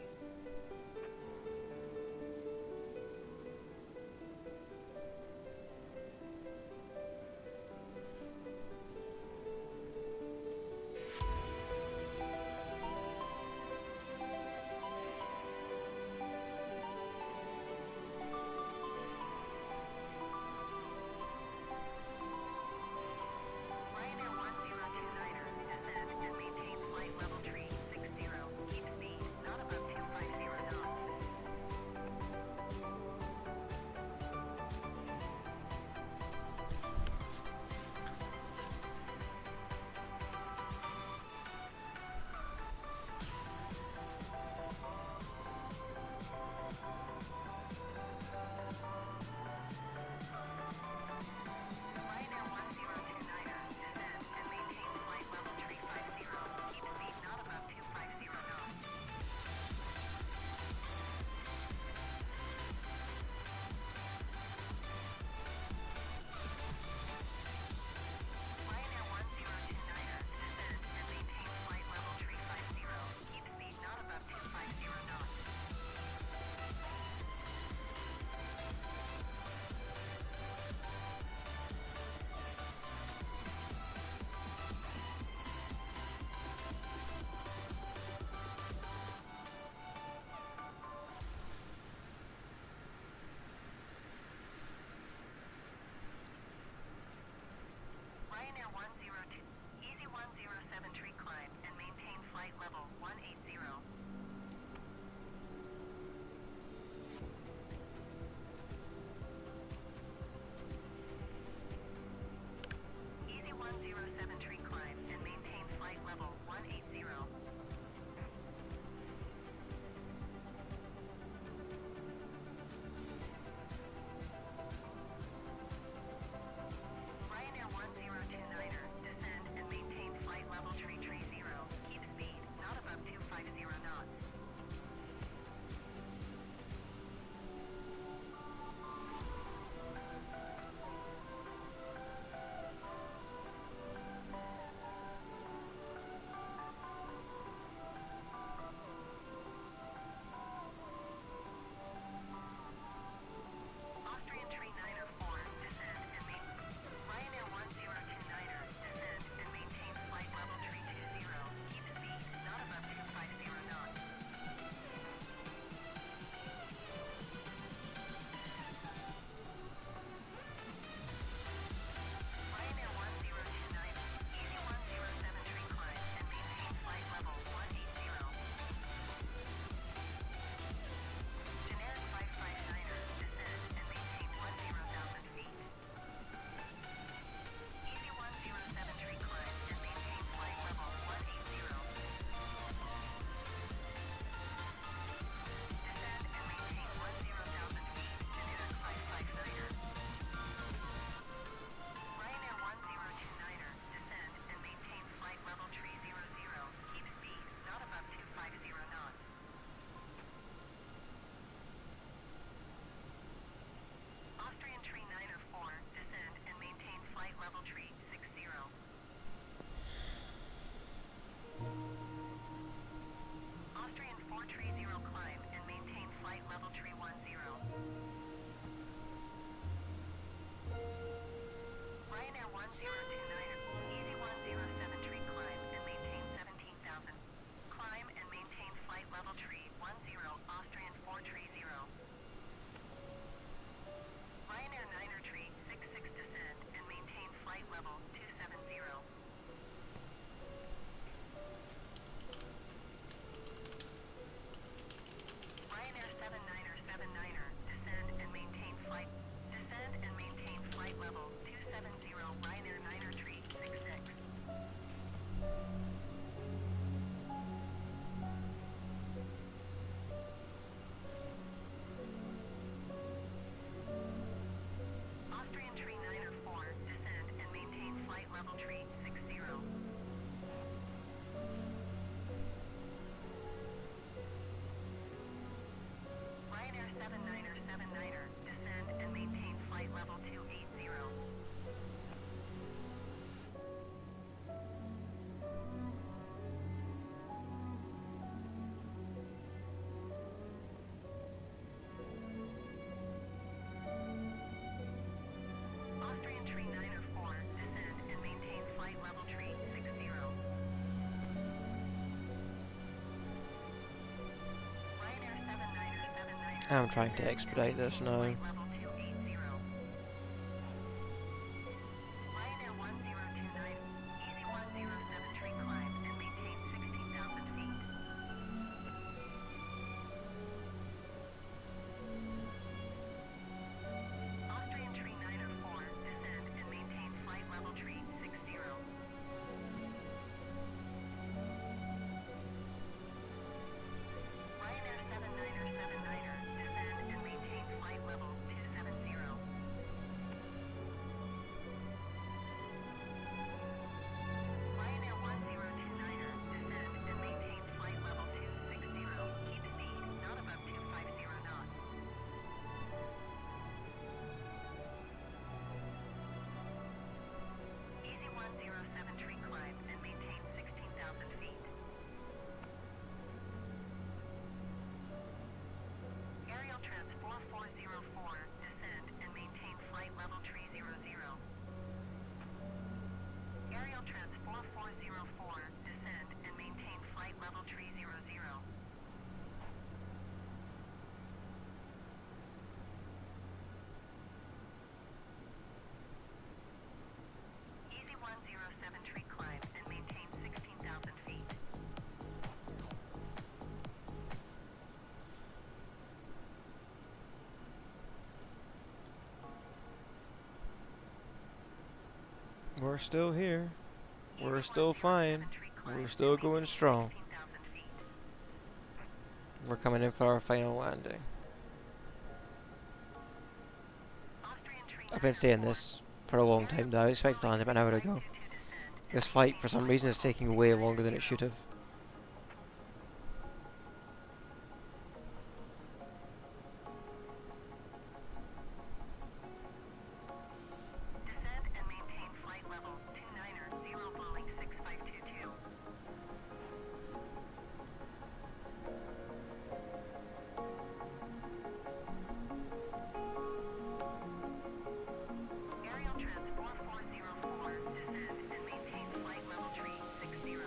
I'm trying to expedite this now. Flight level 280. Ryanair 1029, easy 107 tree climb and maintain 16,000 feet. Austrian tree 904, descend and maintain flight level tree 60. Ryanair 79er, descend and maintain flight level 270. Ryanair 1029er, descend and maintain flight level 260. Keep speed, not above 250 knots. Easy 107 tree climb and maintain 16,000 feet. Aerial Trans 4404, descend and maintain flight level tree 00. Aerial Trans 4404, descend and maintain flight level tree 00. Easy 107 tree climb and maintain 16,000 feet. We're still here. We're still fine. We're still going strong. We're coming in for our final landing. I've been saying this for a long time now. I expected to land about an hour ago. This flight, for some reason, is taking way longer than it should have. Descend and maintain flight level 290, Boeing 6522. Aerial Trans 4404, descend and maintain flight level tree 60.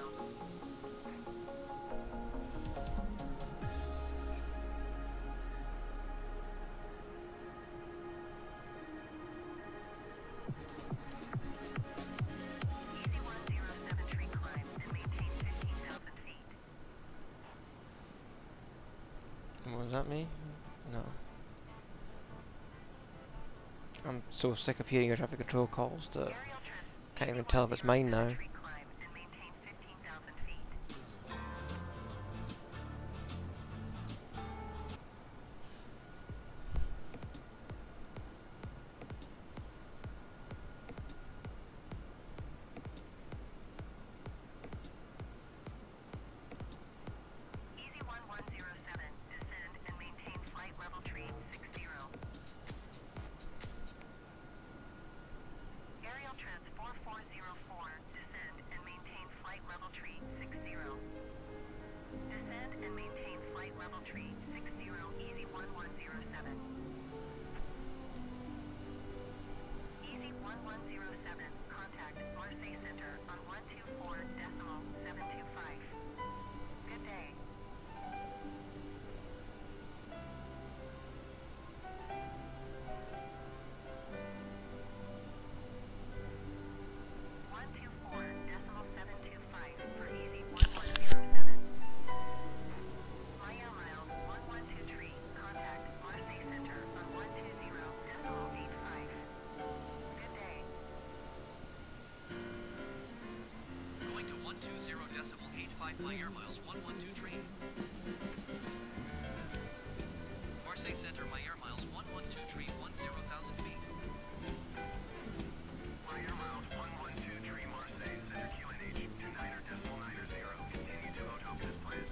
Easy 107 tree climb and maintain 15,000 feet. Was that me? No. I'm so sick of hearing your traffic control calls that Aerial Trans can't even tell if it's mine now. tree climb and maintain 15,000 feet. Easy 1107, descend and maintain flight level tree 60. Aerial Trans 4404, descend and maintain flight level tree 60. Descend and maintain flight level tree 60, easy 1107. Easy 1107, contact Marseille Center on 124.725. Good day. One two four decimal 725 for easy 1107. MyAirMyles 112 tree, contact Marseille Center on 120.85. Good day. Going to 120.85 MyAirMyles 112 train. Marseille Center, MyAirMyles 112 train 10,000 feet. MyAirMiles 112 Tree Marseille Center QNH 29.90. Continue to Otoka as planned.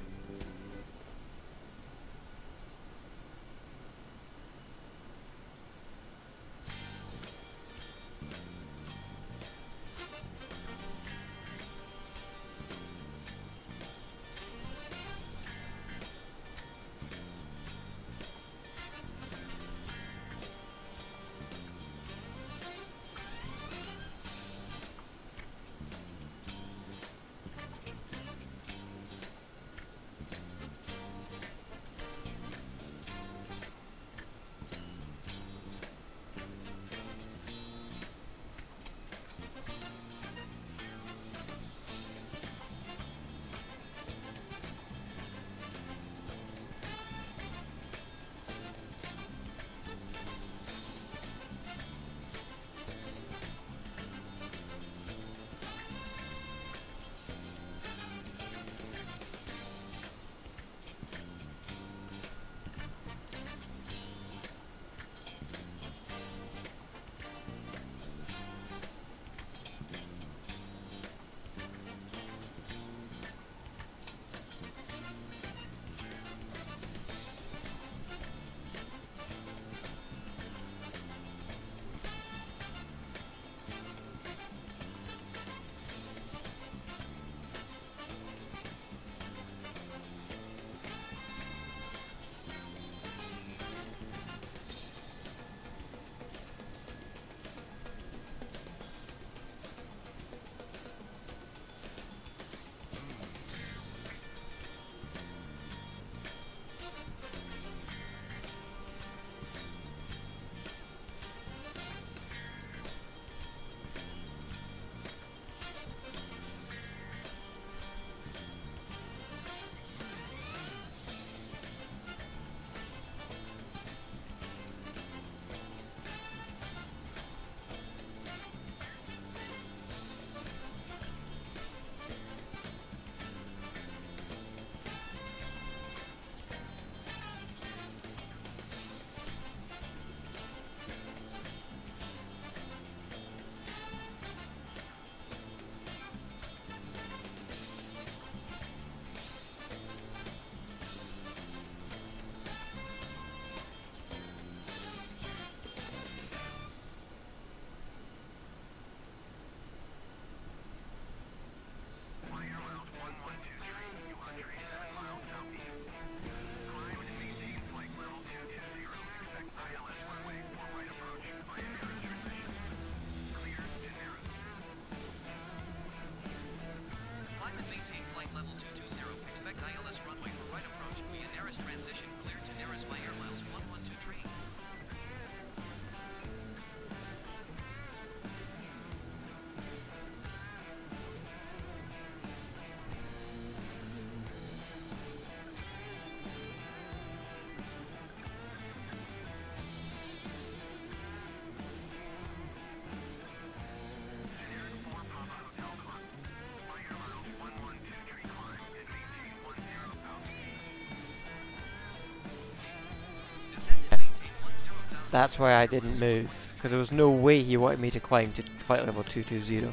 That's why I didn't move, because there was no way he wanted me to climb to flight level 220.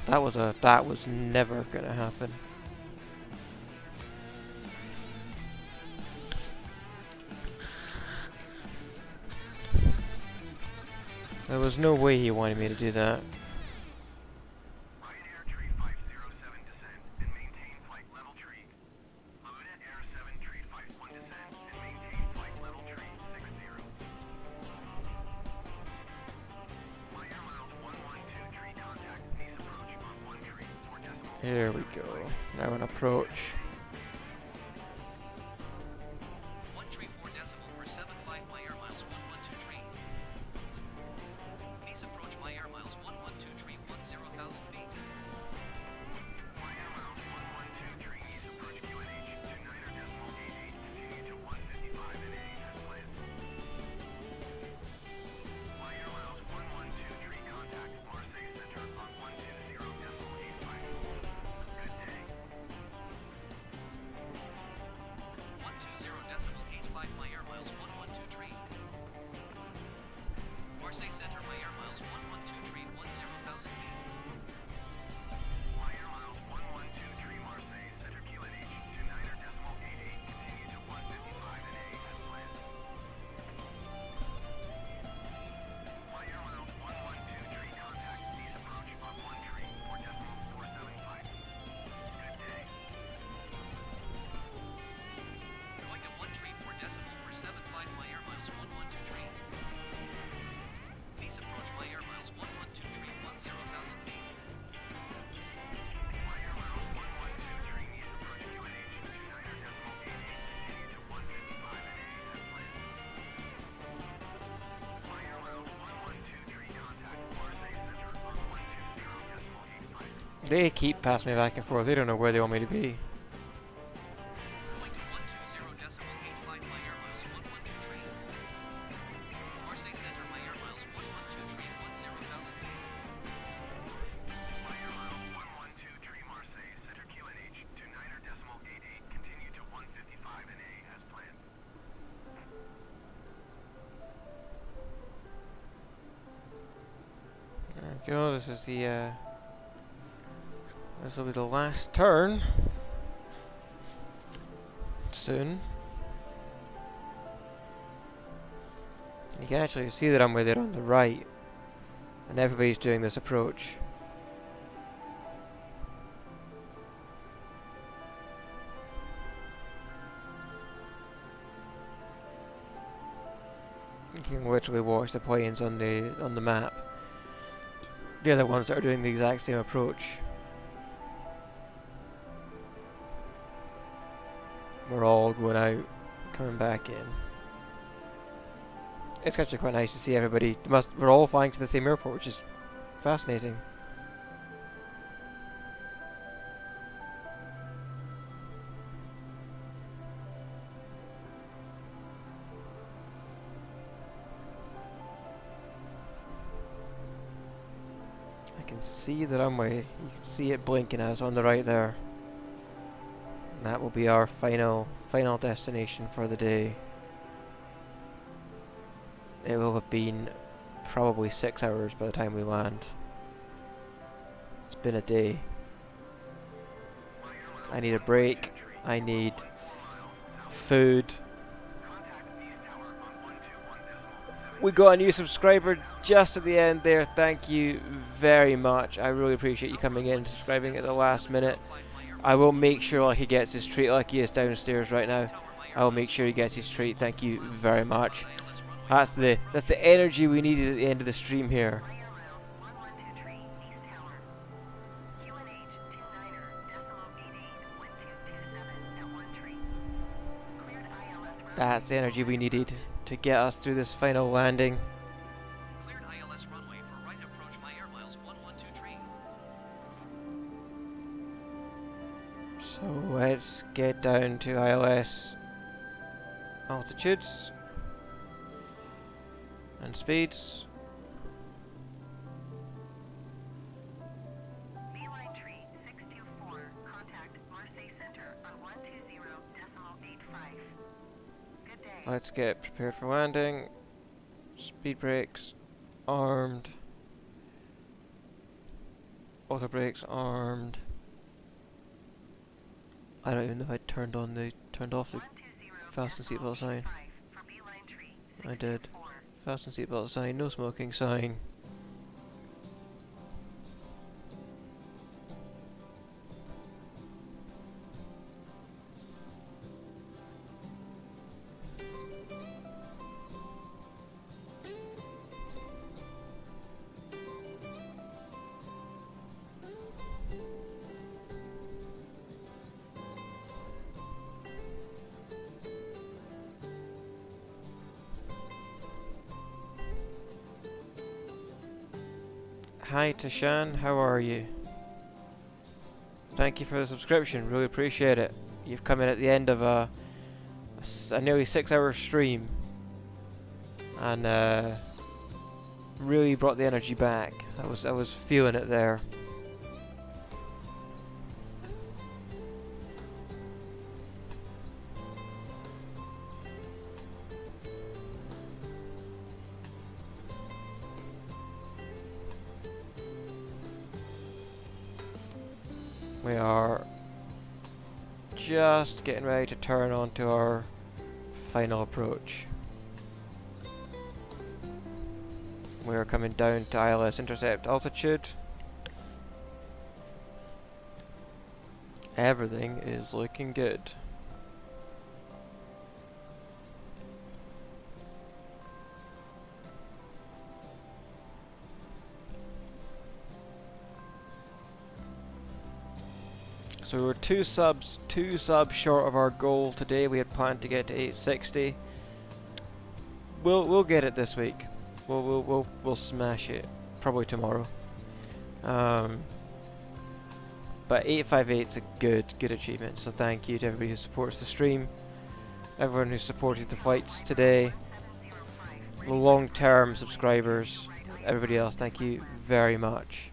That was never gonna happen. There was no way he wanted me to do that. Ryanair Tree 507 descend and maintain flight level tree. Laguna Air 7 Tree 51 descend and maintain flight level tree 60. MyAirMyles 112 tree contact base approach on 1 tree 4 decimal. Here we go. Now an approach. 1 tree 4 decimal for 75 MyAirMyles 112 tree. Base approach MyAirMyles 112 tree 10,000 feet. MyAirMyles 112 tree east approach QNH to 9.88 continue to 155 NA as planned. MyAirMyles 112 tree contact Marseille Center on 120.85. Good day. 120.85 MyAirMyles 112 tree. Marseille Center MyAirMyles 112 tree 10,000 feet. MyAirMyles 112 tree Marseille Center QNH to 9.88 continue to 155 NA as planned. MyAirMyles 112 tree contact east approach on 1 tree 4.475. Good day. Going to 1 tree 4 decimal for 75 MyAirMyles 112 tree. Base approach MyAirMyles 112 tree 10,000 feet. MyAirMyles 112 tree east approach QNH to 9.88 continue to 155 NA as planned. MyAirMyles 112 tree contact Marseille Center on 120.85. They keep passing me back and forth. They don't know where they want me to be. Going to 120.85 MyAirMyles 112 tree. Marseille Center MyAirMyles 112 tree 10,000 feet. MyAirMyles 112 tree Marseille Center QNH to 9.88 continue to 155 NA as planned. There we go. This is the. This will be the last turn. Soon. You can actually see that I'm with it on the right, and everybody's doing this approach. You can literally watch the planes on the map. The other ones that are doing the exact same approach. We're all going out, coming back in. It's actually quite nice to see everybody. We're all flying to the same airport, which is fascinating. I can see the runway. You can see it blinking at us on the right there. And that will be our final destination for the day. It will have been probably 6 hours by the time we land. It's been a day. I need a break. I need food. We got a new subscriber just at the end there. Thank you very much. I really appreciate you coming in and subscribing at the last minute. I will make sure Lucky gets his treat. Lucky is downstairs right now. I will make sure he gets his treat. Thank you very much. That's the energy we needed at the end of the stream here. That's the energy we needed to get us through this final landing. Cleared ILS runway for right approach MyAirMyles 112 tree. So let's get down to ILS altitudes and speeds. Beeline tree 624, contact Marseille Center on 120.85. Good day. Let's get prepared for landing. Speed brakes armed. Auto brakes armed. I don't even know if I turned off the 120 fasten decimal seatbelt sign. 85 for Beeline Tree I did. 624. Fasten seatbelt sign, no smoking sign. Hi Tashan, how are you? Thank you for the subscription, really appreciate it. You've come in at the end of a nearly 6-hour stream and really brought the energy back. I was feeling it there. We are just getting ready to turn onto our final approach. We are coming down to ILS intercept altitude. Everything is looking good. So we're two subs short of our goal today. We had planned to get to 860. We'll get it this week. We'll smash it probably tomorrow. But 858's a good achievement. So thank you to everybody who supports the stream, everyone who supported the flights today, the long-term subscribers, everybody else. Thank you very much.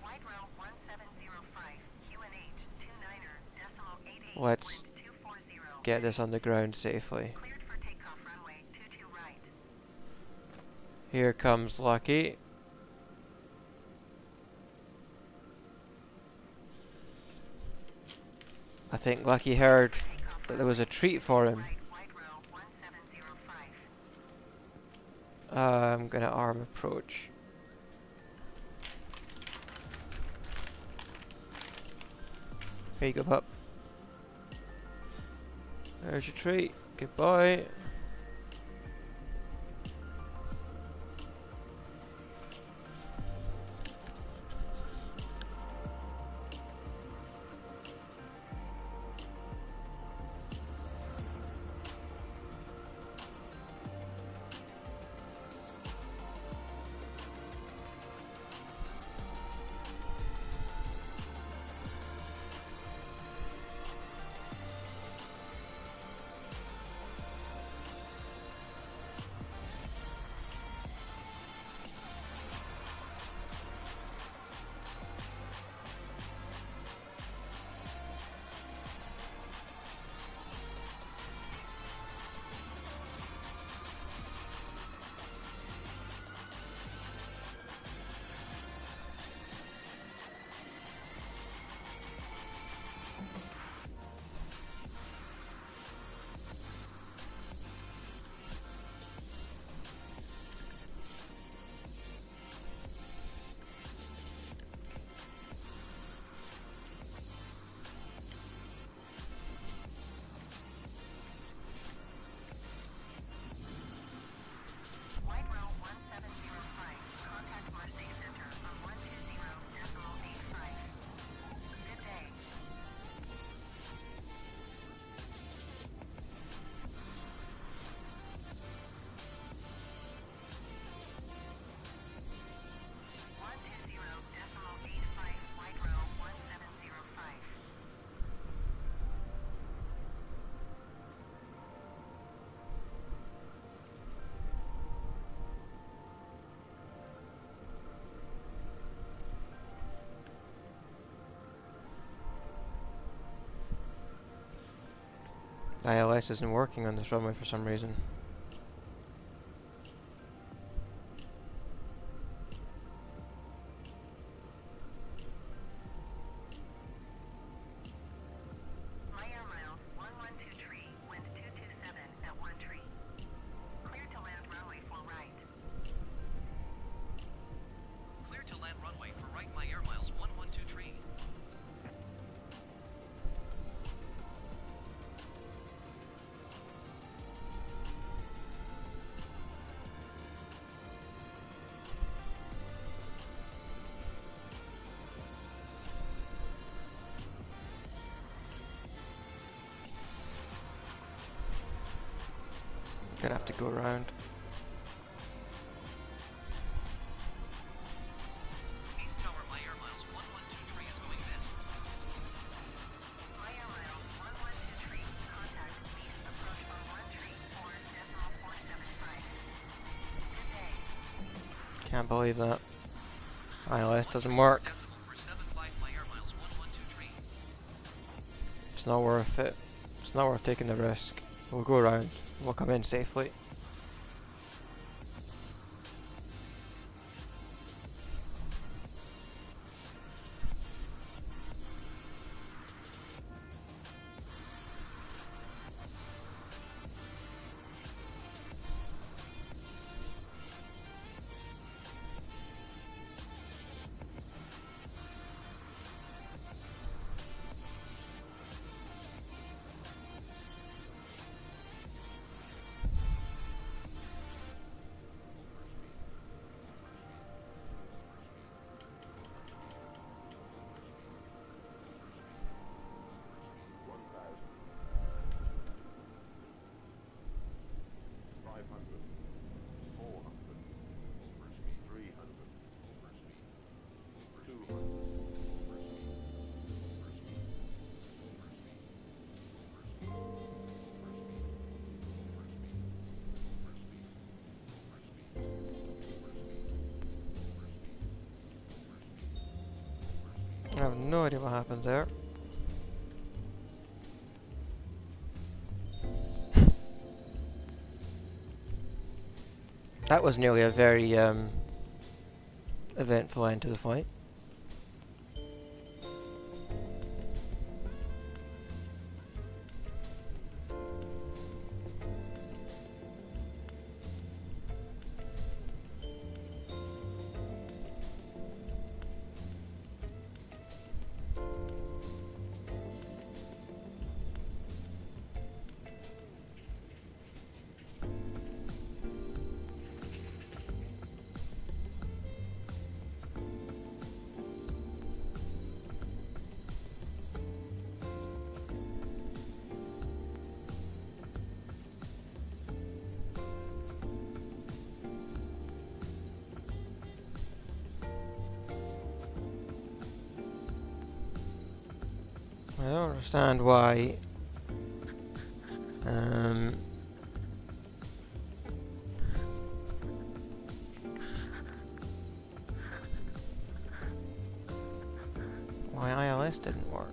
Wide row 1705 QNH 29er decimal 88.240. Let's get this on the ground safely. Cleared for takeoff runway 22 right. Here comes Lucky. I think Lucky heard that there was a treat for him. Wide row 1705. I'm gonna arm approach. Here you go, pup. There's your treat. Goodbye. Wide row 1705. Contact Marseille Center on 120.85. Good day. One two zero decimal 85. Wide row 1705. ILS isn't working on this runway for some reason. Gonna have to go around. East Tower, MyAirMyles 1123 is going mid. MyAirMyles 1123. Contact lease approach on 13.4.475. Good day. Can't believe that. ILS doesn't work. Decimal for 75 MyAirMyles 1123. It's not worth it. It's not worth taking the risk. We'll go around. We'll come in safely. I have no idea what happened there. That was nearly a very eventful end to the flight. I don't understand why why ILS didn't work.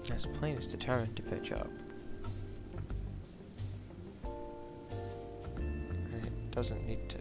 This plane is determined to pitch up. And it doesn't need to.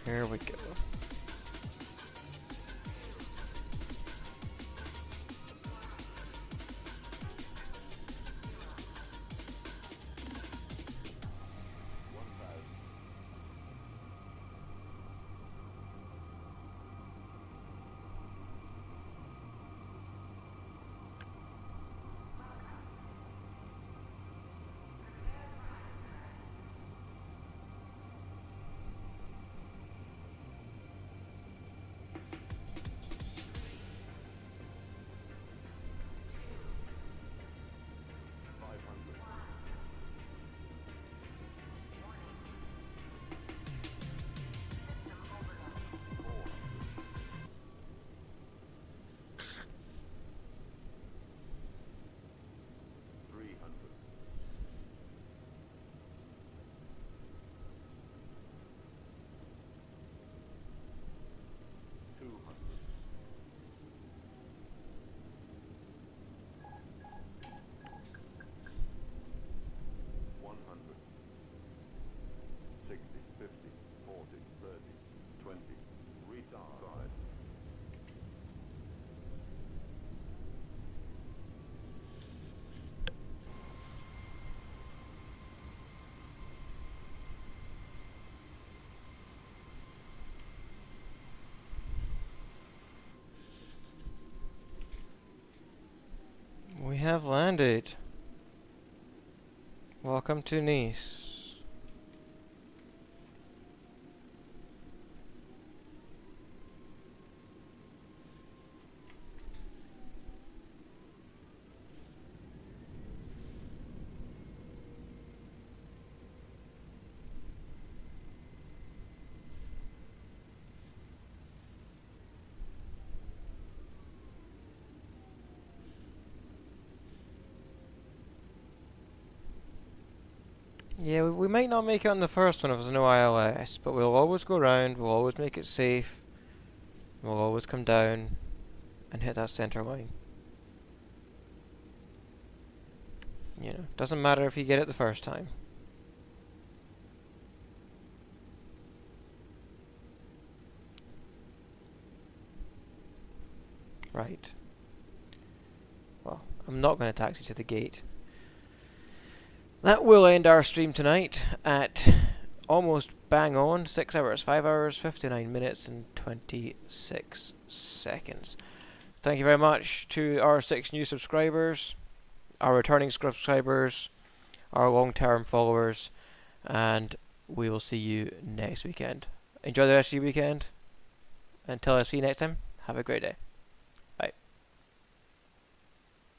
Here we go. We have landed. Welcome to Nice. Yeah, we might not make it on the first one if there's no ILS, but we'll always go round, we'll always make it safe, we'll always come down and hit that center line. You know, doesn't matter if you get it the first time. Right. Well, I'm not going to taxi to the gate. That will end our stream tonight at almost bang on 6 hours, 5 hours, 59 minutes and 26 seconds. Thank you very much to our 6 new subscribers, our returning subscribers, our long-term followers, and we will see you next weekend. Enjoy the rest of your weekend. Until I see you next time, have a great day.